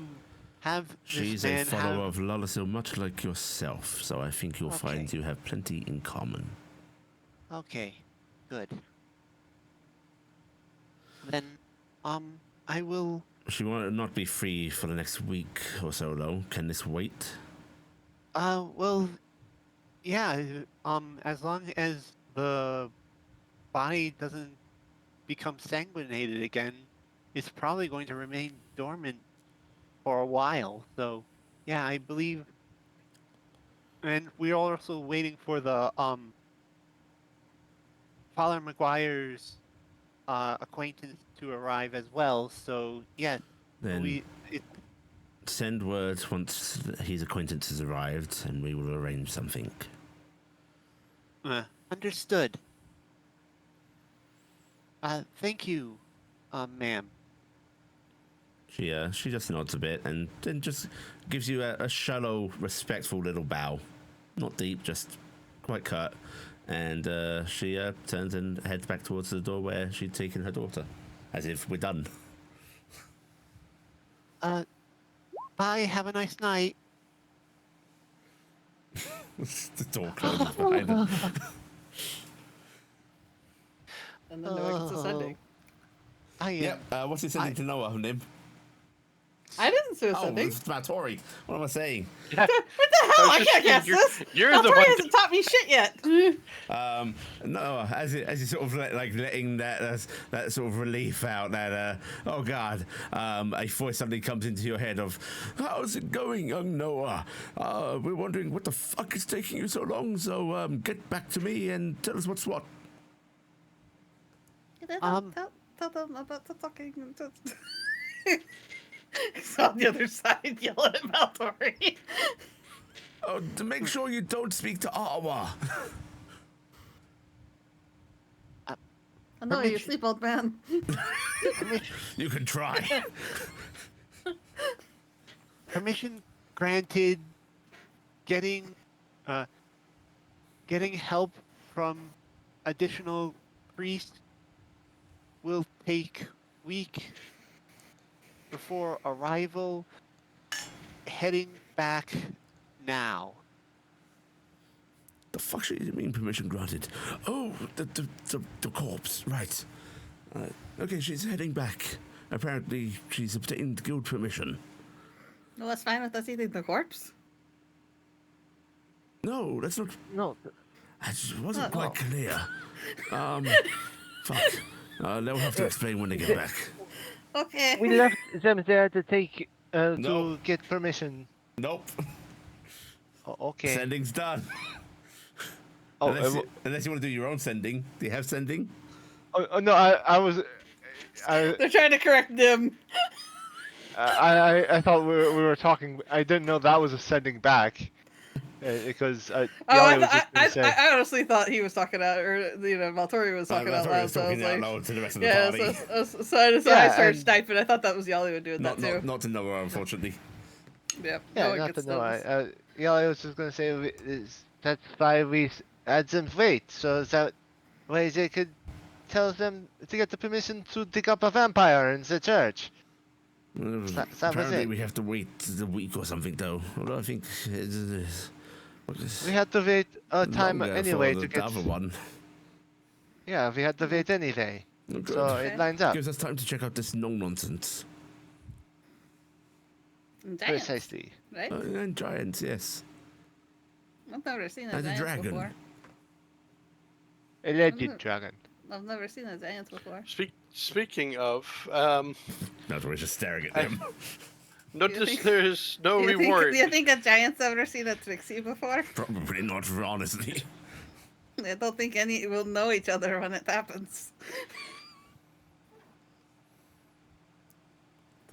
have this She's man a follower have... of Lalasil, much like yourself, so I think you'll find you have plenty in common. Okay, good. Then, I will... She will not be free for the next week or so, though. Can this wait? Well, yeah, as long as the body doesn't become sanguinated again, it's probably going to remain dormant for a while. So, yeah, I believe... And we're also waiting for the Father McGuire's acquaintance to arrive as well. So yes, Then send word once his acquaintance has arrived, and we will arrange something. Understood. Thank you, ma'am. She just nods a bit and then just gives you a shallow, respectful little bow. Not deep, just quite curt. And she turns and heads back towards the door where she'd taken her daughter. As if we're done. Bye, have a nice night. The door closes behind her. And then Noah gets a sending. What's he sending to Noah, Nim? I didn't say a Oh, sending. it's about Tori. What am I saying? What the hell? I can't guess this. You're the Tori one. hasn't taught me shit yet. No, as you sort of letting that sort of relief out, that oh god, a voice suddenly comes into your head of, how's it going, young Noah? We're wondering what the fuck is taking you so long. So get back to me and tell us what's what. Tell them about the fucking. It's on the other side yelling about Tori. Oh, to make sure you don't speak to Awa. I know you sleep, old man. You can try. Permission granted. Getting help from additional priests will take weeks before arrival. Heading back now. The fuck should you mean permission granted? Oh, the corpse, right. Okay, she's heading back. Apparently, she's obtained guild permission. No, that's fine with us eating the corpse. No, that's not... No. That wasn't quite clear. Fuck. They'll have to explain when they get back. Okay. We left them there to take No. to get permission. Nope. Okay. Sending's done. Oh, unless you want to do your own sending. Do you have sending? No, I was. They're trying to correct them. I thought we were talking. I didn't know that was a sending back. Because I honestly thought he was talking out, or Valtori was talking out loud. So I was like, loud to the rest of the party. so I started sniping. I thought that was Yali would do that too. Not to Noah, unfortunately. Yep. Yeah, not to know. I was just gonna say that's why we add some weight, so that way they could tell them to get the permission to dig up a vampire in the church. Apparently, we have to wait a week or something, though. Although I think we had to wait a time anyway to get the other one. Yeah, we had to wait anyway, Good. so it lines up. Gives us time to check out this no-nonsense. Giants, Precisely. right? And giants, yes. I've never seen a And a giant dragon. before. Alleged dragon. I've never seen a giant before. Speaking of, That's why just staring at them. notice there's no reward. Do you think a giant's ever seen a Trixie before? Probably not, honestly. I don't think any will know each other when it happens.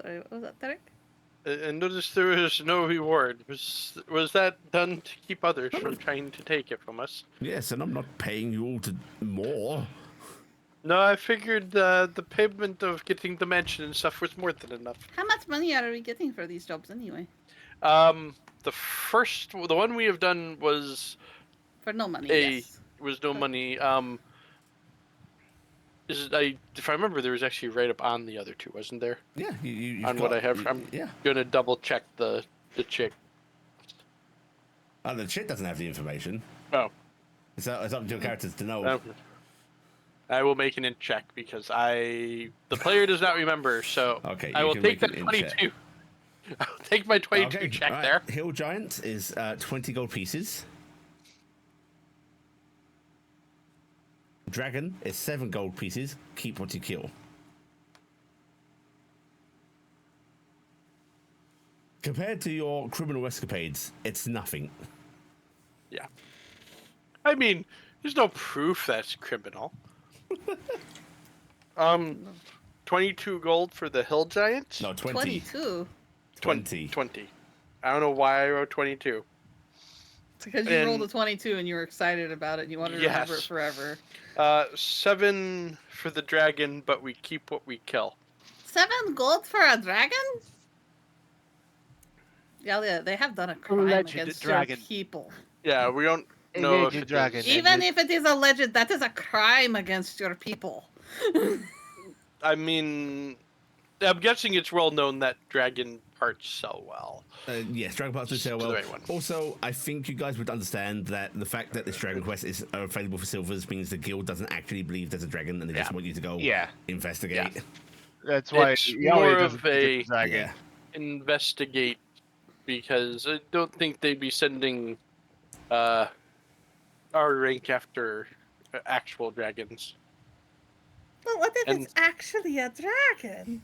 Sorry, what was that, Taryc? And notice there is no reward. Was that done to keep others from trying to take it from us? Yes, and I'm not paying you all to more. No, I figured the payment of getting the mansion and stuff was more than enough. How much money are we getting for these jobs anyway? The one we have done was For no money, yes. was no money. If I remember, there was actually right up on the other two, wasn't there? Yeah, what I have. I'm gonna double check the chick. Oh, the shit doesn't have the information. Oh, It's up to your characters to know. I will make an int check because the player does not remember. So Okay, I you will can take make that an int check. 22. I'll take my 22 Okay, check right. there. Hill Giant is 20 gold pieces. Dragon is 7 gold pieces. Keep what you kill. Compared to your criminal escapades, it's nothing. Yeah. I mean, there's no proof that's criminal. 22 gold for the hill giants. No, 20. 22. 20. I don't know why I wrote 22. It's because you rolled a And- 22 and you were excited about it and you wanted to remember it Yes. forever. 7 for the dragon, but we keep what we kill. 7 gold for a dragon? Yeah, they have done a crime Alleged against dragon. your people. Yeah, we don't know if Alleged it dragon. is. Even if it is alleged, that is a crime against your people. I mean, I'm guessing it's well known that dragon parts sell well. Yes, Dragon Parts do Just sell to well. the right one. Also, I think you guys would understand that the fact that this Dragon Quest is available for silvers means the guild doesn't actually believe there's a dragon and they just want you to go investigate. Yeah. That's why It's Iala more doesn't of think a- it's dragon. Yeah. Investigate, because I don't think they'd be sending our rank after actual dragons. But what if And- it's actually a dragon?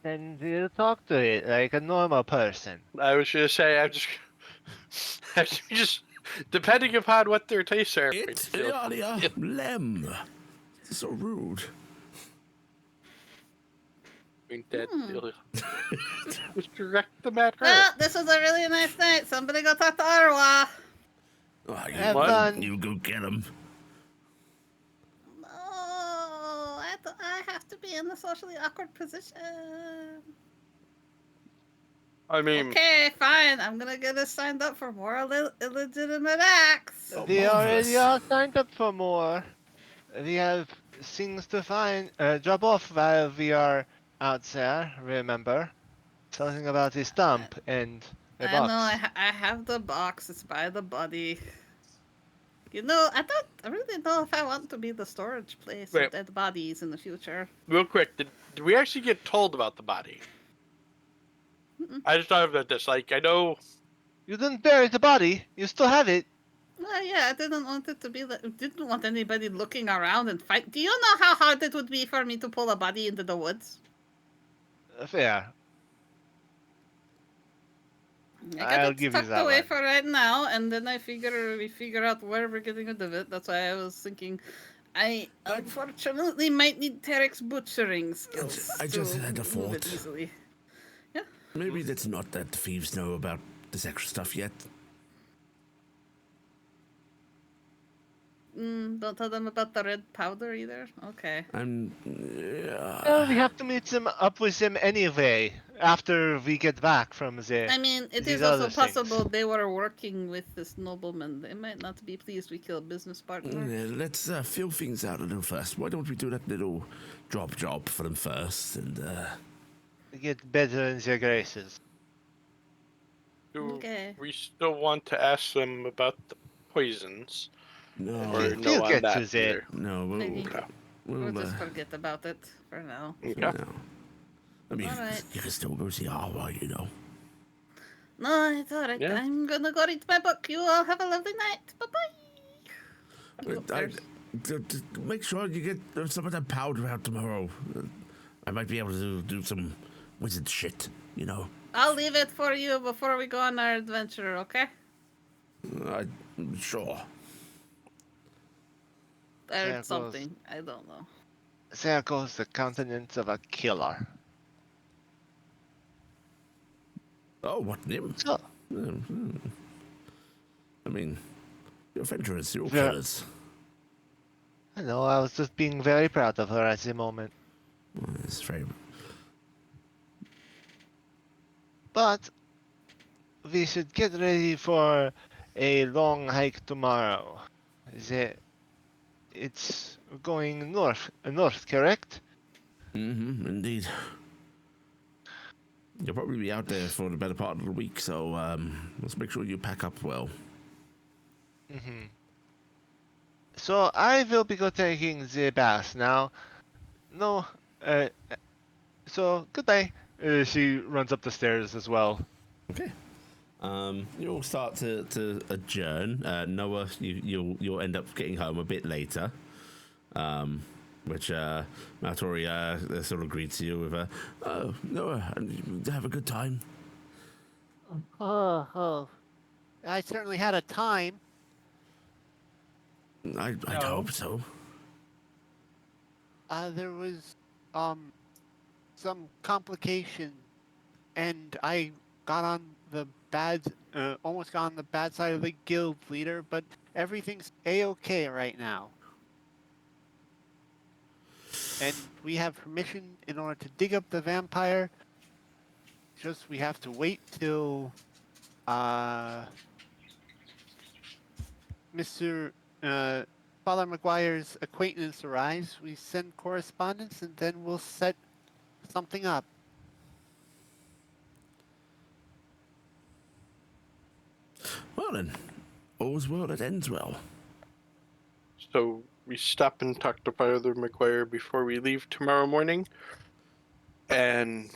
And you talk to it like a normal person. I was gonna say I'm just depending upon what their tastes are. It's I feel- Iala Lem. So rude. think that was direct them at her. Well, this was a really nice night. Somebody go talk to Arwa. Oh, Have fun. you go get him. No, I have to be in a socially awkward position. I mean, Okay, fine. I'm gonna get us signed up for more illegitimate acts. Oh, We already marvelous. are signed up for more. We have things to find, drop off while we are out there, remember? Something about a stump and a I box. know. I have the box. It's by the body. You know, I really know if I want to be the storage place Wait. of dead bodies in the future. real quick, did we actually get told about the body? Mm-mm. I just thought about this. Like, I know. You didn't bury the body. You still have it. Well, yeah, I didn't want it to be didn't want anybody looking around and fight. Do you know how hard it would be for me to pull a body into the woods? Fair. I I'll got it give you tucked that away one. for right now, and then we figure out where we're getting rid of it. That's why I was thinking, I unfortunately might need Taryc's butchering skills. I just to had a move it thought. easily. Maybe that's not that the thieves know about this extra stuff yet. Don't tell them about the red powder either. Okay. I'm. Well, we have to meet them up with them anyway after we get back from the. I mean, it These is also other things. possible they were working with this nobleman. They might not be pleased we killed business partner. Let's feel things out a little first. Why don't we do that little drop job for them first? And Get better in their graces. Do Okay. we still want to ask them about the poisons? no, Or We'll no on get that to that. either? no, Maybe. we'll We'll just forget about it for now. Okay. no. I mean, Alright. you can still go see Awa, you know. No, it's alright. Yeah. I'm gonna go read my book. You all have a lovely night. Bye bye. Make sure you get some of that powder out tomorrow. I might be able to do some wizard shit, you know. I'll leave it for you before we go on our adventure, okay? Sure. Or Yeah, of course. something. I don't know. There goes the countenance of a killer. Oh, what name? So, I mean, your adventurers, your Yeah. killers. I know, I was just being very proud of her at the moment. It's very. But we should get ready for a long hike tomorrow. It's going north, correct? Mm-hmm, indeed. You'll probably be out there for the better part of the week, so let's make sure you pack up well. Mm-hmm. So I will be taking the bath now. No, so goodbye. She runs up the stairs as well. Okay. You'll start to adjourn. Noah, you'll end up getting home a bit later. Which Maltori sort of greets you with a, "Oh, Noah, have a good time." Oh, I certainly had a time. I'd No. hope so. There was some complication, and I got on the almost got on the bad side of the guild leader, but everything's a-okay right now. And we have permission in order to dig up the vampire. Just we have to wait till Mr. Father McGuire's acquaintance arrives. We send correspondence, and then we'll set something up. Well then, all's well that ends well. So we stop and talk to Father McGuire before we leave tomorrow morning, and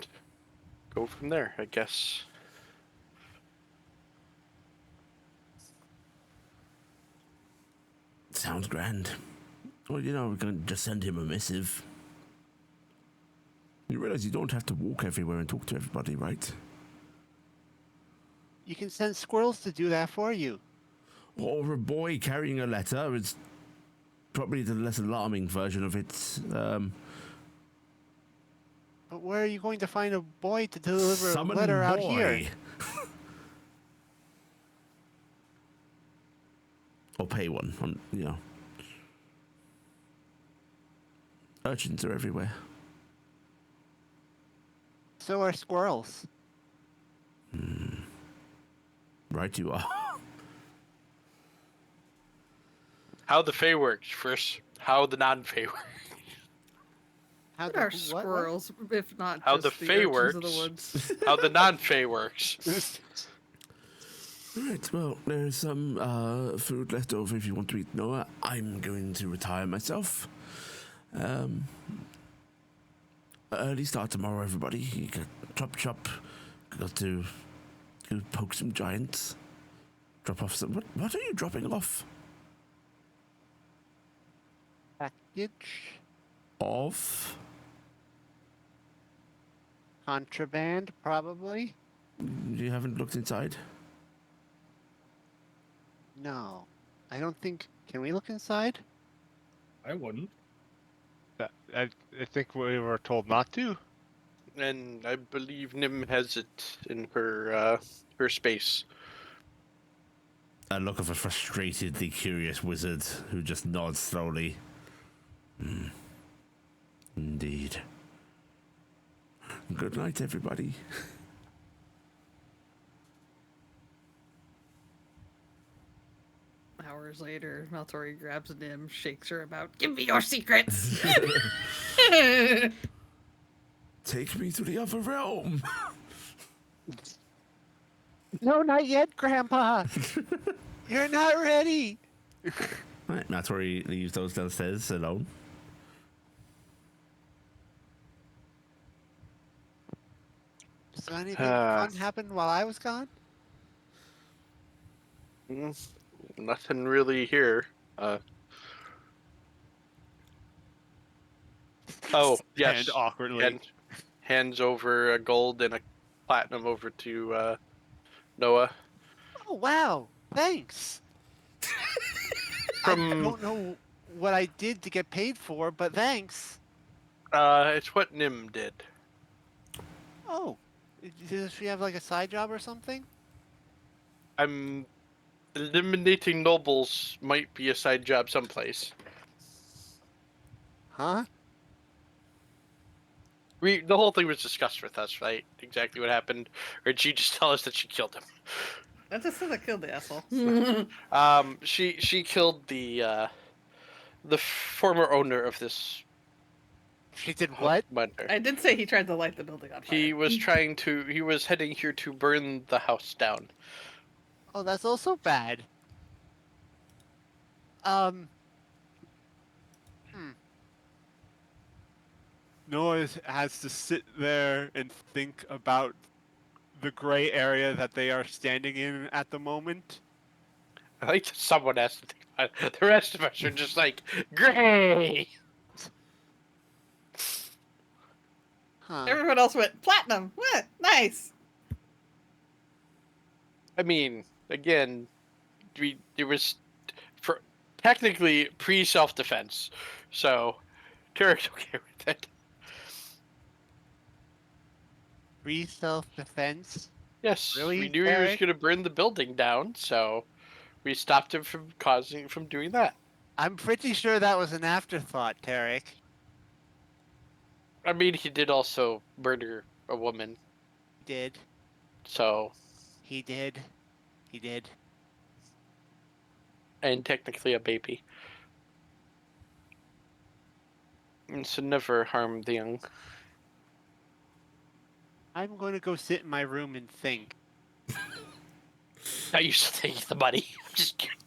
go from there, I guess. Sounds grand. Well, we're going to just send him a missive. You realize you don't have to walk everywhere and talk to everybody, right? You can send squirrels to do that for you. Or a boy carrying a letter is probably the less alarming version of it. But where are you going to find a boy to deliver Summon a letter out boy. here? Or pay one. Urchins are everywhere. So are squirrels. Right you are. How the Fae works first. How the non-Fae works. How What the are what? squirrels, if not How just the Fae urchins of the works. woods? How the non-Fae works. Right, well, there's some food left over if you want to eat, Noah. I'm going to retire myself. Early start tomorrow, everybody. You got chop. Got to go poke some giants. Drop off some... What are you dropping off? Package. Off? Contraband, probably. You haven't looked inside? No. I don't think... Can we look inside? I wouldn't. I think we were told not to. And I believe Nim has it in her space. A look of a frustratedly curious wizard who just nods slowly. Indeed. Good night, everybody. Hours later, Maltori grabs Nim, shakes her about. Give me your secrets! Take me to the other realm. No, not yet, Grandpa. You're not ready. Right, Matori leaves those downstairs alone. So anything fun happened while I was gone? Nothing really here. Oh, yes. And awkwardly. And hands over a gold and a platinum over to Noah. Oh, wow. Thanks. I don't know what I did to get paid for, but thanks. It's what Nim did. Oh. Does she have like a side job or something? I'm eliminating nobles might be a side job someplace. Huh? The whole thing was discussed with us, right? Exactly what happened, or did she just tell us that she killed him? I just said I killed the asshole. She killed the former owner of this. She did what? Wonder. I did say he tried to light the building on fire. He was he was heading here to burn the house down. Oh, that's also bad. Noah has to sit there and think about the gray area that they are standing in at the moment. I like that someone has to think about it. The rest of us are just like, gray! Huh. Everyone else went, platinum! What? Nice! I mean, again, there was technically pre-self-defense, so Taryk's okay with it. Free self-defense? Yes, Really, we knew he was Taryc? going to burn the building down, so we stopped him from doing that. I'm pretty sure that was an afterthought, Taryc. I mean, he did also murder a woman, He did. so He did. He did. and technically a baby. And so never harm the young. I'm going to go sit in my room and think. I used to take the money. Just kidding.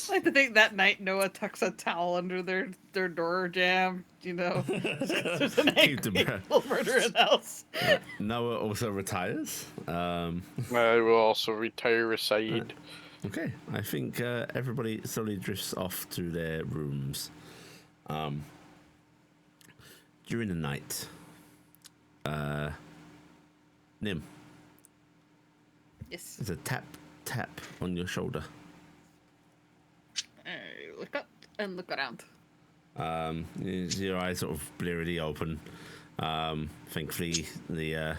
I like to think that night Noah tucks a towel under their door jamb, you know. There's an Keep the angry breath. murder in the house. Noah also retires. I will also retire Saeed. Okay, I think everybody slowly drifts off to their rooms. During the night, Nim, Yes. there's a tap on your shoulder. I look up and look around. Your eyes sort of blearily open. Thankfully, the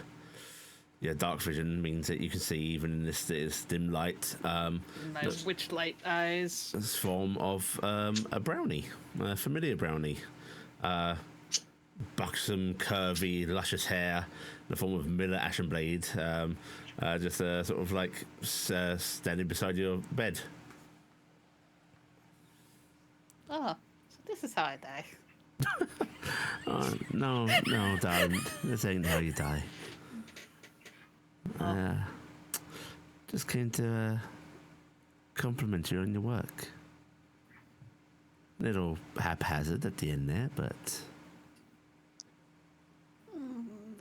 your dark vision means that you can see even in this dim light. My witch light eyes. This form of a brownie, a familiar brownie. Buxom, curvy, luscious hair, in the form of Miller Ashen Blade, just sort of like standing beside your bed. Oh, so this is how I die. No, darling, this ain't how you die. Just came to compliment you on your work. Little haphazard at the end there, but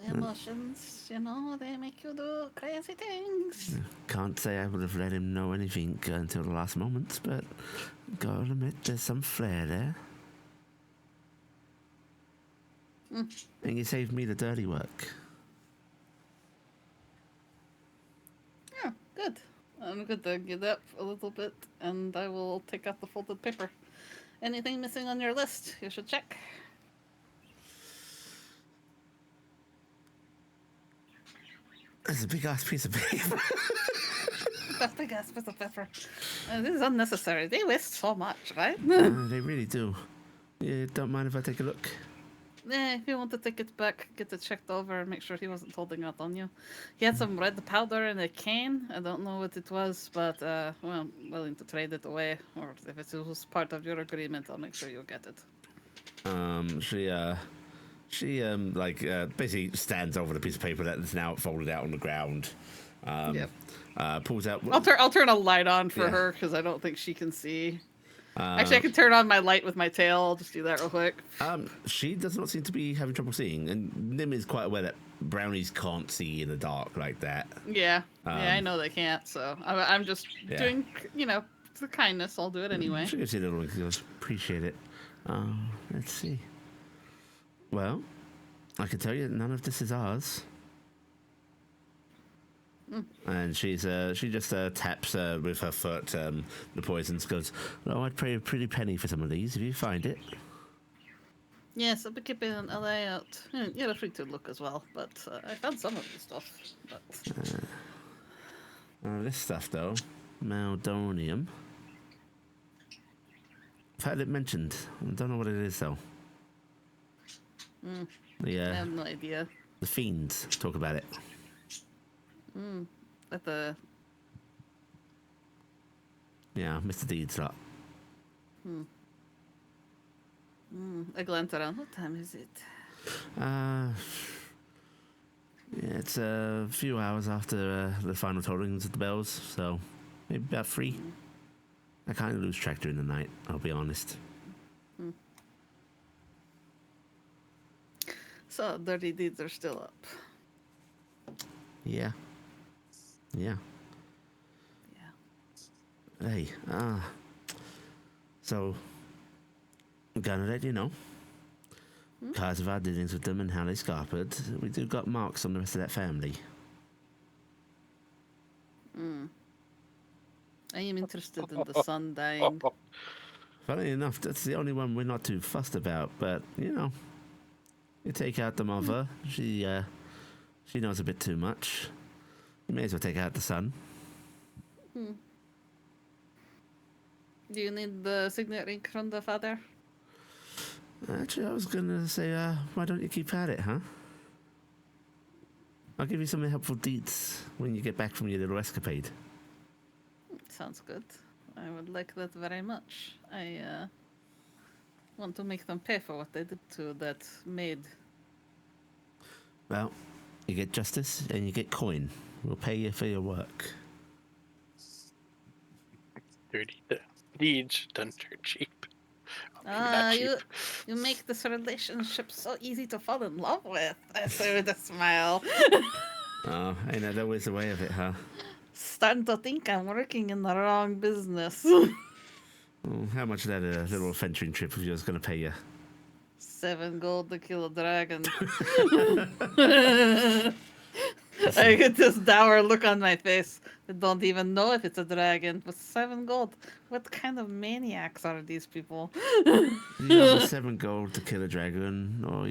Emotions, you know, they make you do crazy things. can't say I would have let him know anything until the last moments, but gotta admit there's some flair there. And you saved me the dirty work. Yeah, good. I'm going to get up a little bit, and I will take out the folded paper. Anything missing on your list? You should check. That's a big ass piece of paper. That big ass piece of paper. This is unnecessary. They waste so much, right? They really do. You don't mind if I take a look? If you want to take it back, get it checked over, and make sure he wasn't holding out on you. He had some red powder in a can. I don't know what it was, but well, I'm willing to trade it away. Or if it was part of your agreement, I'll make sure you get it. She basically stands over the piece of paper that's now folded out on the ground. Yep. Pulls out. I'll turn a light on for Yeah. her because I don't think she can see. Actually, I can turn on my light with my tail. I'll just do that real quick. She does not seem to be having trouble seeing, and Nim is quite aware that brownies can't see in the dark like that. Yeah, I know they can't, so I'm just doing, the kindness. I'll do it anyway. She gives you a little wink and goes, appreciate it. Let's see. Well, I can tell you that none of this is ours. And she just taps with her foot the poisons. Goes, oh, I'd pay a pretty penny for some of these if you find it. Yes, I'll be keeping an eye out. You're free to look as well, but I found some of the stuff. But This stuff though, Maldonium. I've heard it mentioned. I don't know what it is though. I have no idea. The fiends talk about it. At the Mr. Deeds lot. I glance around. What time is it? It's a few hours after the final tollings of the bells, so maybe about 3. I kind of lose track during the night, I'll be honest. So, dirty deeds are still up. Yeah. Hey, so I'm gonna let you know. Because of our dealings with them and how they scarpered, we do got marks on the rest of that family. I am interested in the sun dying. Funny enough, that's the only one we're not too fussed about, but, You take out the mother. She knows a bit too much. You may as well take out the son. Do you need the signet ring from the father? Actually, I was gonna say, why don't you keep at it, huh? I'll give you some helpful deets when you get back from your little escapade. Sounds good. I would like that very much. I want to make them pay for what they did to that maid. Well, you get justice and you get coin. We'll pay you for your work. Dirty deeds done dirt cheap. Or maybe not cheap. You make this relationship so easy to fall in love with. I say with a smile. Oh, ain't that always the way of it, huh? Starting to think I'm working in the wrong business. Well, how much of that little adventuring trip of yours going to pay you? 7 gold to kill a dragon. I get this dour look on my face. I don't even know if it's a dragon. With 7 gold, what kind of maniacs are these people? You have 7 gold to kill a dragon, or,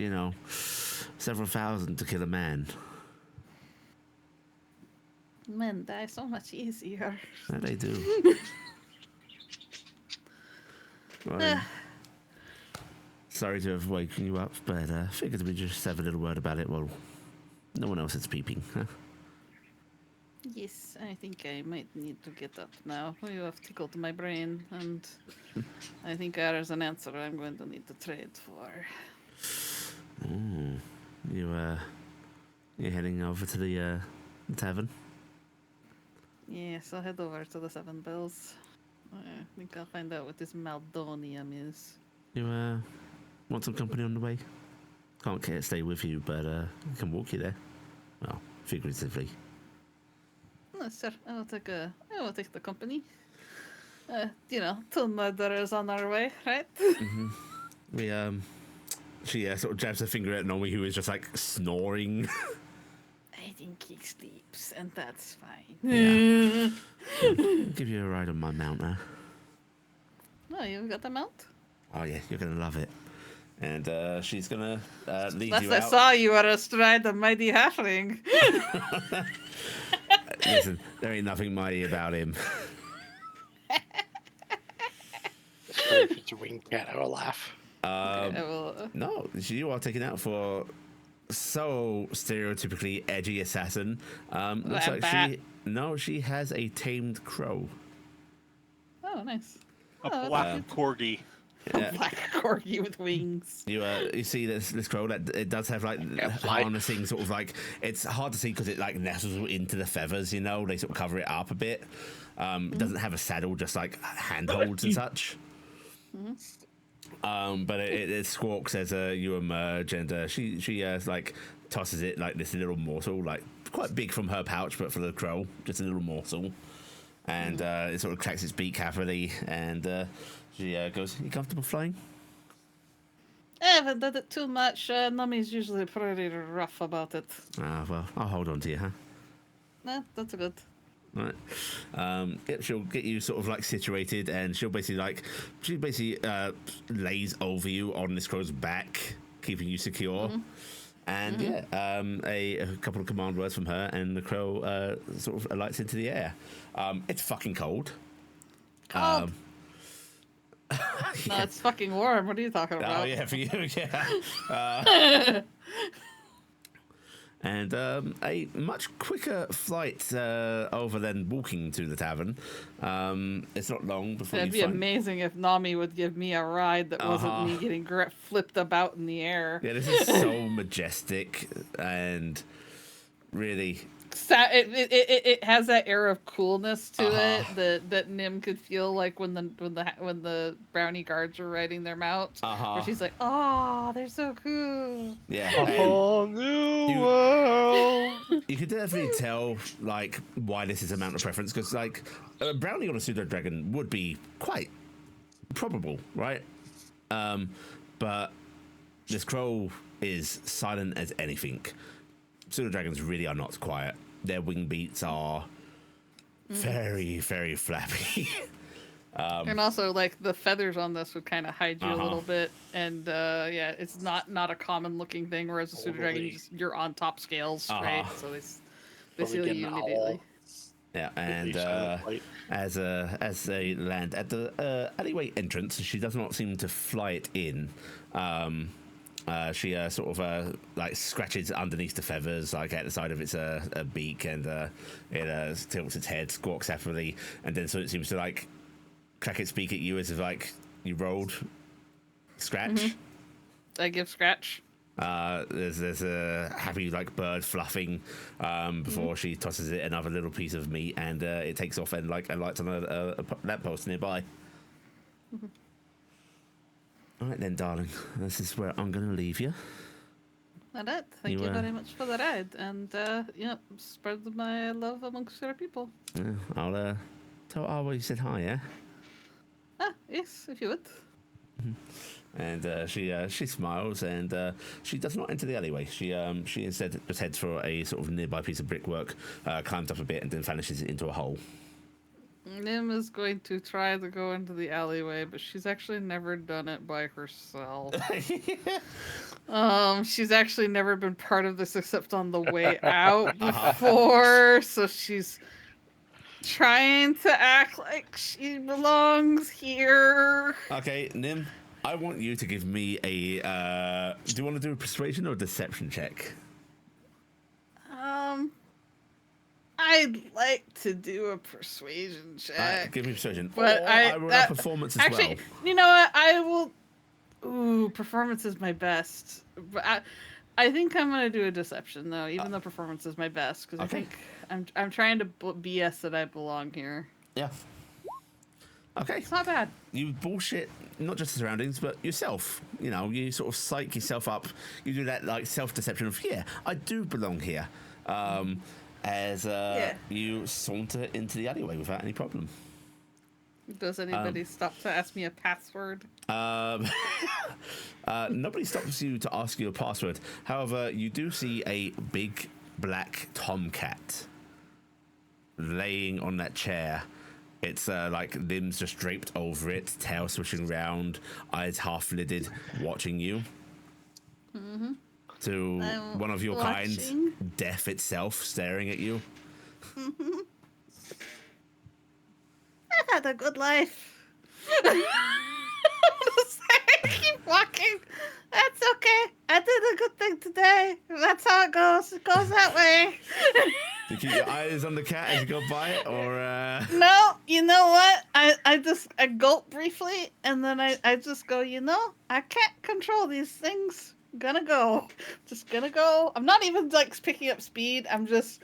several thousand to kill a man. Men die so much easier. That they do. Well, sorry to have woken you up, but figured we just have a little word about it while no one else is peeping, huh? Yes, I think I might need to get up now. You have tickled my brain, and I think there's an answer I'm going to need to trade for. You heading over to the tavern? Yes, I'll head over to the 7 Bells. I think I'll find out what this Maldonium is. You want some company on the way? Can't stay with you, but I can walk you there. Well, figuratively. No, sir. I will take the company. Till murder is on our way, right? We she sort of jabs her finger at Nomi, who is just like snoring. I think he sleeps, and that's fine. Yeah. I'll give you a ride on my mount now. Oh, you've got the mount? Oh yeah, you're gonna love it. And she's gonna lead Last you I out. saw you were astride the mighty halfling. Listen, there ain't nothing mighty about him. If it's a winged cat, I will laugh. Okay, I will, No, you are taken out for so stereotypically edgy assassin. Looks like bat. she has a tamed crow. Oh, nice. A black corgi. Yeah. Black corgi with wings. You see this crow that it does have like fly. harnessing sort of like, it's hard to see because it like nestles into the feathers, they sort of cover it up a bit. It doesn't have a saddle, just like handholds and such. But it squawks as you emerge, and she like tosses it like this little morsel, like quite big from her pouch, but for the crow, just a little morsel. And it sort of cracks its beak happily, and she goes, "You comfortable flying?" I haven't done it too much. Nummy's usually pretty rough about it. Well, I'll hold on to you, huh? Nah, that's good. Right. She'll get you sort of like situated, and she basically lays over you on this crow's back, keeping you secure. And a couple of command words from her, and the crow sort of alights into the air. It's fucking cold. Cold. No, it's fucking warm. What are you talking about? Oh yeah, for you, yeah. And a much quicker flight over than walking to the tavern. It's not long before It'd you be find... amazing if Nami would give me a ride that wasn't me getting flipped about in the air. Yeah, this is so majestic and really... It has that air of coolness to it that Nim could feel like when the brownie guards were riding their mounts. Where she's like, "Oh, they're so cool." Yeah, A whole new world. You can definitely tell like why this is a mount of preference, because like a brownie on a pseudo dragon would be quite probable, right? But this crow is silent as anything. Pseudo dragons really are not quiet. Their wing beats are very, very flappy. And also, like, the feathers on this would kind of hide you a little bit, and yeah, it's not a common looking thing. Whereas a pseudo dragon, you're on top scales, right? So they see you immediately. Yeah, and as they land at the alleyway entrance, she does not seem to fly it in. She sort of like scratches underneath the feathers, like at the side of its beak, and it tilts its head, squawks happily, and then so it seems to like crack its beak at you as if like you rolled scratch. I give scratch. There's a happy like bird fluffing before she tosses it another little piece of meat, and it takes off and like alights on a lamppost nearby. All right then, darling. This is where I'm going to leave you. All right. Thank you very much for the ride, and spread my love amongst your people. Yeah, I'll tell Arwa you said hi. Yeah. Yes, if you would. And she smiles, and she does not enter the alleyway. She instead just heads for a sort of nearby piece of brickwork, climbs up a bit, and then vanishes into a hole. Nim is going to try to go into the alleyway, but she's actually never done it by herself. She's actually never been part of this except on the way out before, so she's trying to act like she belongs here. Okay, Nim, I want you to give me a. Do you want to do a persuasion or deception check? I'd like to do a persuasion check. Give me persuasion. But I will have performance as well. You know what? I will. Ooh, performance is my best. But I think I'm gonna do a deception though, even though performance is my best, because I think I'm trying to BS that I belong here. Yeah. Okay. It's not bad. You bullshit not just the surroundings, but yourself. You know, you sort of psych yourself up. You do that like self-deception of, yeah, I do belong here. As you saunter into the alleyway without any problem. Does anybody stop to ask me a password? Nobody stops you to ask you a password. However, you do see a big black tomcat laying on that chair. It's like limbs just draped over it, tail swishing around, eyes half lidded, watching you. To one of your kind, death itself, staring at you. I've had a good life. Keep walking. That's okay. I did a good thing today. That's how it goes. It goes that way. Do you keep your eyes on the cat as you go by it, or? No, you know what? I gulp briefly, and then I just go, I can't control these things. Gonna go. Just gonna go. I'm not even like picking up speed. I'm just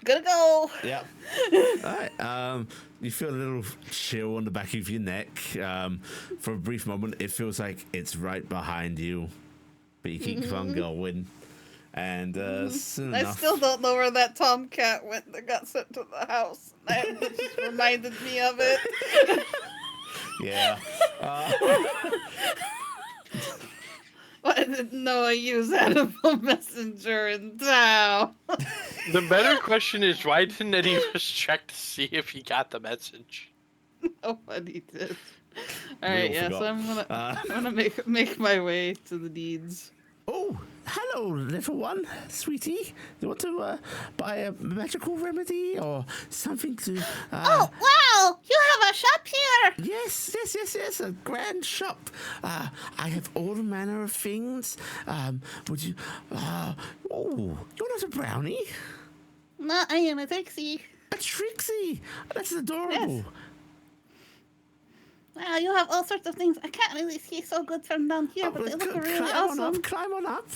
gonna go. Yeah. All right. You feel a little chill on the back of your neck. For a brief moment, it feels like it's right behind you, but you keep on going. And soon enough, I still don't know where that tomcat went that got sent to the house. That just reminded me of it. Yeah. I didn't know I use Animal Messenger in town. The better question is, why didn't any of us check to see if he got the message? Nobody did. All right, so I'm gonna make my way to the deeds. Oh, hello, little one, sweetie. Do you want to buy a magical remedy or something to? Oh, wow! You have a shop here. Yes, a grand shop. I have all manner of things. Would you? Oh, you're not a brownie. No, I am a Trixie. A Trixie. That's adorable. Yes. Wow, you have all sorts of things. I can't really see so good from down here, but they look really awesome. Climb on up.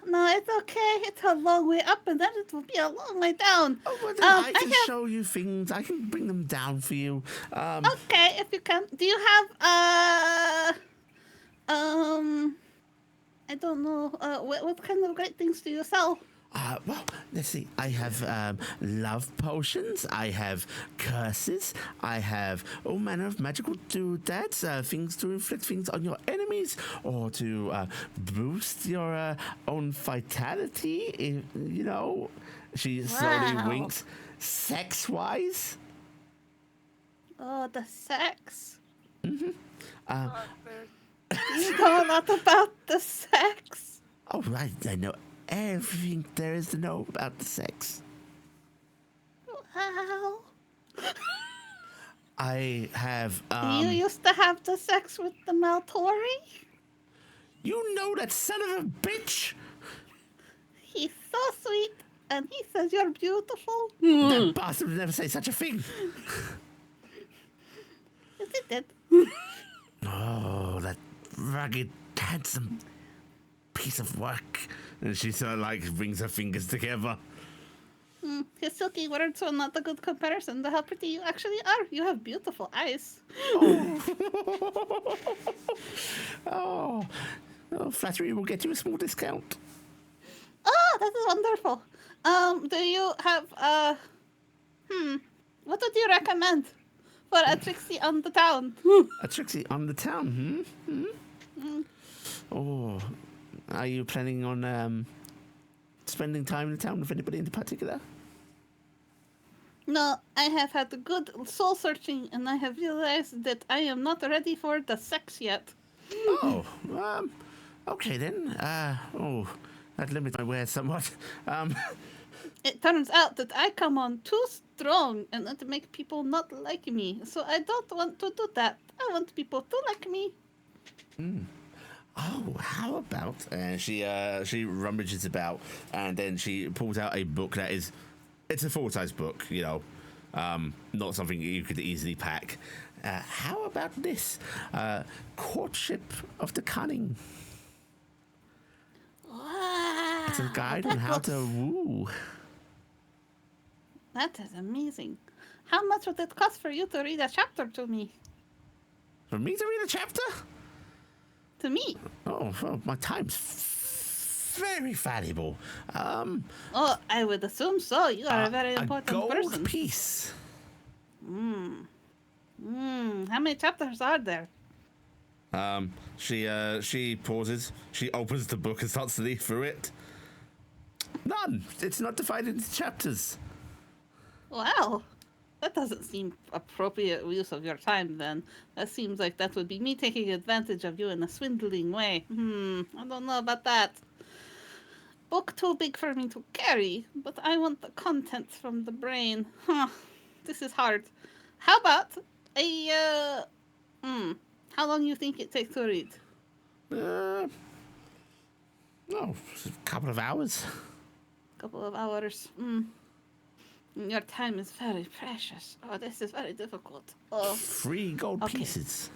No, it's okay. It's a long way up, and then it will be a long way down. Oh, well, then I can show you things. I can bring them down for you. Okay, if you can. Do you have, I don't know, what kind of great things do you sell? Well, let's see. I have love potions. I have curses. I have all manner of magical doodads, things to inflict things on your enemies or to boost your own vitality. You know, she slowly winks. Sex-wise. Oh, the sex. Mm-hmm. You know a lot about the sex. Oh, right. I know everything there is to know about the sex. Wow. I have, You used to have the sex with the Maltori? You know that son of a bitch? He's so sweet, and he says you're beautiful. That bastard would never say such a thing. Yes, he did. Oh, that rugged, handsome piece of work. And she sort of like brings her fingers together. His silky words are not a good comparison to how pretty you actually are. You have beautiful eyes. Oh, flattery will get you a small discount. Oh, that is wonderful. Do you have, what would you recommend for a Trixie on the town? A Trixie on the town, Oh, are you planning on, spending time in the town with anybody in particular? No, I have had good soul searching, and I have realized that I am not ready for the sex yet. Oh, okay then. That limits my wares somewhat. It turns out that I come on too strong and that make people not like me. So I don't want to do that. I want people to like me. Oh, how about? And she rummages about, and then she pulls out a book that is, it's a full-size book, you know, not something you could easily pack. How about this? Courtship of the Cunning. Wow. It's a guide on how to woo. That is amazing. How much would it cost for you to read a chapter to me? For me to read a chapter? To me? Oh, well, my time's very valuable. Oh, I would assume so. You are a very important gold person. piece. How many chapters are there? She pauses. She opens the book and starts to read through it. None. It's not divided into chapters. Wow. That doesn't seem appropriate use of your time then. That seems like that would be me taking advantage of you in a swindling way. I don't know about that. Book too big for me to carry, but I want the contents from the brain. This is hard. How about how long you think it takes to read? A couple of hours. Couple of hours. Your time is very precious. Oh, this is very difficult. Oh, 3 gold okay. pieces.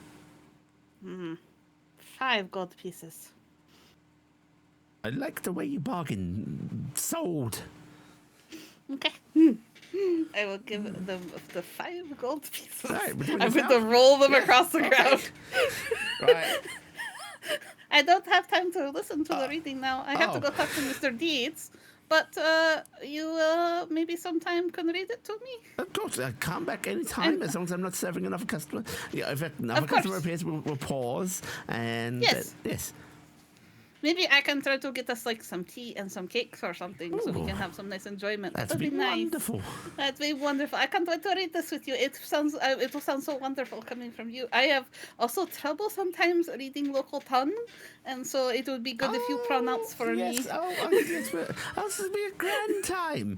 5 gold pieces. I like the way you bargain. Sold. Okay. I will give them the 5 gold pieces. Right, I'm going to roll them across the okay. ground. Right. I don't have time to listen to the reading now. I have to go talk to Mr. Deeds. But you maybe sometime can read it to me? Of course, come back anytime as long as I'm not serving another customer. Yeah, if another customer appears, we'll pause and Yes. Yes. Maybe I can try to get us like some tea and some cakes or something so we Ooh. can have some nice enjoyment. That'd be nice. wonderful. That'd be wonderful. I can't wait to read this with you. It will sound so wonderful coming from you. I have also trouble sometimes reading local tongue, and so it would be good if you pronounce for me. Yes, this would be a grand time.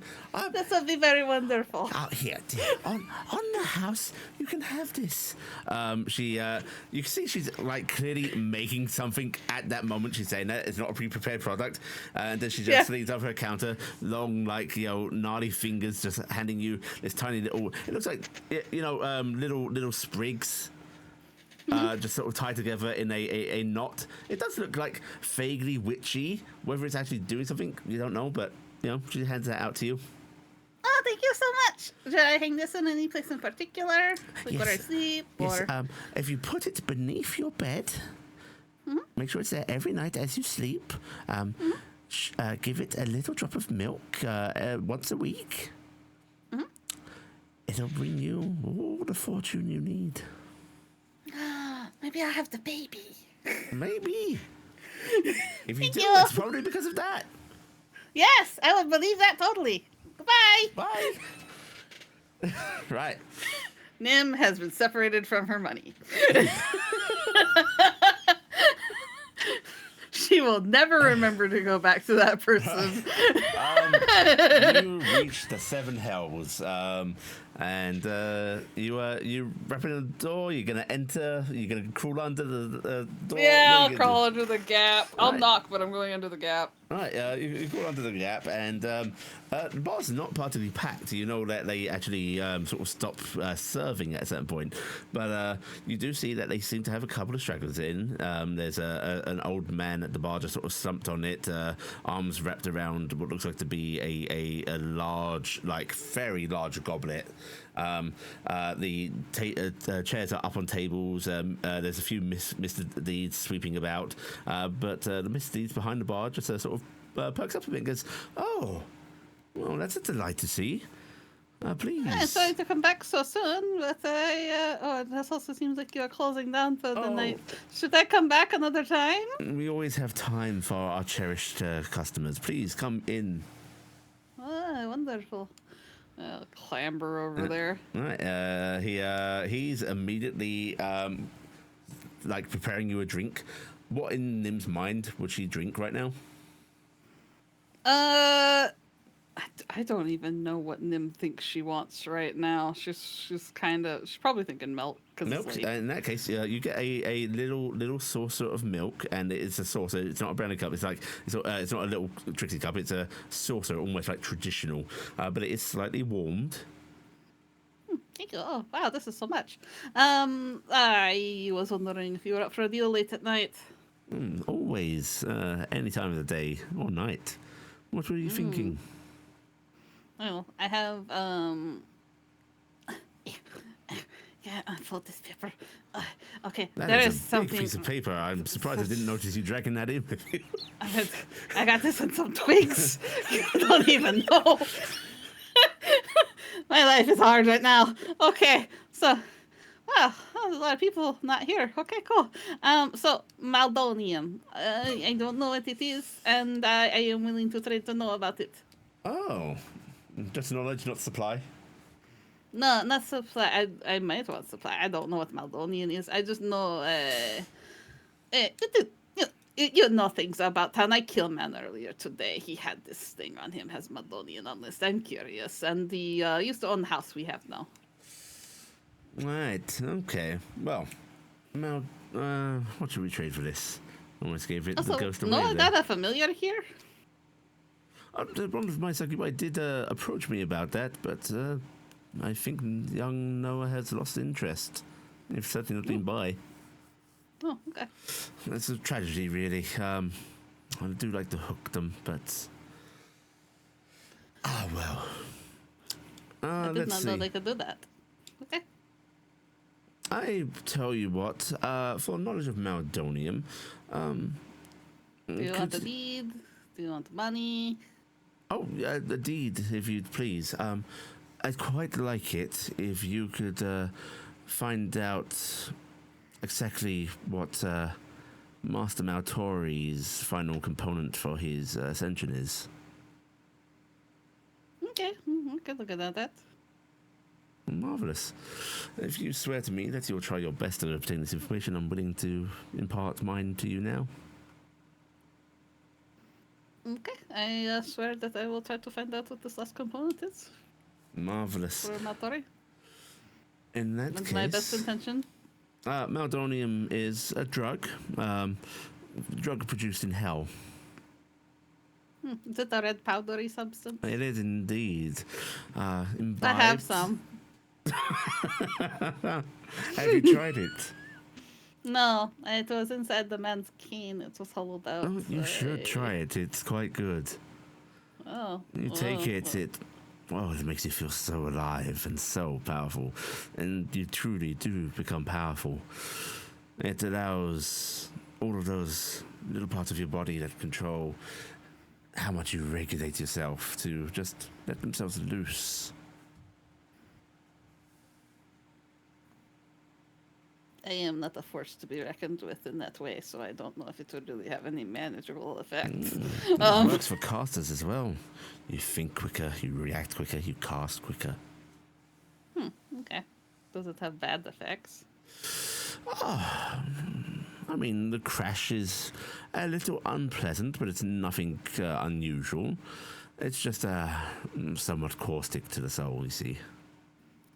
This would be very wonderful. Here, dear, on the house, you can have this. You can see she's like clearly making something at that moment. She's saying that it's not a pre-prepared product, and then she just leans over her counter, long, like, gnarly fingers, just handing you this tiny little. It looks like little sprigs. Just sort of tied together in a knot. It does look like vaguely witchy. Whether it's actually doing something, you don't know, but she hands that out to you. Oh, thank you so much. Should I hang this in any place in particular? Like where I sleep? Yes, Or... if you put it beneath your bed, make sure it's there every night as you sleep. Give it a little drop of milk once a week. It'll bring you all the fortune you need. Maybe I'll have the baby. Maybe. If you Thank do, you. it's probably because of that. Yes, I would believe that totally. Goodbye. Bye. Right. Nim has been separated from her money. She will never remember to go back to that person. You reach the seven hells, and you wrap in the door. You're gonna enter. You're gonna crawl under the door. Yeah, What are I'll you crawl gonna under the gap. I'll Right. knock, but I'm going under the gap. do? Right, you crawl under the gap, and the bar's not particularly packed. You know that they actually sort of stop serving at a certain point, but you do see that they seem to have a couple of stragglers in. There's an old man at the bar just sort of slumped on it, arms wrapped around what looks like to be a large, like very large goblet. The chairs are up on tables. There's a few misdeeds sweeping about, but the misdeeds behind the bar just sort of perks up a bit and goes, "Oh, well, that's a delight to see. Please." Sorry to come back so soon, but this also seems like you're closing down for the night. Should I come back another time? We always have time for our cherished customers. Please come in. Oh, wonderful. I'll clamber over there. Right. He's immediately like preparing you a drink. What in Nim's mind would she drink right now? I don't even know what Nim thinks she wants right now. She's probably thinking milk. Milk. In that case, you get a little saucer of milk, and it's a saucer. It's not a brownie cup. It's like it's not a little Trixie cup. It's a saucer, almost like traditional, but it is slightly warmed. Thank you. Oh, wow, this is so much. I was wondering if you were up for a deal late at night. Always, any time of the day or night. What were you thinking? Well, I have yeah, unfold this paper. Okay, That there is is a something. big piece of paper. I'm surprised I didn't notice you dragging that in with you. I got this in some twigs. You don't even know. My life is hard right now. Okay, so, well, there's a lot of people not here. Okay, cool. So, Maldonium. I don't know what it is, and I am willing to try to know about it. Oh, just knowledge, not supply. No, not supply. I might want supply. I don't know what Maldonian is. I just know, you know things about town. I killed a man earlier today. He had this thing on him, has Maldonian on this. I'm curious. And the used to own the house we have now. Right, okay. Well, now, what should we trade for this? Almost gave it Also, the ghost away no, I there. got a familiar here. One of my Sakubai did approach me about that, but I think young Noah has lost interest. If certainly not been by. Oh, okay. It's a tragedy, really. I do like to hook them, but well. I did Let's not see. know they could do that. Okay. I tell you what, for knowledge of Maldonium, Do you want a deed? Do you want money? Oh, the deed, if you'd please. I'd quite like it if you could find out exactly what Master Maltori's final component for his ascension is. Okay, I can look at that. Marvelous. If you swear to me that you'll try your best to obtain this information, I'm willing to impart mine to you now. Okay, I swear that I will try to find out what this last component is Marvelous. for Maltori. In that That's case, my best intention. Maldonium is a drug. Drug produced in hell. Is it a red powdery substance? It is indeed. Imbibed. I have some. Have you tried it? No, it was inside the man's cane. It was hollowed out. Oh, you should try it. It's quite good. Oh. You take it, it makes you feel so alive and so powerful. And you truly do become powerful. It allows all of those little parts of your body that control how much you regulate yourself to just let themselves loose. I am not a force to be reckoned with in that way, so I don't know if it would really have any manageable effect. It works for casters as well. You think quicker, you react quicker, you cast quicker. Okay. Does it have bad effects? I mean, the crash is a little unpleasant, but it's nothing unusual. It's just somewhat caustic to the soul, you see.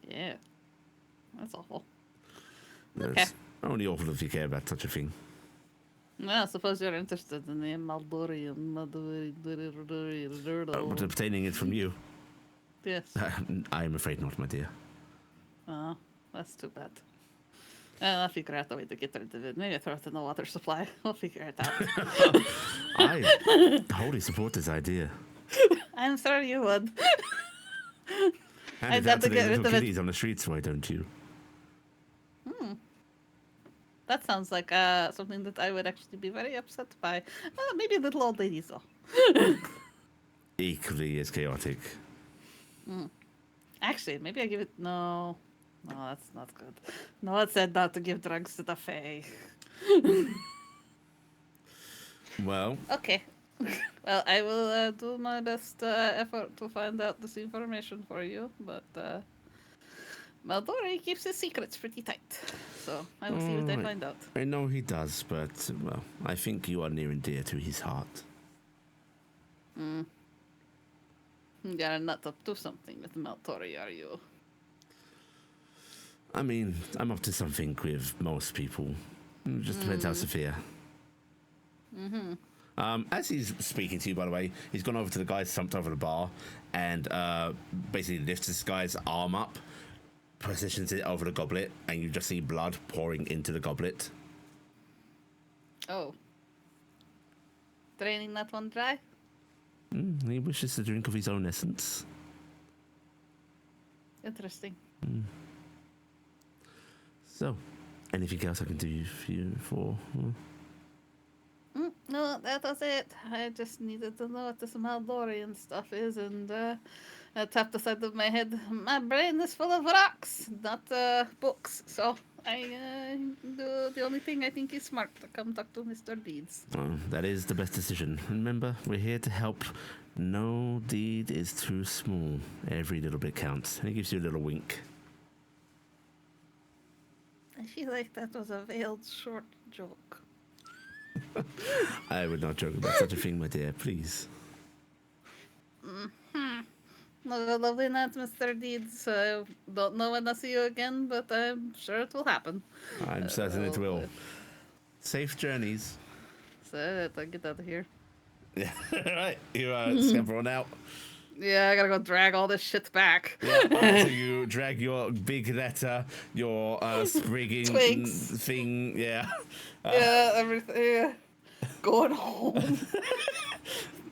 Yeah. That's awful. It's only awful if you care about such a thing. Well, I suppose you're interested in the Maldorian. But obtaining it from you, Yes. I am afraid not, my dear. Oh, that's too bad. I'll figure out a way to get rid of it. Maybe throw it in the water supply. We'll figure it out. I wholly support this idea. I'm sure you would. Hand I'd it out have to to the get rid little of it. kiddies on the streets, why don't you? That sounds like something that I would actually be very upset by. Maybe little old ladies, though. Equally as chaotic. Actually, maybe I give it... No, that's not good. No, it said not to give drugs to the Fae. Well, Okay. Well, I will do my best effort to find out this information for you, but Maldori keeps his secrets pretty tight. So I will see what I Alright. find out. I know he does, but, well, I think you are near and dear to his heart. You gotta nut up to something with Maldori, are you? I mean, I'm up to something with most people. It just depends how severe. As he's speaking to you, by the way, he's gone over to the guy slumped over the bar and basically lifts this guy's arm up, positions it over the goblet, and you just see blood pouring into the goblet. Oh. Draining that one dry? He wishes to drink of his own essence. Interesting. So, anything else I can do for you for? No, that was it. I just needed to know what this Maldorian stuff is, and I tapped the side of my head. My brain is full of rocks, not books. So I do the only thing I think is smart to come talk to Mr. Deeds. Well, that is the best decision. Remember, we're here to help. No deed is too small. Every little bit counts. And he gives you a little wink. I feel like that was a veiled short joke. I would not joke about such a thing, my dear. Please. Have a lovely night, Mr. Deeds. I don't know when I'll see you again, but I'm sure it will happen. I'm certain it will. Safe journeys. So I get out of here. Yeah, right. You scamper on out. Yeah, I gotta go drag all this shit back. Yeah, so you drag your big letter, your sprigging Twigs. thing, yeah. Yeah, everything. Yeah. Going home.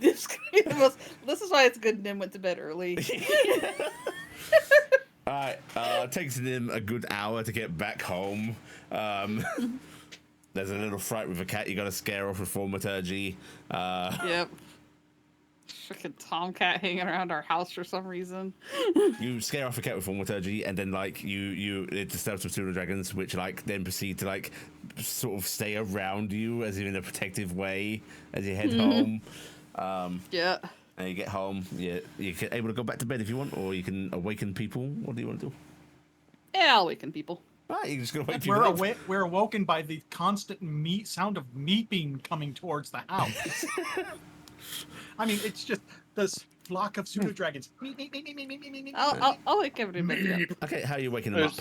This is why it's good Nim went to bed early. Alright, it takes him a good hour to get back home. There's a little fight with a cat you gotta scare off with thaumaturgy. Yep. Freaking tomcat hanging around our house for some reason. You scare off a cat with thaumaturgy, and then like it disturbs with pseudo dragons, which like then proceed to like sort of stay around you as in a protective way as you head home. Yeah. And you get home, you're able to go back to bed if you want, or you can awaken people. What do you want to do? Yeah, I'll waken people. Right, you're just gonna wake people up. We're awoken by the constant sound of meeping coming towards the house. I mean, it's just this flock of pseudo dragons. Meep, meep, meep, meep, meep, meep, meep, meep. I'll wake everybody up. Okay, how are you waking them up?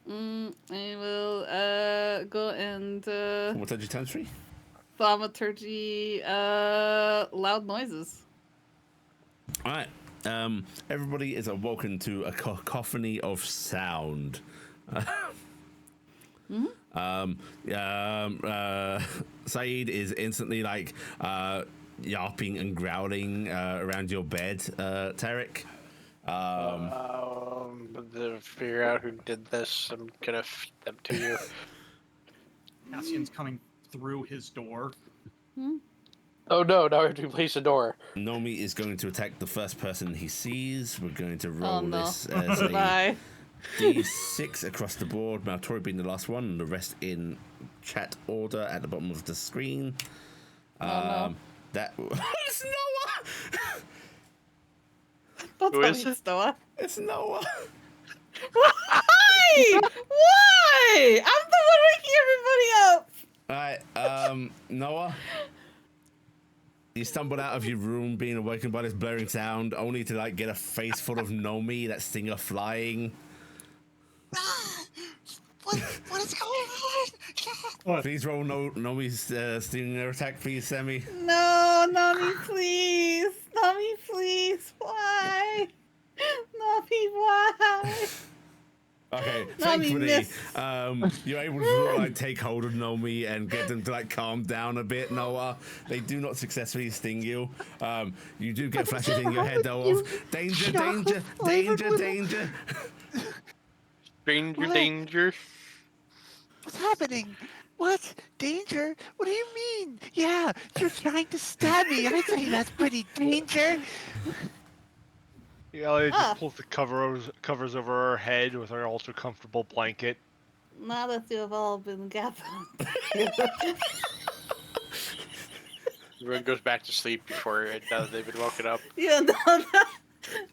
I will go and Thaumaturgy times 3. thaumaturgy loud noises. All right. Everybody is awoken to a cacophony of sound. Saeed is instantly like yapping and growling around your bed, Taryc. To figure out who did this, I'm gonna feed them to you. Cassian's coming through his door. Oh no, now I have to replace a door. Nomi is going to attack the first person he sees. We're going to roll Oh no. this as a Bye. D6 across the board. Maltori being the last one, and the rest in chat order at the bottom of the screen. No. That it's Noah. Don't Who tell is me it? it's Noah. It's Noah. Why? Why? I'm the one waking everybody up. Alright, Noah. You stumbled out of your room being awakened by this blaring sound, only to like get a face full of Nomi, that stinger flying. What is going on? What? Please roll Nomi's stinger attack, please, Sammi. No, Nami, please. Nami, please. Why? Nami, why? Okay, Nami thankfully, missed. you're able to like take hold of Nomi and get them to like calm down a bit, Noah. They do not successfully sting you. You do get flashes in your head though of danger, danger, danger, danger. Danger, What? danger. What's happening? What? Danger? What do you mean? Yeah, you're trying to stab me. I say that's pretty danger. Iala Ah. just pulls the covers over her head with her ultra comfortable blanket. Now that you've all been gathered. Everyone goes back to sleep before they've been woken up. You know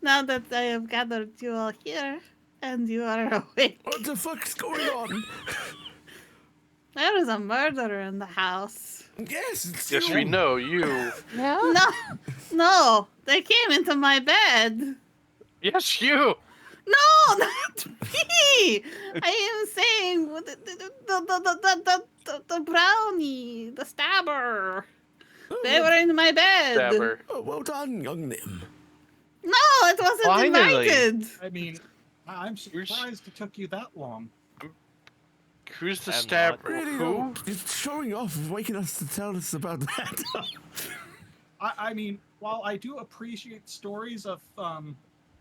now that I have gathered you all here, and you are awake, What the fuck's going on? there is a murderer in the house. Yes, it's Yes, you. we know you. No, no, they came into my bed. Yes, you. No, not me. I am saying the brownie, the stabber. They were in my bed. Stabber. Oh, well done, young Nim. No, it wasn't Finally. invited. I mean, I'm surprised it took you that long. Who's the I'm stabber? Really, Who? though, you're showing off, waking us to tell us about that. I mean, while I do appreciate stories of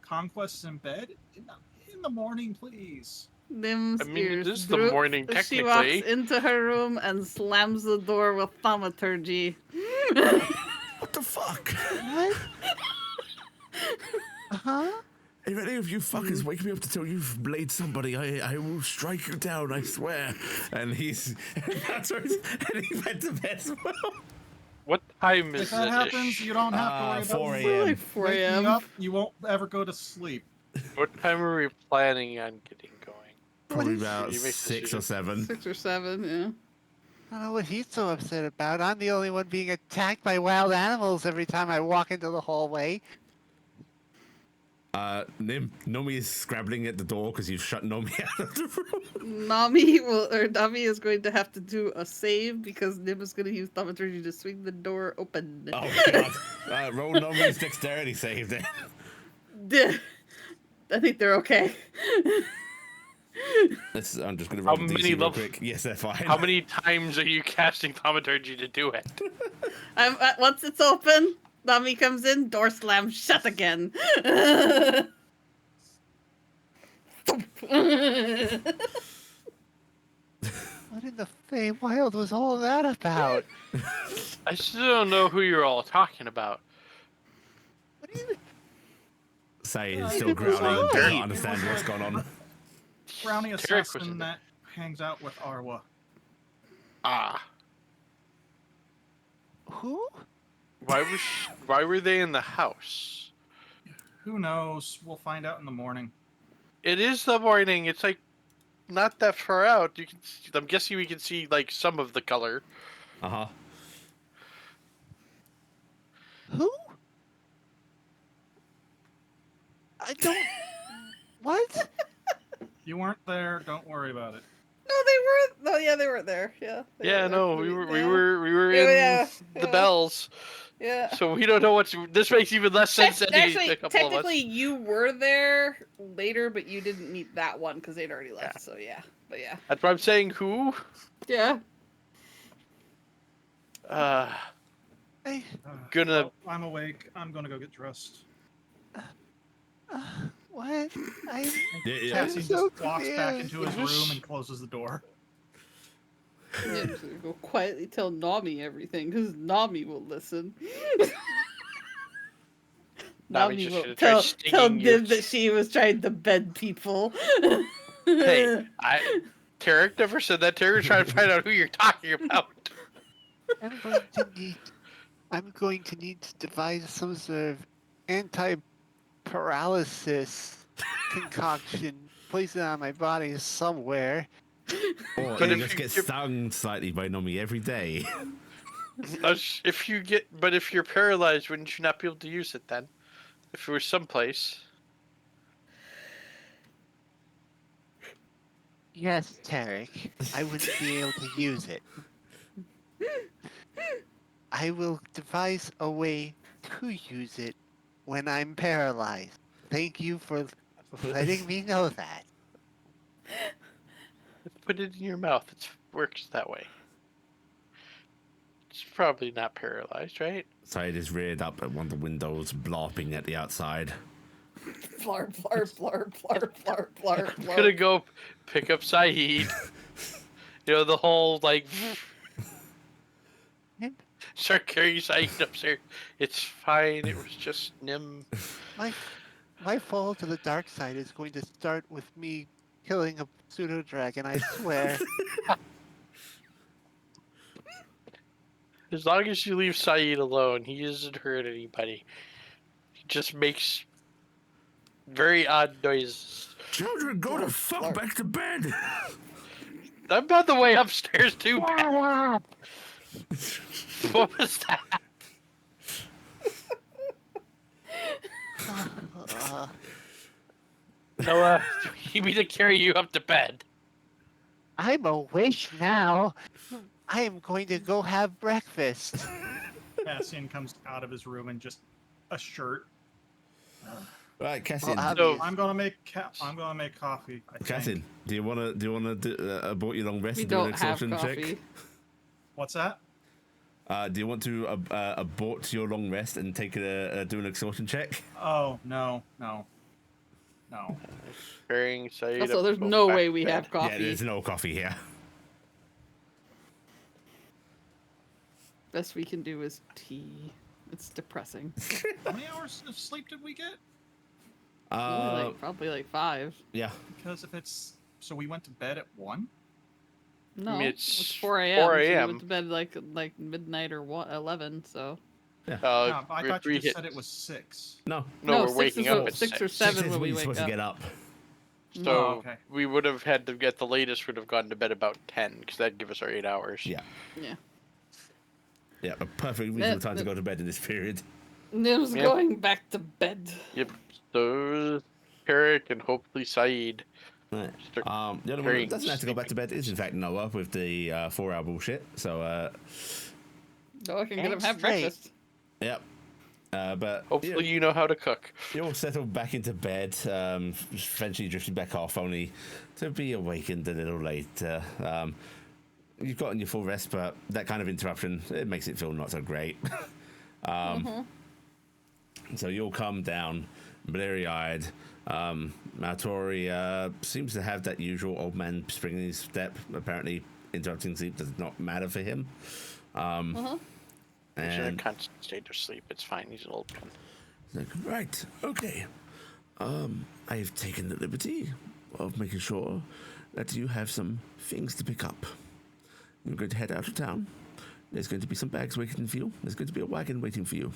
conquests in bed, in the morning, please. Nim's I mean, ears it is the droop morning, as she walks technically. into her room and slams the door with thaumaturgy. What the fuck? What? Huh? If any of you fuckers wake me up to tell you've blade somebody, I will strike you down, I swear. And he's that's right, and he went to bed as well. What time is If that it? happens, you don't have to worry 4 about a.m. Like 4 waking a.m. up. You won't ever go to sleep. What time are we planning on getting going? Probably about You make the 6 or decision. 7. 6 or 7, yeah. I don't know what he's so upset about. I'm the only one being attacked by wild animals every time I walk into the hallway. Nim, Nomi is scrabbling at the door because you've shut Nomi out of the room. Nami is going to have to do a save because Nim is going to use thaumaturgy to swing the door open. Oh god. Roll Nomi's dexterity save then. I think they're okay. I'm just gonna How roll the many DC real level- quick. Yes, they're fine. How many times are you casting thaumaturgy to do it? Once it's open, Nami comes in, door slams shut again. What in the Feywild was all that about? I still don't know who you're all talking about. What do you... Say is I still think it was growling, like- don't it understand was what's like- going on. Brownie Taryc was assassin in that hangs out with Arwa. Ah. Who? Why were they in the house? Who knows? We'll find out in the morning. It is the morning. It's like not that far out. You can. I'm guessing we can see like some of the color. Uh-huh. Who? I don't... What? You weren't there. Don't worry about it. No, they weren't. No, yeah, they weren't there. Yeah. they Yeah, weren't no, actually we there. were Yeah, in yeah, the yeah. bells, Yeah. so we don't know what's. This makes even less sense than Actually, a couple technically, of us. you were there later, but you didn't meet that one because they'd already left. So yeah, but yeah, That's why I'm saying who. yeah. I... Gonna- Well, I'm awake. I'm gonna go get dressed. What? I... Yeah. Cassian so just walks back confused. into his room and closes the door. Yeah, so go quietly tell Nami everything because Nami will listen. Nami Nami just will gonna try tell stinging you. Nim that she was trying to bed people. Hey, Taryc never said that. Taryc trying to find out who you're talking about. I'm going to need to devise some sort of anti-paralysis concoction poison on my body somewhere. Or But you if just you get give- stung slightly by Nomi every day. If you're paralyzed, wouldn't you not be able to use it then? If it were someplace. Yes, Taryc, I wouldn't be able to use it. I will devise a way to use it when I'm paralyzed. Thank you for letting me know that. Put it in your mouth. It works that way. It's probably not paralyzed, right? Said is reared up at one of the windows, blarping at the outside. Blarp, blarp, blarp, blarp, blarp, blarp, I'm gonna blarp. go pick up Saeed. The whole like start carrying Saeed upstairs. It's fine. It was just Nim. My fall to the dark side is going to start with me killing a pseudo dragon, I swear. As long as you leave Saeed alone, he doesn't hurt anybody. He just makes very odd noises. Children, go to Blarp, fuck blarp. back to bed. I'm on the way upstairs too. What was that? Uh, Noah, you mean to carry you up to bed? I'm awake now. I am going to go have breakfast. Cassian comes out of his room and just a shirt. Right, Cassian. Well, So- I'm gonna make coffee. I think. Cassian, do you want to abort your long rest We and do an don't have exhaustion coffee. check? What's that? Do you want to abort your long rest and take do an exhaustion check? Oh no. Carrying Saeed Also, up there's to go no back way to we bed. have Yeah, coffee. there's no coffee here. Best we can do is tea. It's depressing. How many hours of sleep did we get? Probably like 5. Yeah. Because if it's so, we went to bed at 1. No, it's it's 4 a.m. 4 So we a.m.. went to bed like midnight or 11. So No, I if thought you we just hit- said it was 6. No. No, we're 6 waking is up what- at 6 or 6. 7 6 is when when we you're wake supposed up. to get up. So okay. we would have had to get the latest would have gone to bed about 10 because that'd give us our 8 hours. Yeah. yeah. Yeah, a perfect reasonable time to go to bed in this period. Nim's Yep. going back to bed. Yep. So Taryc and hopefully Saeed. Right. Start The only one carrying that doesn't have to go back to bed is in fact Noah with the 4-hour bullshit. So No, I can get him And have straight. breakfast. yep. But Hopefully you know how to cook. you're settled back into bed, eventually drifting back off, only to be awakened a little later. You've gotten your full rest, but that kind of interruption, it makes it feel not so great. So you'll come down, bleary-eyed. Matori seems to have that usual old man spring in his step. Apparently, interrupting sleep does not matter for him. He's in a And constant state of sleep. It's fine. He's an old man. like, right, okay. I've taken the liberty of making sure that you have some things to pick up. You're going to head out of town. There's going to be some bags waiting for you. There's going to be a wagon waiting for you.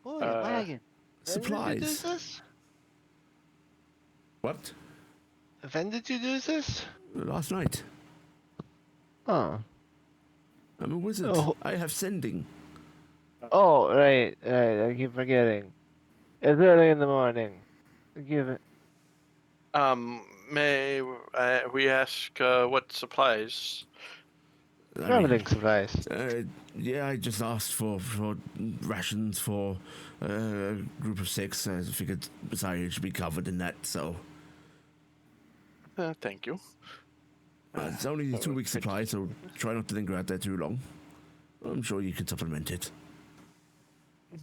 Boy, a wagon. Supplies. When did you do this? What? When did you do this? Last night. Oh. I'm a wizard. Oh. I have sending. Oh, right. I keep forgetting. It's early in the morning. Give it. May we ask what supplies? I mean, Traveling supplies. yeah, I just asked for rations for a group of 6. I figured Messiah should be covered in that, so Thank you. it's only a 2-week supply, so try not to linger out there too long. I'm sure you can supplement it.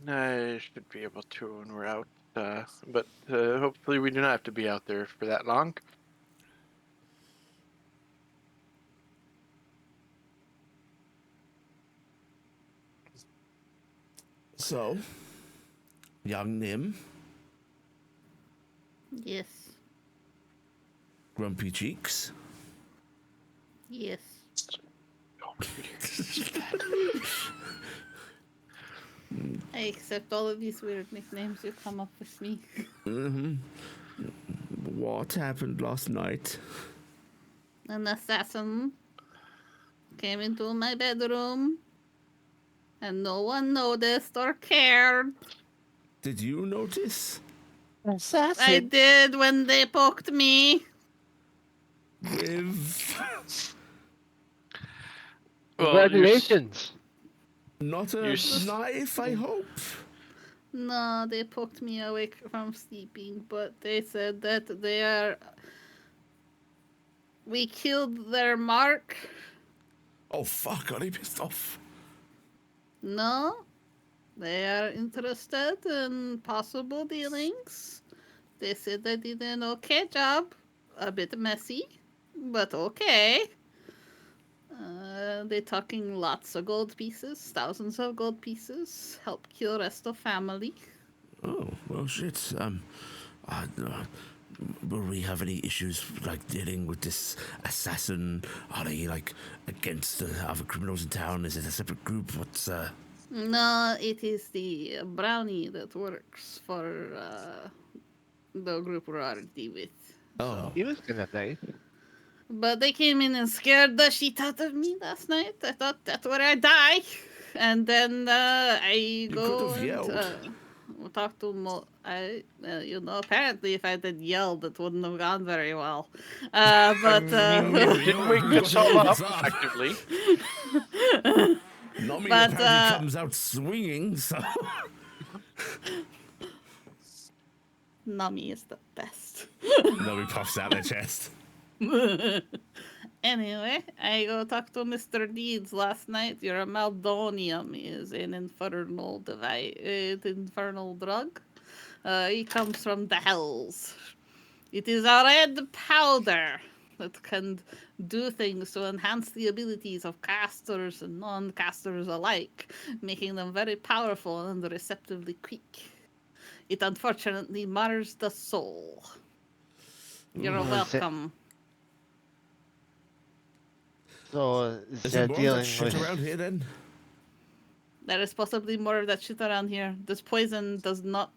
I should be able to when we're out, but hopefully we do not have to be out there for that long. So, young Nim, Yes. grumpy cheeks. Yes. I accept all of these weird nicknames you come up with me. Mm-hmm. What happened last night? An assassin came into my bedroom, and no one noticed or cared. Did you notice? I did when they poked me. With Well, Congratulations. not a You s- knife, I hope. No, they poked me awake from sleeping, but they said that they are. We killed their mark. Oh fuck! Are they pissed off? No, they are interested in possible dealings. They said they did an okay job. A bit messy, but okay. They're talking lots of gold pieces, thousands of gold pieces. Help kill rest of family. Oh well, shit. Will we have any issues like dealing with this assassin? Are they like against the other criminals in town? Is it a separate group? What's No, it is the brownie that works for the group we're already with. Oh, He was gonna say. But they came in and scared the shit out of me last night. I thought that's where I die. And then I could go have and yelled. talk to apparently if I had yelled, it wouldn't have gone very well. But it did wake us all up, effectively. Nami But, apparently comes out swinging. So Nami is the best. Nami puffs out their chest. Anyway, I go talk to Mr. Deeds last night. Your Maldonium is an infernal infernal drug. It comes from the hells. It is a red powder that can do things to enhance the abilities of casters and non-casters alike, making them very powerful and receptively quick. It unfortunately mars the soul. You're welcome. So Is there they're more of that dealing shit with. around here then? There is possibly more of that shit around here. This poison does not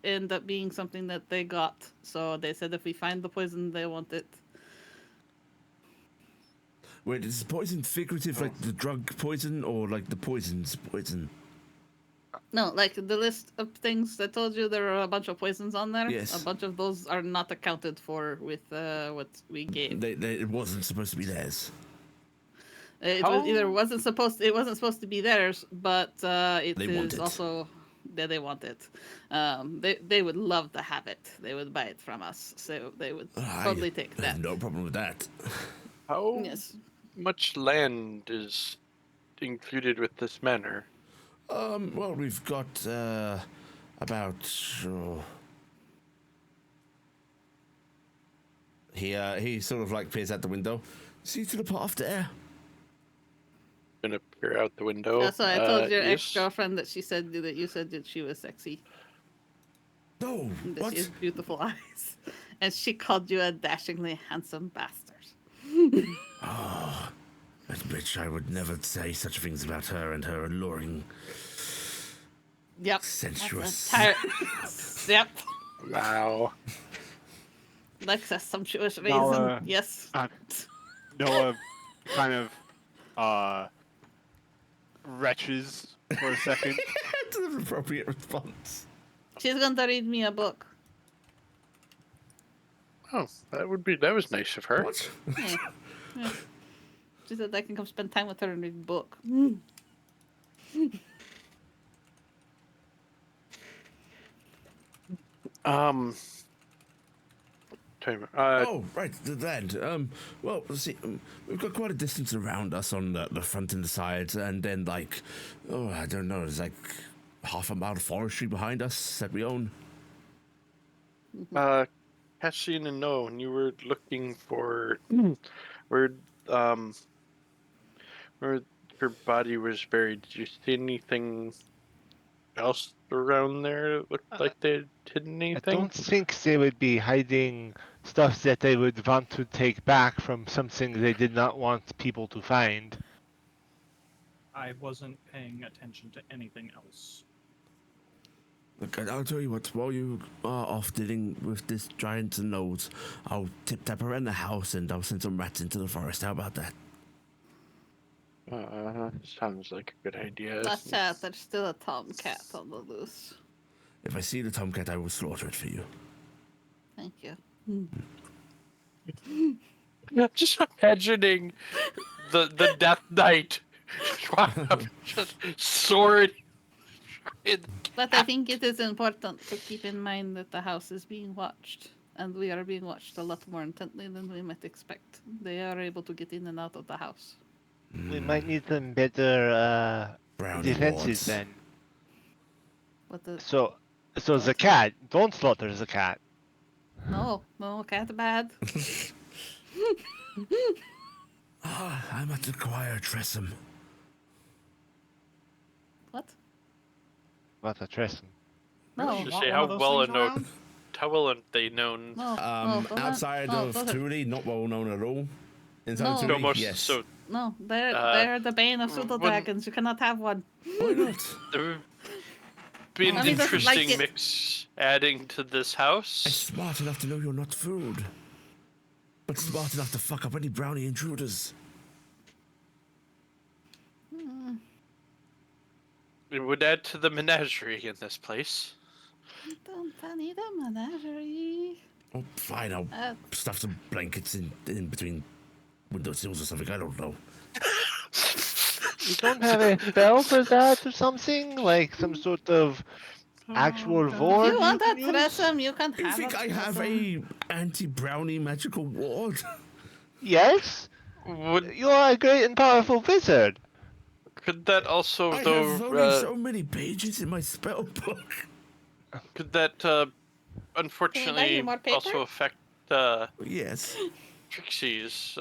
end up being something that they got. So they said if we find the poison, they want it. Wait, is poison figurative, like the drug poison, or like the poison's poison? No, like the list of things I told you, there are a bunch of poisons on there. Yes. A bunch of those are not accounted for with what we gave. It wasn't supposed to be theirs. It was either wasn't supposed to be theirs, but it They want is it. also that they want it. They would love to have it. They would buy it from us, so they would totally take I that. have no problem with that. How Yes. much land is included with this manor? Well, we've got about. He sort of like peers out the window. See to the path there. Gonna peer out the window. That's why I told your yes. ex-girlfriend that she said that you said that she was sexy. No, And that what? she has beautiful eyes. And she called you a dashingly handsome bastard. Oh, that bitch! I would never say such things about her and her alluring, Yep. sensuous. Yep. Wow. Like a sumptuous raisin. Now, Yes. Noah kind of retches for a second. That's an appropriate response. She's going to read me a book. Oh, that was nice of her. What? Yeah. Yeah. She said I can come spend time with her and read a book. Oh, right, the land. Well, see, we've got quite a distance around us on the front and the sides, and then, like, I don't know, there's like half a mile of forestry behind us that we own. Cassian and Noah, when you were looking for where her body was buried, did you see anything else around there that looked like they had hidden I anything? don't think they would be hiding stuff that they would want to take back from something they did not want people to find. I wasn't paying attention to anything else. Look, I'll tell you what, while you are off dealing with this giant and gnolls, I'll tip-tap around the house and I'll send some rats into the forest. How about that? Sounds like a good idea. That's chat. There's still a tomcat on the loose. If I see the tomcat, I will slaughter it for you. Thank you. Just imagining the Death Knight just sword. But I think it is important to keep in mind that the house is being watched, and we are being watched a lot more intently than we might expect. They are able to get in and out of the house. We might need some better Brownie defenses wards. then. What the? So the cat. Don't slaughter the cat. No, cat bad. I'm at the choir, Tressum. What? What a tressum. No, Just Want say one how of those well things known. around? How well are they known? no. Outside of Thule, not well known at all. Inside No. Thule, No, most yes. so No, they're the bane of pseudo when- dragons. You cannot have one. Why not? there would be an Mommy doesn't like interesting it. mix adding to this I'm house. smart enough to know you're not food. But smart enough to fuck up any brownie intruders. It would add to the menagerie in this place. Don't I need a menagerie? Oh, fine, I'll stuff some blankets in between windowsills or something, I don't know. You don't have a spell for that or something? Like some sort of actual If ward you want a can use? threesome, you can You have think a I have threesome. a anti-brownie magical ward? Yes? Would You are a great and powerful wizard. could that also I though have only so many pages in my spell book. could that unfortunately more paper? also affect Yes. pixies?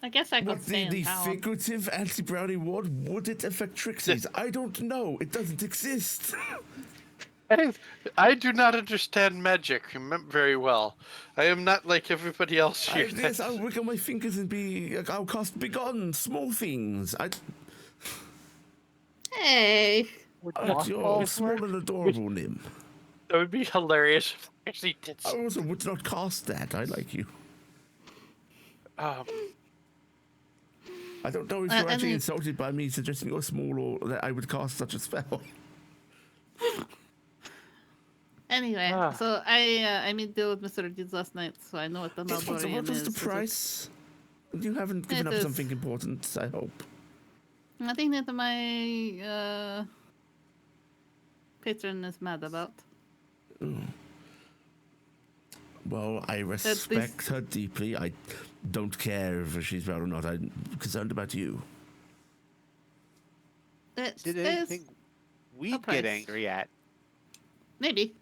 I guess I could What, stay the in town. figurative anti-brownie ward? Would it affect Trixies? I don't know. It doesn't exist. I do not understand magic very well. I am not like everybody else here. Yes, I'll wiggle my fingers and I'll cast Begone, small things. Hey, You're small and adorable, Nim. That would be hilarious if they actually did. I also would not cast that. I like you. I don't know if you're actually insulted by me suggesting you're small or that I would cast such a spell. Anyway, so I made deal with Mr. Deeds last night, so I know what the What Naldorian was is. the price? You haven't given It up is- something important, I hope. I think that my patron is mad about. Well, I respect her deeply. I don't care if she's proud or not. I'm concerned about you. It Did is anything we a price. get angry at? maybe.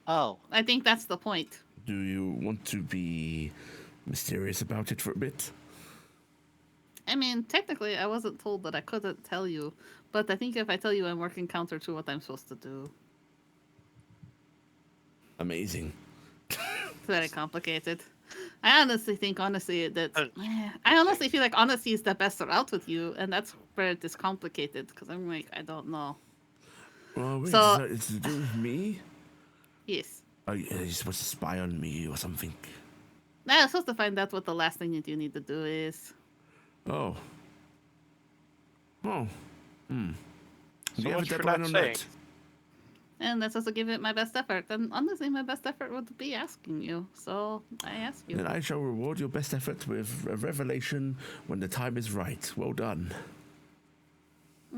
Oh, I think that's the point. Do you want to be mysterious about it for a bit? I mean, technically, I wasn't told that I couldn't tell you, but I think if I tell you, I'm working counter to what I'm supposed to do. Amazing. It's very complicated. I honestly think, that I honestly feel like honesty is the best route with you, and that's where it is complicated because I'm like, I don't know. Well, wait, So- it's to do with me? Yes. Are you supposed to spy on me or something? I'm supposed to find out what the last thing that you need to do is. Oh. Oh. Do So you have a much for deadline not on saying. that? And that's supposed to give it my best effort. And honestly, my best effort would be asking you. So I ask you. Then I shall reward your best effort with a revelation when the time is right. Well done.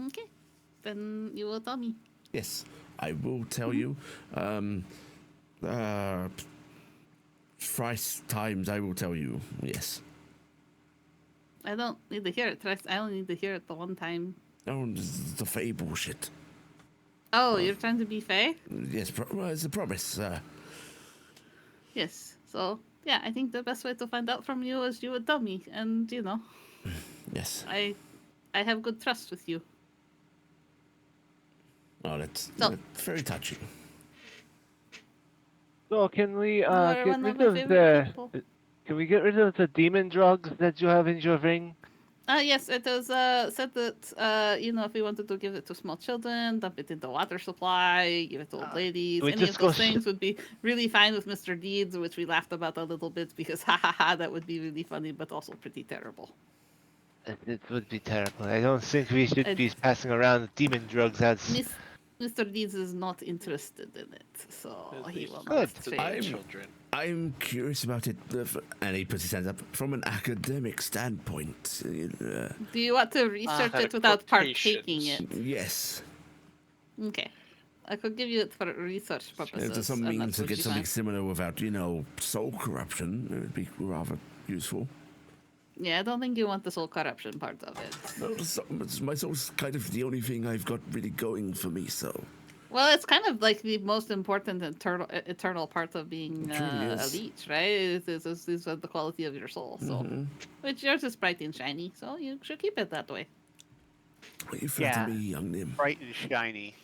Okay. Then you will tell me. Yes, I will tell you. Thrice times I will tell you. Yes. I don't need to hear it thrice. I only need to hear it the one time. Oh, this is the Fae bullshit. Oh, you're trying to be Fae? Yes, well, it's a promise. Yes. So, yeah, I think the best way to find out from you is you would tell me. And, Yes. I have good trust with you. Oh, that's So- very touching. So can we You are get one of rid my of favorite the people. can we get rid of the demon drugs that you have in your ring? Yes, it was said that if we wanted to give it to small children, dump it into water supply, give it to old ladies, we any just of go those s- things would be really fine with Mr. Deeds, which we laughed about a little bit because ha ha ha, that would be really funny, but also pretty terrible. It would be terrible. I don't think we should And- be passing around demon drugs as. Mr. Deeds is not interested in it, so At he least will Good. not to the trade. children. I'm curious about it, and he puts his hands up from an academic standpoint. Do you want to research it without partaking it? Yes, Okay. I could give you it for research purposes. if there's some and means that's to what get you something find. similar without, soul corruption, it would be rather useful. Yeah, I don't think you want the soul corruption part of it. No, my soul's kind of the only thing I've got really going for me, so. Well, it's kind of like the most important eternal part of being It truly a is. leech, right? Is the quality of your soul. So, which yours is bright and shiny, so you should keep it that way. You flatter Yeah. me, young Nim. Bright and shiny.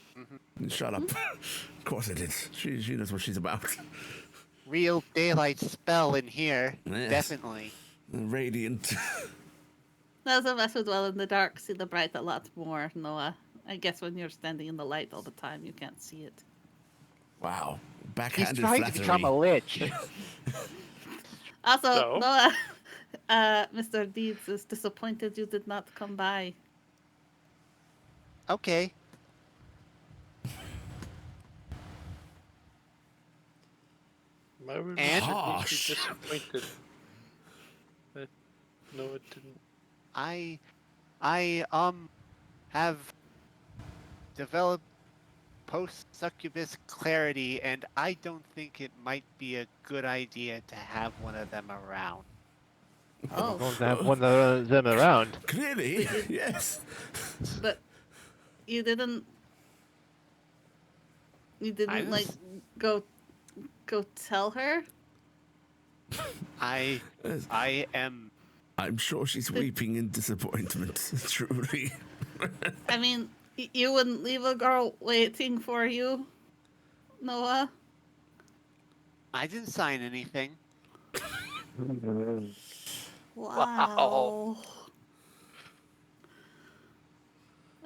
Shut up. Of course it is. She knows what she's about. Real daylight spell in here. Yes. Definitely. Radiant. Those of us who dwell in the dark see the bright a lot more, Noah. I guess when you're standing in the light all the time, you can't see it. Wow. He's Backhanded trying flattery. to become a lich. Also, So? Noah, Mr. Deeds is disappointed you did not come by. Okay. Why would And- we be Harsh. disappointed? No, it didn't. I have developed post-succubus clarity, and I don't think it might be a good idea to have one of them around. Oh, Going to have one of them around. Clearly, yes. but you didn't. You didn't like was- go tell her. I am. I'm sure she's weeping in disappointment, truly. I mean, you wouldn't leave a girl waiting for you, Noah. I didn't sign anything. Wow.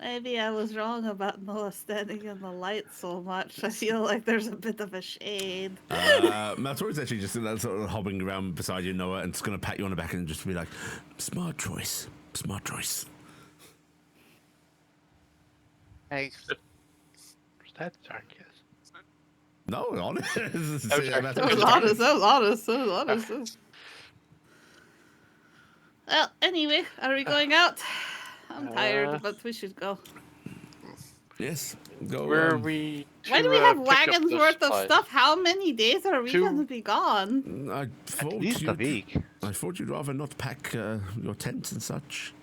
Maybe I was wrong about Noah standing in the light so much. I feel like there's a bit of a shade. Maltori's actually just sort of hobbling around beside you, Noah, and just going to pat you on the back and just be like, smart choice. Smart choice. Thanks. That's sarcasm. No, honest. sorry. That was honest. Well, anyway, are we going out? I'm tired, but we should go. Yes. Go. Where are we? Why to, do we have pick up wagons the worth of supplies? stuff? How many days are we Two- going to be gone? I At thought least a you'd, week. I thought you'd rather not pack your tents and such.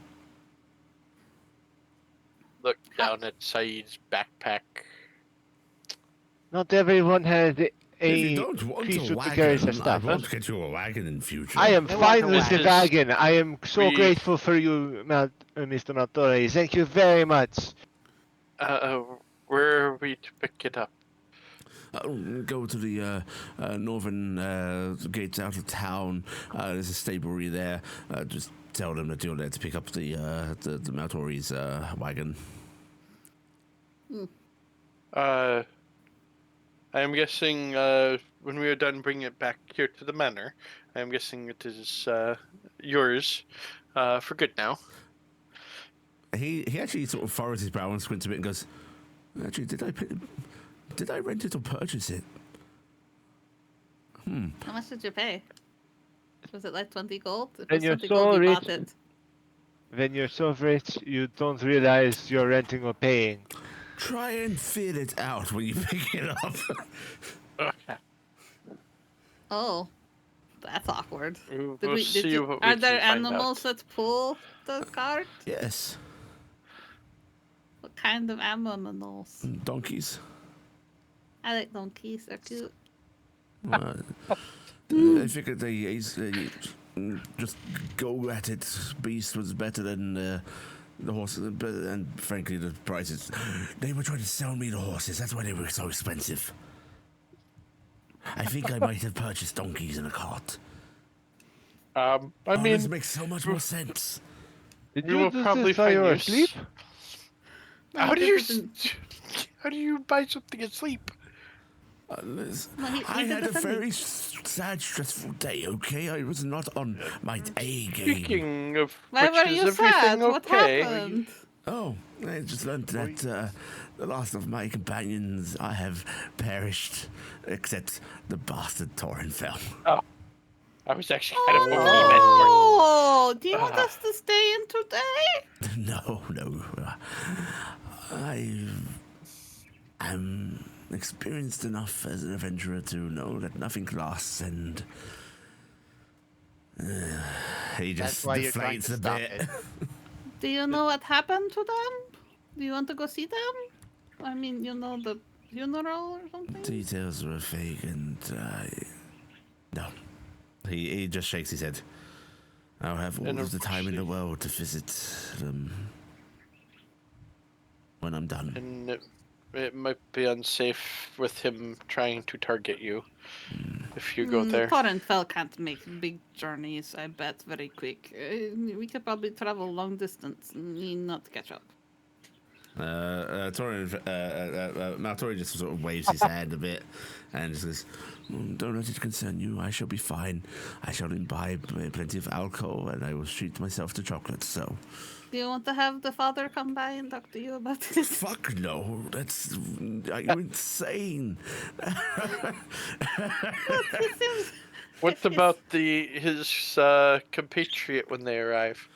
Look down at Saeed's backpack. Not everyone has If you a don't want piece a with the carries wagon, their I stuff. won't get you a wagon in future. I am They fine want with to the wax. wagon. I am so We- grateful for you, Mr. Maltori. Thank you very much. Where are we to pick it up? Go to the northern gates out of town. There's a stablery there. Just tell them that you're there to pick up the Maltori's wagon. I am guessing when we are done bringing it back here to the manor, I am guessing it is yours for good now. He actually sort of furrows his brow and squints a bit and goes, actually, did I rent it or purchase it? How much did you pay? Was it like 20 gold? If it And was you're 20 so gold, you rich. bought it. When you're so rich, you don't realize you're renting or paying. Try and feel it out when you pick it up. Okay. Oh, that's awkward. We'll Did see you, what we are there can find animals out. that pull the cart? Yes. What kind of animals? Donkeys. I like donkeys. They're cute. I figured they just go at it. Beast was better than the horses, and frankly, the prices. They were trying to sell me the horses. That's why they were so expensive. I think I might have purchased donkeys in a cart. I This mean, makes so much more sense. Did We you will do probably this while find you you were asleep? No, How do he you didn't. how do you buy something asleep? No, he I did had a this in the- very sad, stressful day, okay? I was not on my A game. Speaking of Why which, were is you everything sad? okay? What happened? Oh, I just learned that the last of my companions I have perished, except the bastard Torin fell. I was actually kind of hoping he meant more. Oh, do you want us to stay in today? No. I am experienced enough as an adventurer to know that nothing lasts, and he just That's why you're trying deflates to a stop bit. it. Do you know what happened to them? Do you want to go see them? I mean, you know, the funeral or something? Details were fake, and no. He just shakes his head. I'll have all And of the time in the unfortunately- world to visit them when I'm done. And it might be unsafe with him trying to target you if you go there. Torrenfell can't make big journeys, I bet, very quick. We could probably travel long distance and need not to catch up. Maltori just sort of waves his hand a bit and just says, "Don't let it concern you. I shall be fine. I shall imbibe plenty of alcohol, and I will treat myself to chocolate, so..." Do you want to have the father come by and talk to you about this? Fuck no. Are you insane? What about his compatriot when they arrive?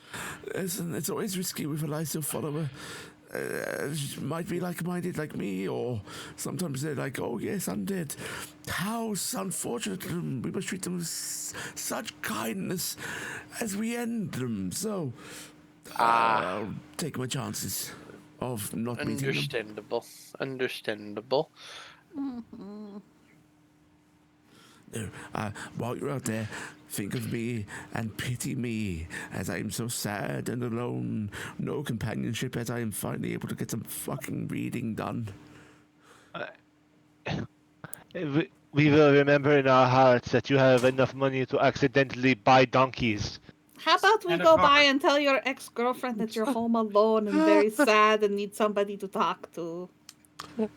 Listen, it's always risky with a Lysil follower. She might be like-minded like me, or sometimes they're like, "Oh yes, undead." How unfortunate! We must treat them with such kindness as we end them. So I'll take my chances of not meeting them. Understandable. No, while you're out there, think of me and pity me, as I am so sad and alone. No companionship, as I am finally able to get some fucking reading done. We will remember in our hearts that you have enough money to accidentally buy donkeys. How about we And a go car. by and tell your ex-girlfriend that you're home alone and very sad and need somebody to talk to?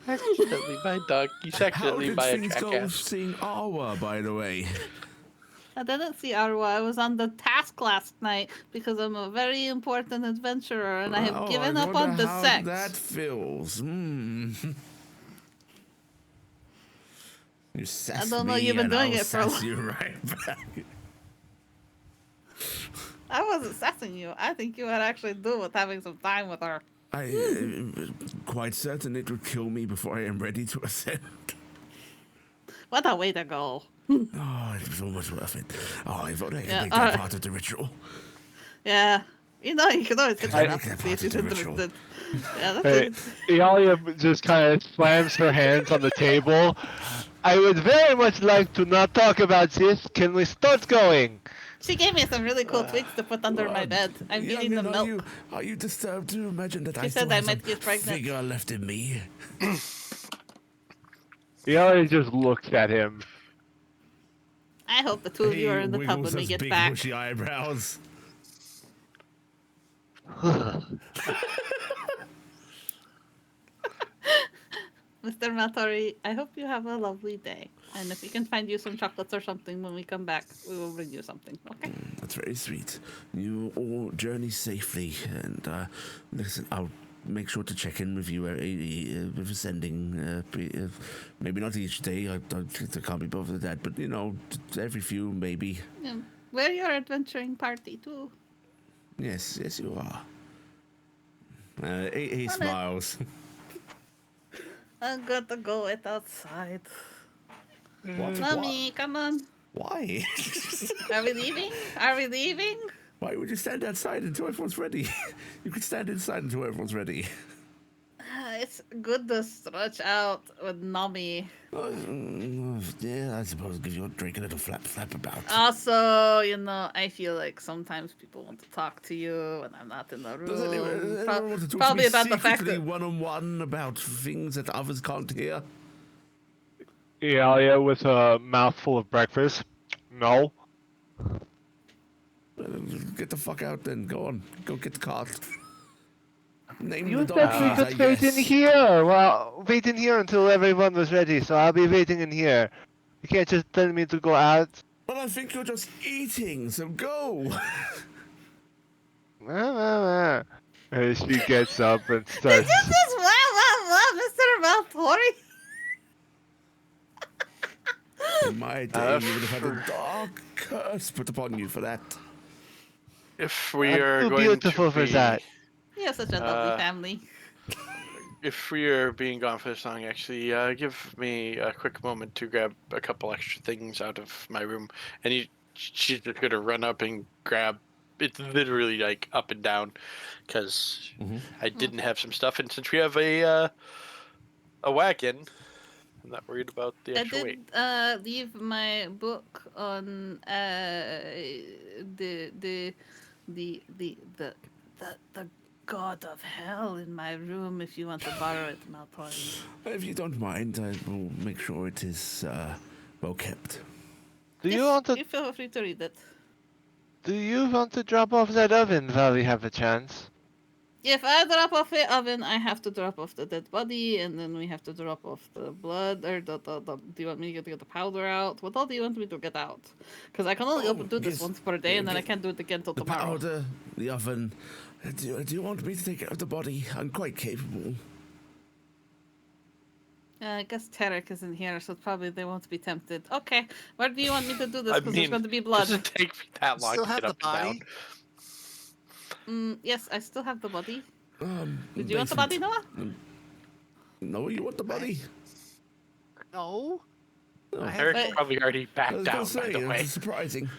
Accidentally by dog. He's How accidentally did by a things go jackass. seeing Awa, by the way? I didn't see Arwa. I was on the task last night because I'm a very important adventurer and I have Oh, given I up wonder on the how sex. that feels. You sass don't know, me you've been and doing I'll it for a sass lo- you right back. I wasn't sassing you. I think you would actually do with having some time with her. I am quite certain it would kill me before I am ready to ascend. What a way to go. Oh, it was almost worth it. Oh, I thought I could Yeah, make that part of the ritual. Yeah. You know, you can always hit her I up think and that see if part is she's the ritual. interested. Yeah, that's Hey, it. Iala just kind of slams her hands on the table. I would very much like to not talk about this. Can we start going? She gave me some really cool twigs to put under my bed. I'm eating the Youngin, milk. Are you disturbed to imagine that She I said still I have might some get pregnant. figure left in me? Iala just looks at him. I hope the two of you are in the tub wiggles when we those get big back. bushy eyebrows. Mr. Matori, I hope you have a lovely day. And if we can find you some chocolates or something when we come back, we will bring you something, okay? That's very sweet. You all journey safely, and listen, I'll make sure to check in with you with ascending. Maybe not each day. I can't be bothered with that, but every few maybe. Yeah. We're your adventuring party, too. Yes, you are. He Well, smiles. I'm going to go wait outside. What? Mommy, come on. Why? Are we leaving? Are we leaving? Why would you stand outside until everyone's ready? You could stand inside until everyone's ready. It's good to stretch out with Nami. Yeah, I suppose give you a drink, a little flap about. Also, I feel like sometimes people want to talk to you when I'm not in the Does anyone room. want to talk Probably to me about the fact secretly that one-on-one about things that others can't hear? Iala with a mouthful of breakfast. No. Get the fuck out then. Go on. Go get the cart. Name You the said dog. we please, I could wait in guess. here. Well, wait in here until everyone was ready, so I'll be waiting in here. You can't just tell me to go out. Well, I think you're just eating, so go. She gets up and Did starts. you just Mr. Maltori? In my day, you would have had a dark curse put upon you for that. If we I'm are too going beautiful to for be, that. You have such a lovely family. if we are being gone for this long, actually, give me a quick moment to grab a couple extra things out of my room. And she's just gonna run up and grab. It's literally like up and down, because I didn't have some stuff, and since we have a wagon, I'm not worried about the I extra weight. did leave my book on the god of hell in my room if you want to borrow it, Maltori. If you don't mind, I will make sure it is well kept. Do you want to? You feel free to read it. Do you want to drop off that oven while we have a chance? If I drop off the oven, I have to drop off the dead body, and then we have to drop off the blood, or the do you want me to get the powder out? What all do you want me to get out? Because I can only do this yes. once per day, and then I can't do it again till The tomorrow. powder, the oven. Do you want me to take out the body? I'm quite capable. I guess Taryc isn't here, so probably they won't be tempted. Okay, where do you want me to do this? I Because there's mean, going to be it blood. doesn't take me that long Still to have get the up and body? down. Yes, I still have the body. Did Basement. you want the body, Noah? No, you want the body? No. Oh, Taryc Wait. probably already I backed was down, gonna say, by the way. it's surprising.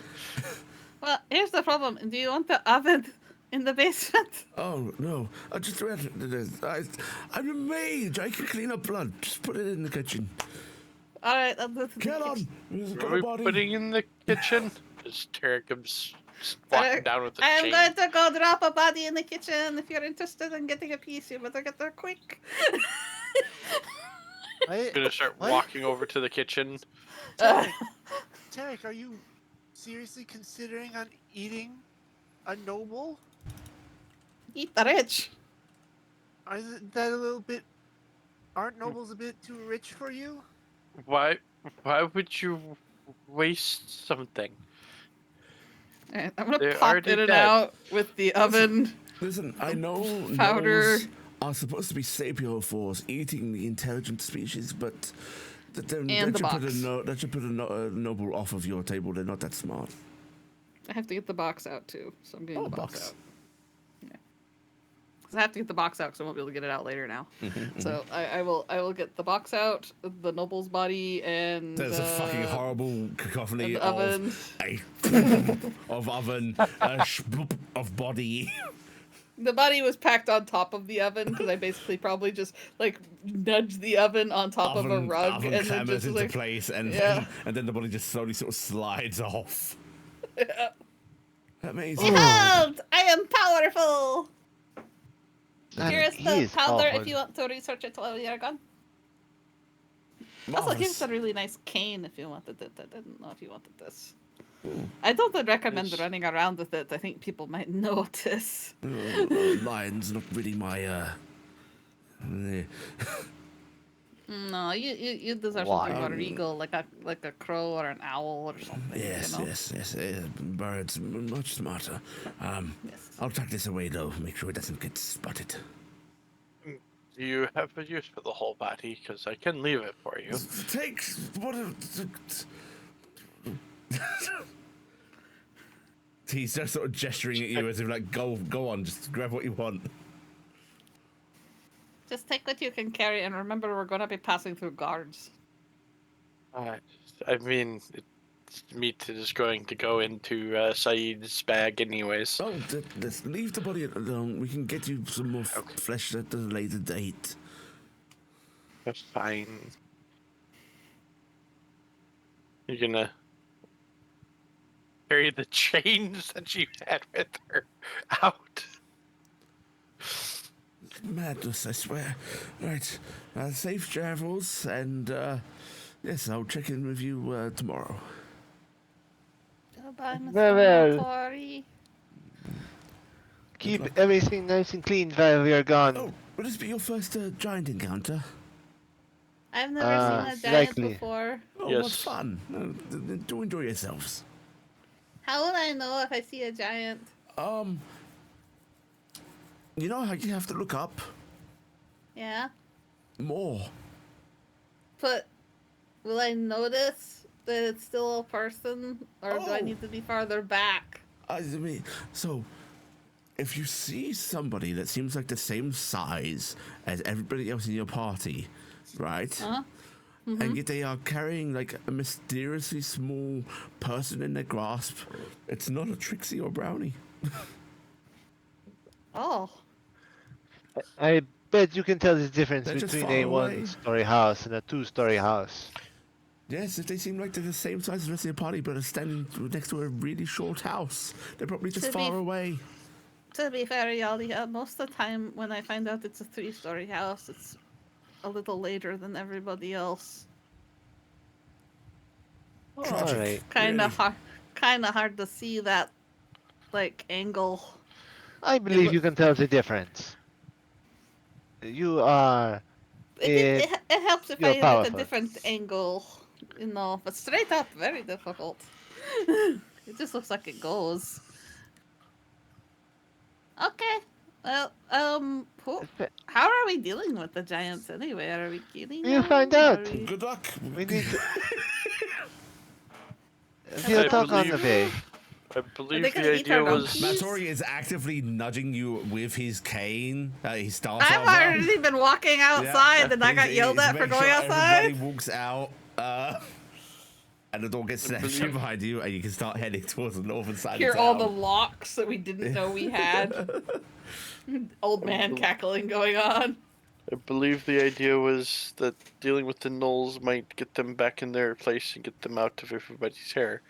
Well, here's the problem. Do you want the oven in the basement? Oh, no. I just read it. I'm a mage. I can clean up blood. Just put it in the kitchen. All right, I'll do it. in the Get on. kitchen. There's What got are a we body. putting in the kitchen? Because Taryc comes walking down with a I am chain. going to go drop a body in the kitchen. If you're interested in getting a piece, you better get there quick. I'm gonna start What? walking over to the kitchen. Taryc, are you seriously considering on eating a noble? Eat the rich. Isn't that a little bit? Aren't nobles a bit too rich for you? Why would you waste something? Alright, I'm gonna They're pop already in and dead. out with the oven. Listen, I know Powder. gnolls are supposed to be sapiophores, eating the intelligent species, but that And the should put box. that should put a noble off of your table. They're not that smart. I have to get the box out too, so I'm getting Oh, the box box. out. Yeah, because I have to get the box out because I won't be able to get it out later now. So I will get the box out, the noble's body, and There's a fucking horrible cacophony and the of oven. of oven, of body. The body was packed on top of the oven because I basically probably just like nudged the oven on top of a rug oven and then clambers just into like place, and yeah. then the body just slowly sort of slides off. Yeah. Amazing. Behold, I am powerful. Here's He the is powder if powerful. you want to research it while you're gone. Also, Marvelous. here's a really nice cane if you wanted it. I didn't know if you wanted this. I don't recommend Nice. running around with it. I think people might notice. Lion's not really my No, you deserve Why? something more regal, like a crow or an owl or something. Yes, you know? yes. Birds much smarter. Yes. I'll tuck this away though. Make sure it doesn't get spotted. Do you have a use for the whole body? Because I can leave it for you. Take what? He's just sort of gesturing at you as if like, go on, just grab what you want. Just take what you can carry, and remember, we're going to be passing through guards. I mean, meat is going to go into Saeed's bag anyways. Oh, let's leave the body alone. We can get you some more flesh at a later date. That's fine. You're gonna carry the chains that you had with her out. Madness, I swear. Right, safe travels, and yes, I'll check in with you tomorrow. Goodbye, Mr. Well. Maltori. Keep luck. everything nice and clean while we are gone. Oh, will this be your first giant encounter? I've never seen a giant likely. before. Oh, Yes. what fun. Do enjoy yourselves. How will I know if I see a giant? You know how you have to look up Yeah. more. But will I notice that it's still a person? Or do I Oh. need to be farther back? I mean, so if you see somebody that seems like the same size as everybody else in your party, right? Huh? And yet they are carrying like a mysteriously small person in their grasp, it's not a Trixie or Brownie. Oh. I bet you can tell the difference They're just between far a away. one-story house and a two-story house. Yes, if they seem like they're the same size as the rest of your party, but are standing next to a really short house, they're probably just To be far f- away. To be fair, Iala, most of the time when I find out it's a 3-story house, it's a little later than everybody else. Tragic. Alright. Kinda really. hard to see that like angle. I believe but- you can tell the difference. You are It helps if you're I look powerful. a different angle, but straight up, very difficult. It just looks like it goes. Okay. Well, how are we dealing with the giants anyway? Are we killing them? We'll find Are out. we- Good luck. We need to... I We'll talk on the believe- way. I believe they gonna the eat idea our was. donkeys? Matori is actively nudging you with his cane. He starts I've off well. already been walking outside, and I got yelled at for Make going sure outside. Everybody walks out, and the door gets slammed shut behind you, and you can start heading towards the northern side Hear of all town. the locks that we didn't know we had. Old man cackling going on. I believe the idea was that dealing with the gnolls might get them back in their place and get them out of everybody's hair.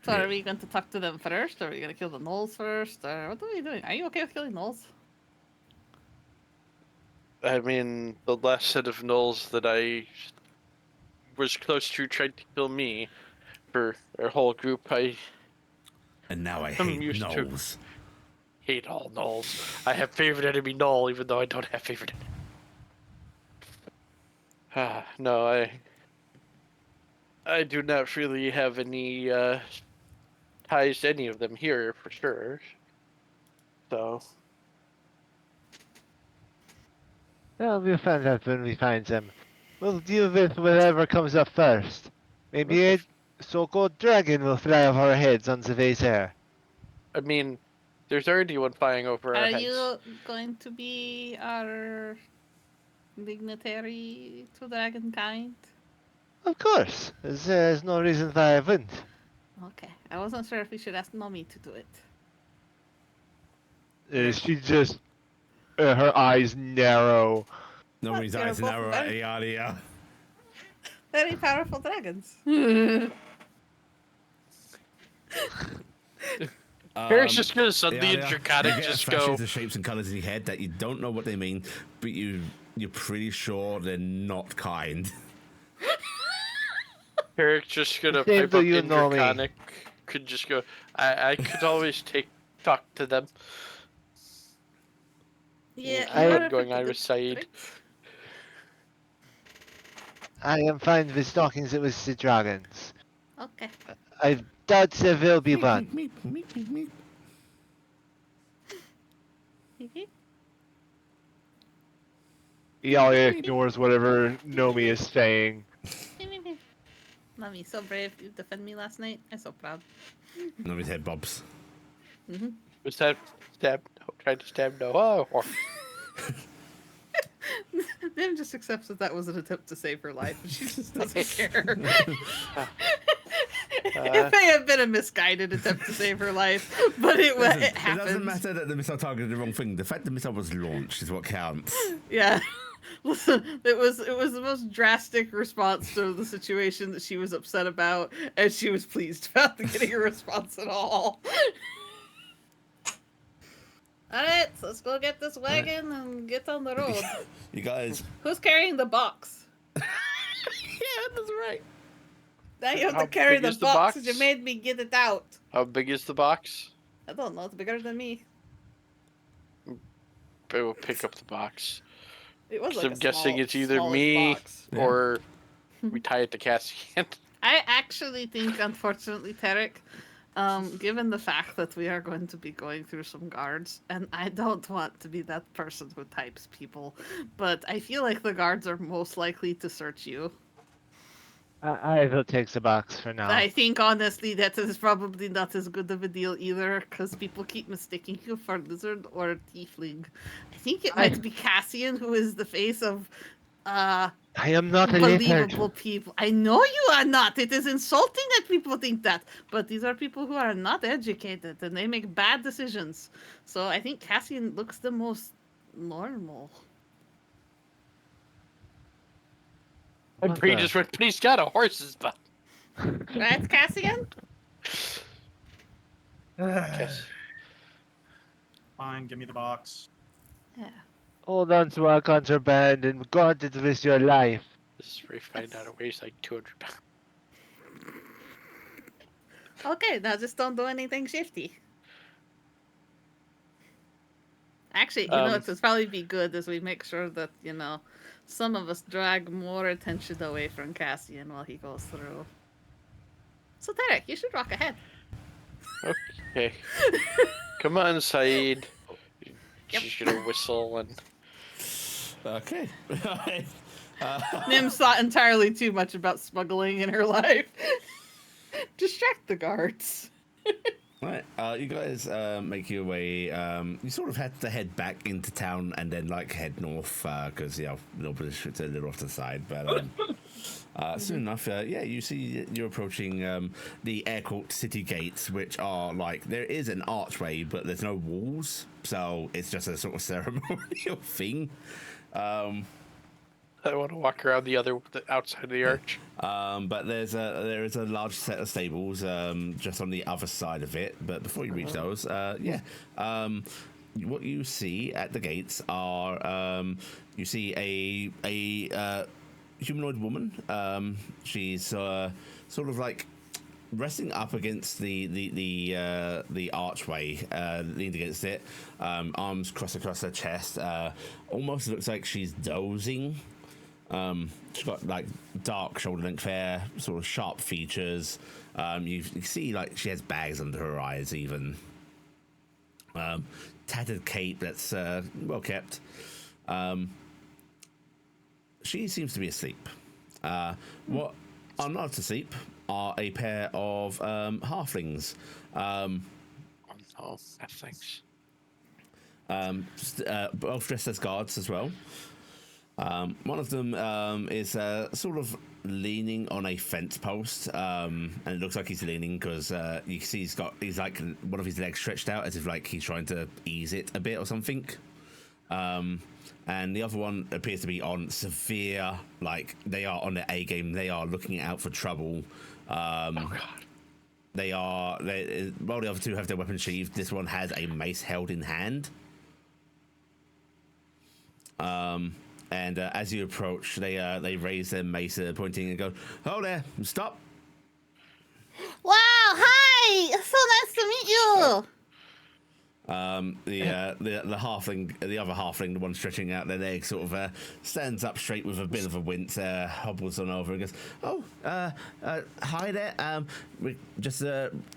So are we going to talk to them first, or are we going to kill the gnolls first, or what are we doing? Are you okay with killing gnolls? I mean, the last set of gnolls that I was close to tried to kill me for our whole group. I And now I I'm hate used to- gnolls. hate all gnolls. I have favorite enemy gnoll, even though I don't have favorite enemy. No, I do not really have any ties to any of them here for sure. So Well, we'll find out when we find them. We'll deal with whatever comes up first. Maybe a so-called dragon will fly over our heads on the way there. I mean, there's already one flying over our Are heads. you going to be our dignitary to dragonkind? Of course. There's no reason why I wouldn't. Okay, I wasn't sure if we should ask Nomi to do it. She just... her eyes narrow. Nobody's You're eyes both narrow very- at Iala. Very powerful dragons. Harry's just gonna suddenly Iala, in Draconic you get just flashes go. of shapes and colors in your head that you don't know what they mean, but you're pretty sure they're not kind. Eric's just gonna Same pipe though up you in know me. Draconic. Could just go. I could always talk to them. Yeah, I- you are a going pretty Irish good side. prince. I am fine with talking with the dragons. Okay. I doubt there will be one. Meep, meep, meep, meep, meep. Iala ignores whatever Nomi is saying. Nomi, so brave. You defended me last night. I'm so proud. Nobody's head bobs. Was that stab? No, tried to stab? No. Oh. Nim just accepts that was an attempt to save her life, and she just doesn't care. It may have been a misguided attempt to save her life, but it Listen, it happened. doesn't matter that the missile targeted the wrong thing. The fact the missile was launched is what counts. Yeah. Listen, it was the most drastic response to the situation that she was upset about, and she was pleased about getting a response at all. Alright, so let's go get this wagon and get on the road. You guys. Who's carrying the box? Yeah, that's right. Now you have How to carry big the is the box because box? you made me get it out. How big is the box? I don't know, it's bigger than me. will pick up the box. It was 'Cause like I'm a guessing small, it's either smallish me box. Yeah. or we tie it to Cassian. I actually think, unfortunately, Taryc, given the fact that we are going to be going through some guards, and I don't want to be that person who types people, but I feel like the guards are most likely to search you. I will take the box for now. I think, honestly, that is probably not as good of a deal either, because people keep mistaking you for lizard or tiefling. I think it might be Cassian who is the face of I am not a lizard. believable people. I know you are not. It is insulting that people think that. But these are people who are not educated and they make bad decisions. So I think Cassian looks the most normal. My brain just went, but he's got a horse's butt. Right, Cassian? Yes. Fine, give me the box. Yeah. Hold on to our contraband and guard it with your life. This is where you find out it weighs like 200 pounds. Okay, now just don't do anything shifty. Actually, you know, it'd probably be good as we make sure that, you know, some of us drag more attention away from Cassian while he goes through. So, Taryc, you should walk ahead. Okay. Come on, Saeed. Yep. She's gonna whistle and. Okay. Nim's thought entirely too much about smuggling in her life. Distract the guards. Right, you guys make your way. You sort of had to head back into town and then like head north because it's a little off to the side. But soon enough, yeah, you see you're approaching the air court city gates, which are like there is an archway, but there's no walls, so it's just a sort of ceremonial thing. I want to walk around the outside of the arch. But there is a large set of stables just on the other side of it. But before you reach those, what you see at the gates are you see a humanoid woman. She's sort of like resting up against the archway, leaned against it, arms crossed across her chest. Almost looks like she's dozing. She's got like dark shoulder length hair, sort of sharp features. You see like she has bags under her eyes even. Tattered cape that's well kept. She seems to be asleep. What are not asleep are a pair of halflings. Thanks. Both dressed as guards as well. One of them is sort of leaning on a fence post, and it looks like he's leaning because you see he's like one of his legs stretched out as if like he's trying to ease it a bit or something. And the other one appears to be on severe, like they are on their A game. They are looking out for trouble. Oh God. While the other two have their weapons sheathed, this one has a mace held in hand. And as you approach, they raise their mace, pointing and go, "Oh there, stop!" Wow! Hi! So nice to meet you. The halfling, the other halfling, the one stretching out their legs, sort of stands up straight with a bit of a wince, hobbles on over and goes, "Oh, hi there. We just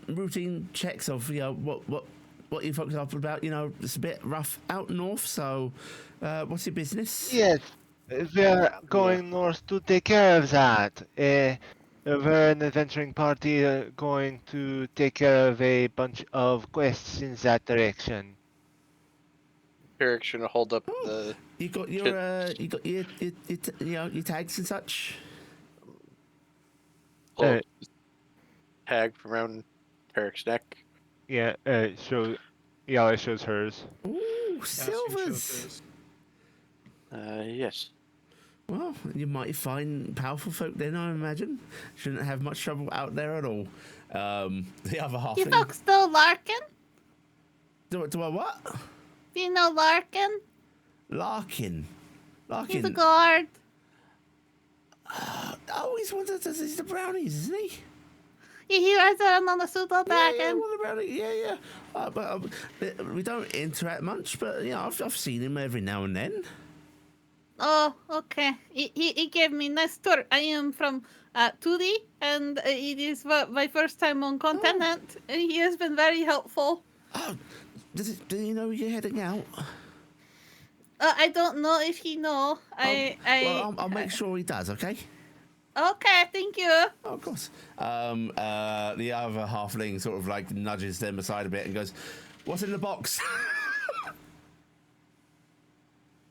routine checks of what you folks are about. You know, it's a bit rough out north, so what's your business?" Yes, we're going north to take care of that. We're an adventuring party going to take care of a bunch of quests in that direction. Eric's gonna hold up the. You got your your tags and such. pull tag from around Eric's neck. Yeah, Iala shows hers. Ooh, Yes, you silvers. should this. Yes. Well, you might find powerful folk then, I imagine. Shouldn't have much trouble out there at all. The other half. You folks know Larkin? Do I what? Do you know Larkin? Larkin. He's a guard. Oh, he's the brownies, isn't he? He rides around on a pseudo Yeah, dragon. what about it? Yeah. But we don't interact much, but I've seen him every now and then. Oh, okay. He gave me nice tour. I am from Turi, and it is my first time on continent. And he has been very helpful. Oh, do you know you're heading out? I don't know if he know. I'll make sure he does. Okay. Okay, thank you. Oh, of course. The other halfling sort of like nudges them aside a bit and goes, "What's in the box?"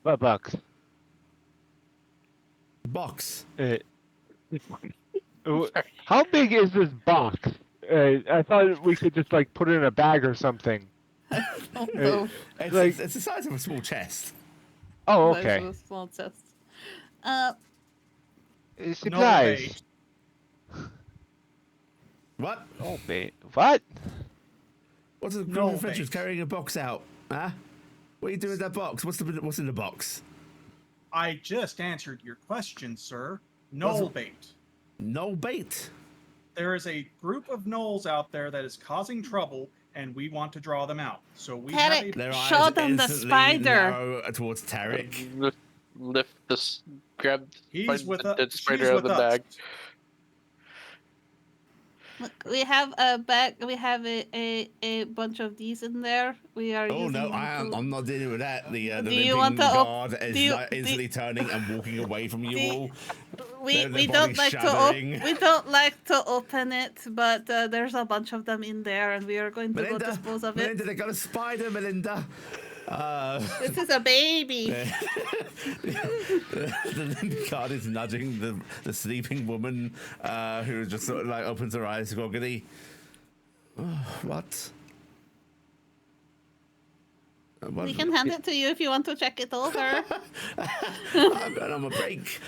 What box? Box. How big is this box? I thought we could just like put it in a bag or something. Oh no. It's the size of a small chest. Oh, Those okay. were small chests. Supplies. What? Oh, bait. What? What's a group No of adventurers bait. carrying a box out? Huh? What are you doing with that box? What's in the box? I just answered your question, sir. Knoll bait. No bait. There is a group of gnolls out there that is causing trouble, and we want to draw them out. So we have Taryc, a. Their eyes show them the instantly spider. narrow towards Taryc. Lift this, grab He's with the us. dead She's spider out of with the us. bag. Look, we have a bag. We have a bunch of these in there. We are Oh using no, them to- I'm not dealing with that. The Do you want limping to op- guard is do you- like instantly turning and walking away from you Do- all. We Their we bodies don't like shuddering. we don't like to open it, but there's a bunch of them in there, and we are going to go dispose of it. Melinda, they got a spider, Melinda. This is a baby. The limping guard is nudging the sleeping woman, who just sort of like opens her eyes groggily. Oh, what? What? We can hand it to you if you want to check it over. I'm going on a break.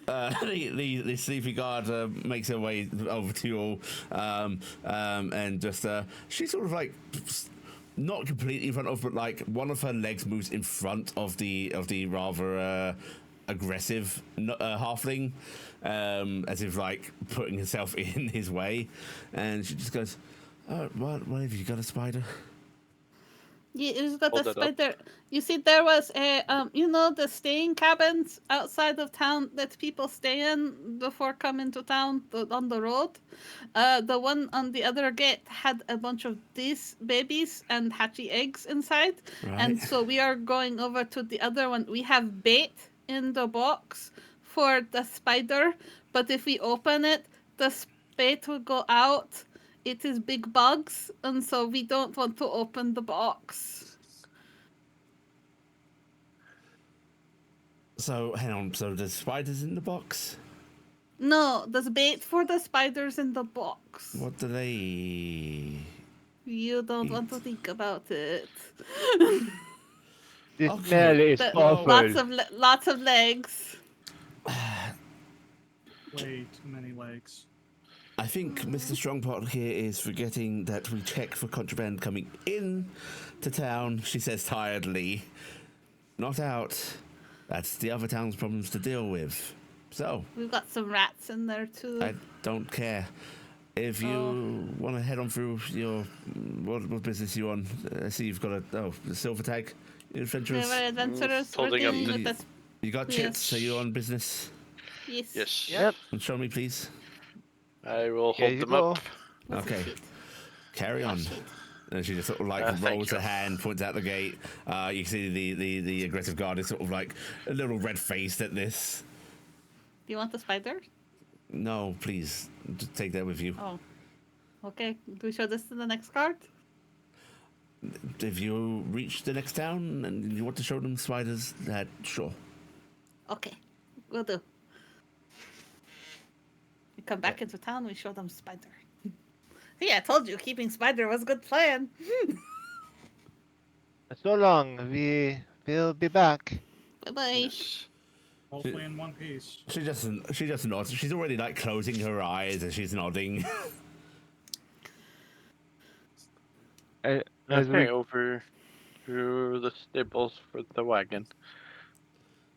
The sleepy guard makes her way over to you all, and just she's sort of like not completely in front of, but like one of her legs moves in front of the rather aggressive halfling, as if like putting herself in his way, and she just goes, "Oh, what have you got, a spider?" You've got Hold the it up. spider. You see, there was a the staying cabins outside of town that people stay in before coming to town on the road. The one on the other gate had a bunch of these babies and hatchy eggs inside, and Right. so we are going over to the other one. We have bait in the box for the spider, but if we open it, the bait will go out. It is big bugs, and so we don't want to open the box. So hang on. So there's spiders in the box. No, there's bait for the spiders in the box. What do they? You don't want to think about it. This Okay. smell is But awful. lots of legs. Way too many legs. I think Mr. Strongpot here is forgetting that we check for contraband coming in to town, she says tiredly. Not out. That's the other town's problems to deal with. So, We've got some rats in there too. I don't care. If you want to head on through your... What business you on? I see you've got the silver tag. Adventurers. We were adventurers Holding up working the- with us. You got Yes. chits? Are you on business? Yes. Yes. Yep. And show me, please. I will Here hold you them go. up. What's the Okay. shit? Carry on. Shit. And she just sort of like Thank rolls you. her hand, points out the gate. You can see the aggressive guard is sort of like a little red faced at this. Do you want the spider? No, please, just take that with you. Oh. Okay. Do we show this to the next card? If you reach the next town and you want to show them spiders, sure. Okay. Will do. We come back into town, we show them spider. See, I told you keeping spider was a good plan. So long. We will be back. Bye-bye. Yes. Hopefully in one piece. She just nods. She's already like closing her eyes and she's nodding. As Okay, we, over to the stables for the wagon.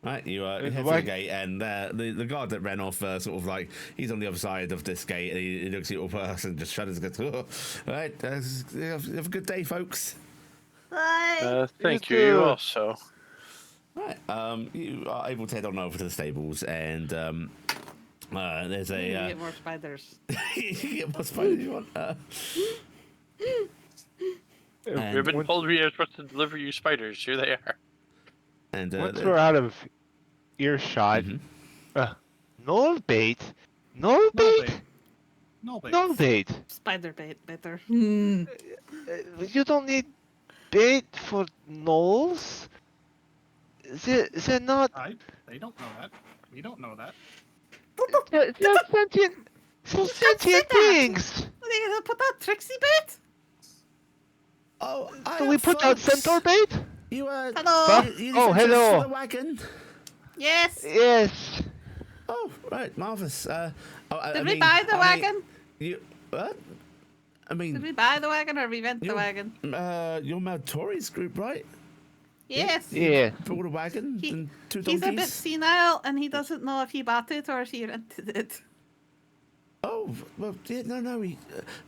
Right, you And head why- for the gate, and the guard that ran off, sort of like, he's on the other side of this gate, and he looks at your person, just shudders and goes, oh, right, have a good day, folks. Bye. Thank You you. You too. also. Right, you are able to head on over to the stables, and there's You a... get more spiders. you can get more spiders if you want. And We've been once, told we are supposed to deliver you spiders. Here they are. and once we're out of earshot, mhm. null bait, null No bait, bait. No bait. null bait. Spider bait, better. You don't need bait for gnolls. They're not. They don't know that. We don't know that. They're sentient. They're sentient things. Are they gonna put out Trixie bait? Oh, So we put out centaur bait. You Hello. you Oh, adventurers hello. for the wagon. Yes. Yes. Oh, right, marvelous. Did we buy the wagon? You what? I mean, Did we buy the wagon or we rent the you- wagon? you're Maltori's group, right? Yes. Yeah. Bought a wagon He- and two He's donkeys. a bit senile and he doesn't know if he bought it or if he rented it. Oh, well, yeah, no.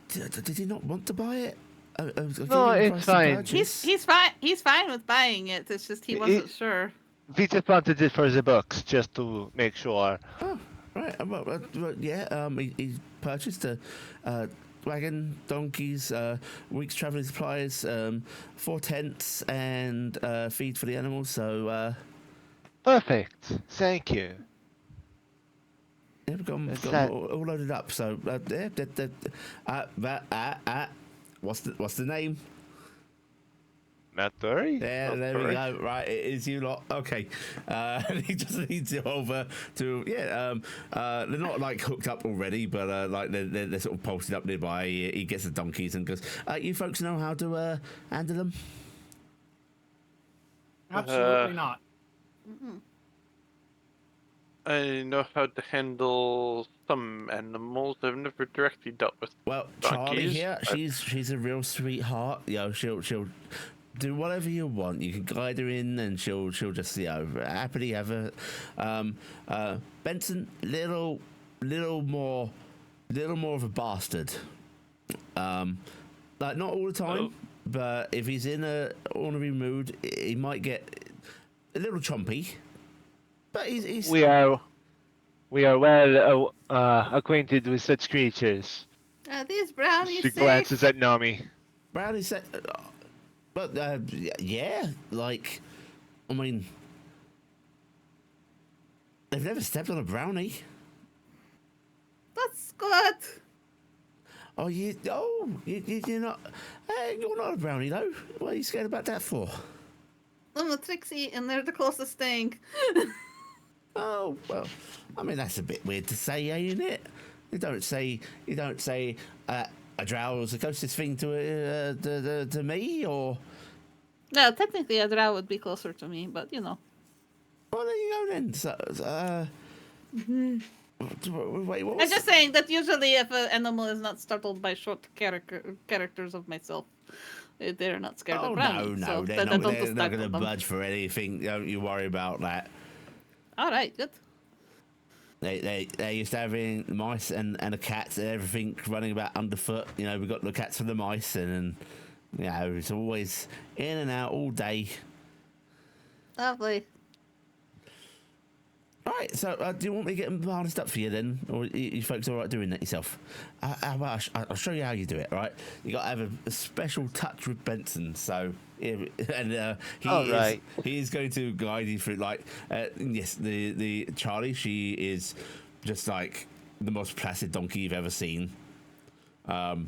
Did he not want to buy it? No, gave him it's price to fine. purchase. He's fine. He's fine with buying it. It's just he wasn't sure. We just wanted it for the books, just to make sure. Oh, right. Well, yeah. He purchased a wagon, donkeys, week's traveling supplies, 4 tents, and feed for the animals. So Perfect. Thank you. yeah, we've got 'em Is that- all loaded up. So what's the name? Matt Dory? There we go. Right, it is you lot. Okay, he just needs you over to they're not like hooked up already, but like they're sort of posted up nearby. He gets the donkeys and goes, "You folks know how to handle them?" Absolutely not. I know how to handle some animals. I've never directly dealt with. Well, Charlie Donkeys? here, she's a real sweetheart. You know, she'll do whatever you want. You can guide her in, and she'll just happily have a Benson, little more of a bastard. Like not all the time, but if he's in a ornery mood, he might get a little chompy. But he's We are well acquainted with such creatures. Are these brownies She safe? glances at Nami. Bradley said, but yeah, like, I mean, they've never stepped on a brownie. That's good. Oh, you're not. Hey, you're not a brownie though. What are you scared about that for? I'm a Trixie and they're the closest thing. Oh well, I mean that's a bit weird to say, ain't it? You don't say a drow is the closest thing to me, or No, technically a drow would be closer to me, but you know. well, there you go then. So, wait, what was I'm just saying that usually if an animal is not startled by short characters of myself, they're not scared Oh of brownies. no, so they're that I not, don't they're not startle going to them. budge for anything. Don't you worry about that. All right, good. They're used to having mice and a cat and everything running about underfoot. You know, we've got the cats for the mice, and you know, it's always in and out all day. Lovely. Right, so do you want me to get them harnessed up for you then? Or you folks all right doing that yourself? I'll show you how you do it, right? You got to have a special touch with Benson, so... And he is going to guide you through, like... yes, the Charlie, she is just like the most placid donkey you've ever seen. Whereas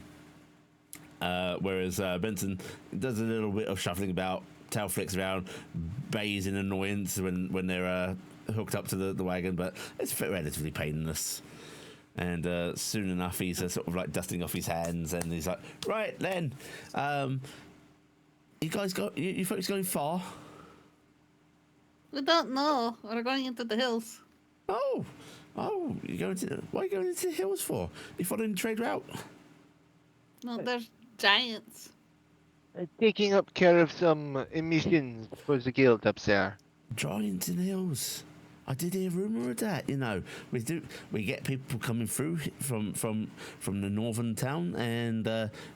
Benson does a little bit of shuffling about, tail flicks around, bays in annoyance when they're... hooked up to the wagon, but it's relatively painless. And soon enough, he's sort of like dusting off his hands, and he's like, "Right then, you guys you folks going far?" We don't know. We're going into the hills. Oh, you going to? What are you going into the hills for? You following the trade route? No, there's giants. Taking up care of some emissions for the guild up there. Giants in the hills. I did hear rumor of that. You know, we get people coming through from the northern town, and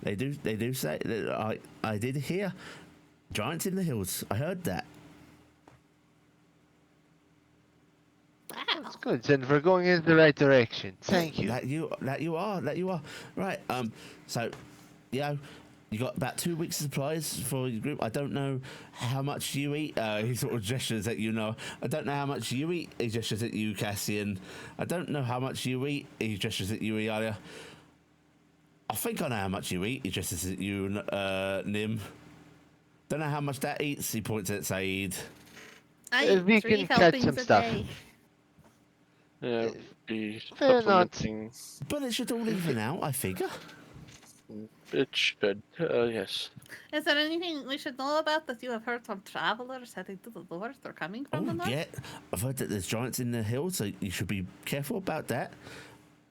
they do say that I did hear giants in the hills. I heard that. That's good. Then we're going in the right direction. Thank you. That you are. Right. So, you got about 2 weeks of supplies for your group. I don't know how much you eat. He sort of gestures at you. Know. I don't know how much you eat. He gestures at you, Cassian. I don't know how much you eat. He gestures at you, Iala. I think I know how much you eat. He gestures at you, Nim. Don't know how much that eats. He points at Saeed. I eat We 3 can catch helpings some a stuff. day. Yeah, be Fair not. supplementing. But it should all even out, I figure. It should. Yes. Is there anything we should know about that you have heard from travelers heading to the north or coming from the Oh, north? yeah. I've heard that there's giants in the hills, so you should be careful about that.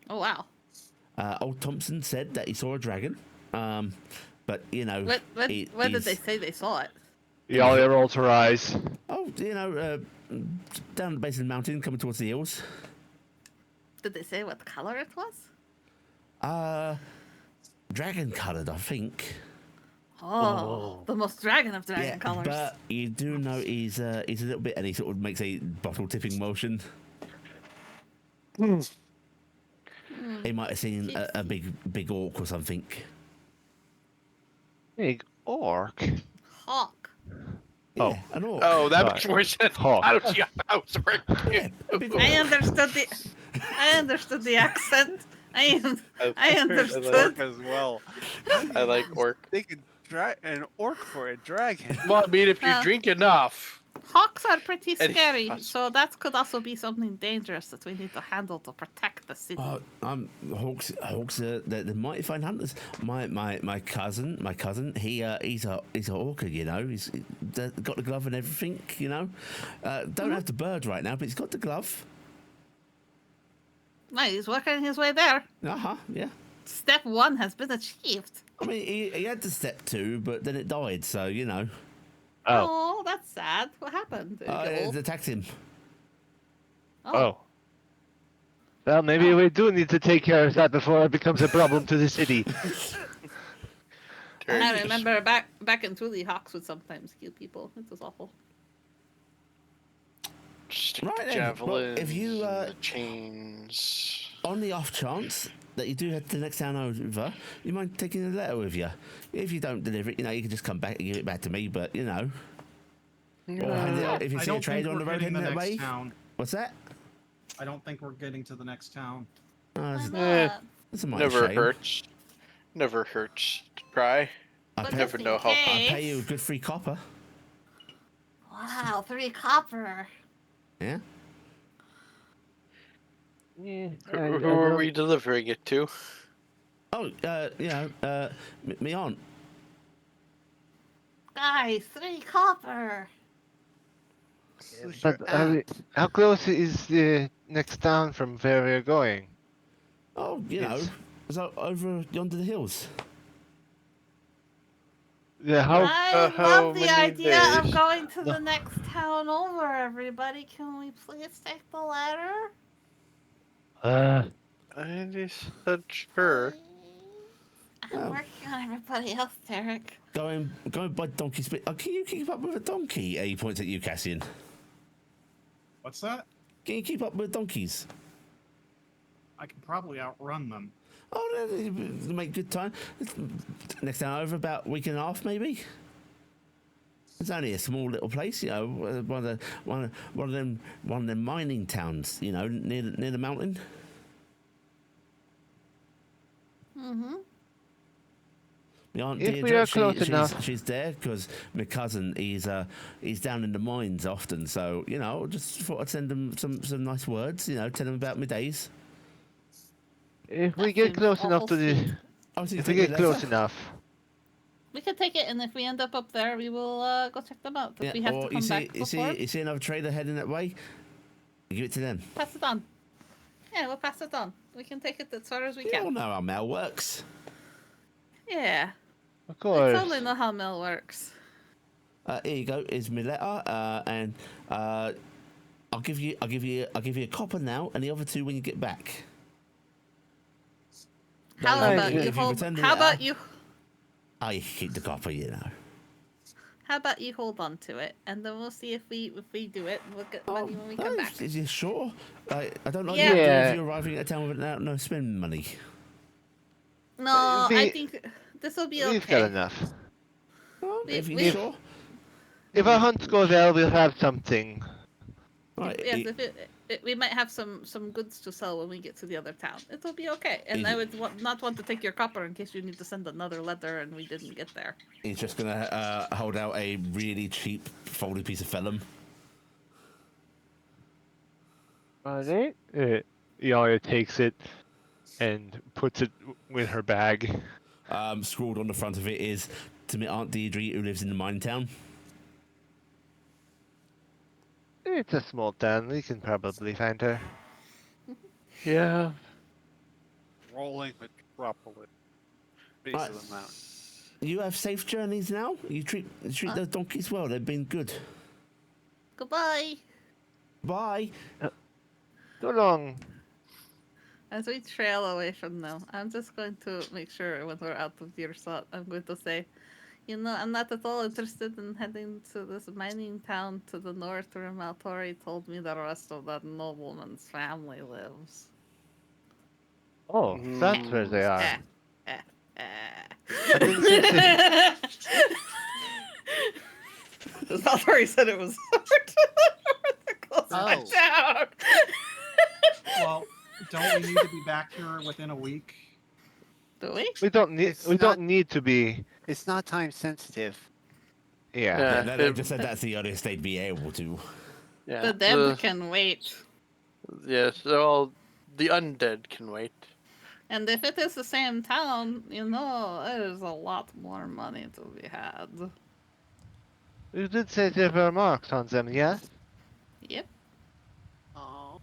Oh, wow. Old Thompson said that he saw a dragon. But, you know... When did they say they saw it? Iala rolls her eyes. Oh, you know, down the base of the mountain, coming towards the hills. Did they say what color it was? Dragon coloured, I think. Oh, the most dragon of dragon colors. But you do know he's a little bit, and he sort of makes a bottle tipping motion. He might have seen a big orc or something. Big orc. Hawk. Oh. Yeah, an orc. Oh, that Right. makes more sense. Hawk. I don't see how it's working. Yeah, a big orc. I understood the accent. I I understood. as well. I like orc. They could an orc for a dragon. Well, I mean, if you Well- drink enough. Hawks are pretty And scary, us. so that could also be something dangerous that we need to handle to protect the city. Hawks they're mighty fine hunters. My cousin, he's a orca, you know. He's got the glove and everything, you know. Don't have the bird right now, but he's got the glove. Well, he's working his way there. Yeah. Step 1 has been achieved. I mean, he had to step 2, but then it died, so you know. Oh, that's sad. What happened? Did it get It old? attacked him. Oh. Well, maybe we do need to take care of that before it becomes a problem to the city. I remember back in Thule, hawks would sometimes kill people. It was awful. Just Right then, javelins, well, if you, the chains. On the off chance that you do head to the next town over, you mind taking a letter with you? If you don't deliver it, you know, you can just come back and give it back to me, but, you know. Or hand it out if you I see a don't trader think on the we're road getting heading the that next way. town. What's that? I don't think we're getting to the next town. That's, Why not? that's a mighty Never shame. hurts. Never hurts to try. I But pay, never just know in how- I case- pay you a good free copper. Wow, 3 copper. Yeah? Yeah, Who are we delivering it to? Oh, you know, me aunt. Guys, 3 copper. But how close is the next town from where we're going? Oh, you know, It's- it's over yonder the hills. Yeah, how? I how love the many idea of days? going to the next town over, everybody. Can we please take the ladder? I said sure. I'm Oh. working on everybody else, Taryc. Going by donkey speed. Oh, can you keep up with a donkey? He points at you, Cassian. What's that? Can you keep up with donkeys? I can probably outrun them. Oh, they make good time. Next time over, about a week and a half, maybe. It's only a small little place, you know, one of them mining towns, you know, near the mountain. Mm-hmm. My aunt If we Deirdre, are close enough. she's there because my cousin he's down in the mines often. So you know, just thought I'd send him some nice words. You know, tell him about my days. If we That get seems close enough to awful the, sweet. Oh, so you if we take get the close letter? enough, We could take it, and if we end up there, we will go check them out. If Yeah, we have or to come back before, you see another trader heading that way, give it to them. pass it on. Yeah, we'll pass it on. We can take it as far as we You all can. know how mail works. Yeah, of I course. totally know how mail works. Here you go. Is my letter, and I'll give you a copper now, and the other 2 when you get back. How If about you you hold? return the How about letter- you? Oh, you can keep the copper, you know. How about you hold on to it, and then we'll see if we do it. We'll get money when we come back. Is you sure? I don't like Yeah. the idea Yeah. of you arriving at a town without no spending money. No, I We- think this will be We've got okay. enough. Well, We- if you're we- sure. If our hunt goes well, we'll have something. Right, Yes, if we might have some goods to sell when we get to the other town. It'll be okay. And Is I it- would not want to take your copper in case you need to send another letter and we didn't get there. he's just gonna hold out a really cheap folded piece of vellum. Alright. Iala takes it and puts it in her bag. Scrawled on the front of it is to my Aunt Deirdre, who lives in the mine town. It's a small town. We can probably find her. Yeah. Rolling metropolis. Base Right. of the mountain. You have safe journeys now. You treat those donkeys well. They've been good. Goodbye. Bye. So long. As we trail away from them, I'm just going to make sure when we're out of earshot, I'm going to say, you know, I'm not at all interested in heading to this mining town to the north where Maltori told me the rest of that nobleman's family lives. Oh, that's where they are. I didn't think Maltori said it was the closest town. Well, don't we need to be back here within a week? Do we? We don't need. It's We not- don't need to be. It's not time sensitive. Yeah. They it- just said that's the earliest they'd be able to. Yeah. The dead can wait. Yes, well, the undead can wait. And if it is the same town, you know, there's a lot more money to be had. You did say there were marks on them, yes? Yep. Oh,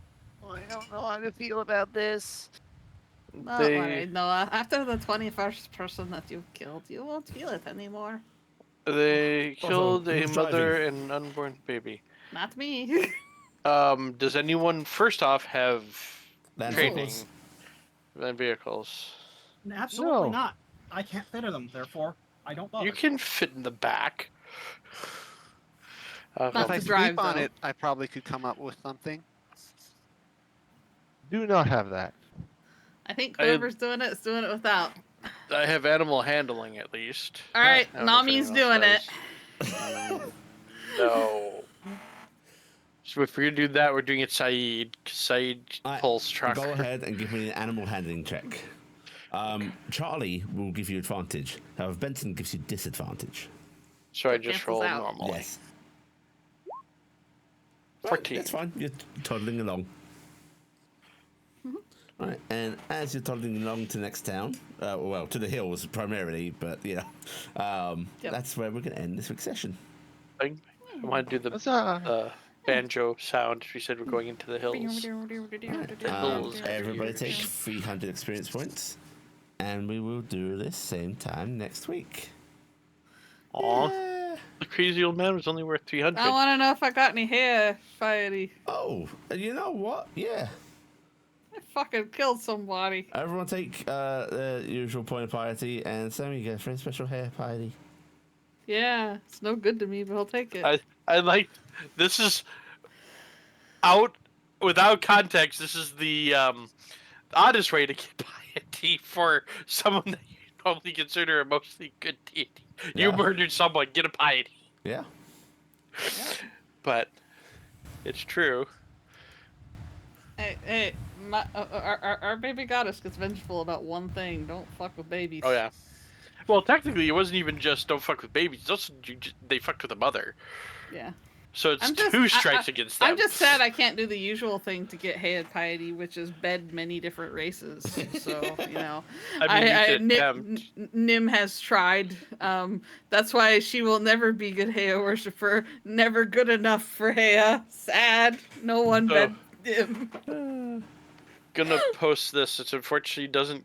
I don't know how to feel about this. Don't They- worry, Noah. After the 21st person that you've killed, you won't feel it anymore. They Also, killed a who's mother and an unborn baby. Not me. Does anyone first off have Land training vehicles. than vehicles? Absolutely No. not. I can't fit in them, therefore I don't bother. You can fit in the back. Not If to I drive, sleep on though. it, I probably could come up with something. Do not have that. I think I- whoever's doing it is doing it without. I have animal handling at least. All right, I don't know if Nami's anyone doing else it. does. No. So if we're gonna do that, we're doing it Saeed. 'Cause Saeed Alright, pulls truck. Go ahead and give me an animal handling check. Charlie will give you advantage. However, Benson gives you disadvantage. So I It just cancels roll out. normally. Yes. 14. That's fine. You're toddling along. Right, and as you're toddling along to the next town, well, to the hills primarily, but you know, Yep. that's where we're going to end this week's session. I want to do the Huzzah! banjo sound. We said we're going into the hills. Everybody take 300 experience points, and we will do this same time next week. Aw, Yeah. the crazy old man was only worth 300. I want to know if I got any hair, Fiery. Oh, and you know what? Yeah. I fucking killed somebody. Everyone take the usual point of piety, and Sammy, you get a very special hair piety. Yeah, it's no good to me, but I'll take it. I like this is out without context. This is the oddest way to get piety for someone that you normally consider a mostly good deity. You Yeah. murdered someone, get a piety. Yeah. But it's true. Hey, our baby goddess gets vengeful about one thing: don't fuck with babies. Oh yeah. Well, technically, it wasn't even just don't fuck with babies. It's also they fucked with a mother. Yeah. So it's I'm just- two strikes against them. I'm just sad I can't do the usual thing to get Hayed piety, which is bed many different races. So, you know, I mean, you could attempt. Nim has tried. That's why she will never be good Hea worshiper. Never good enough for Hea. Sad. No one So- bed Nim. Gonna post this. It unfortunately doesn't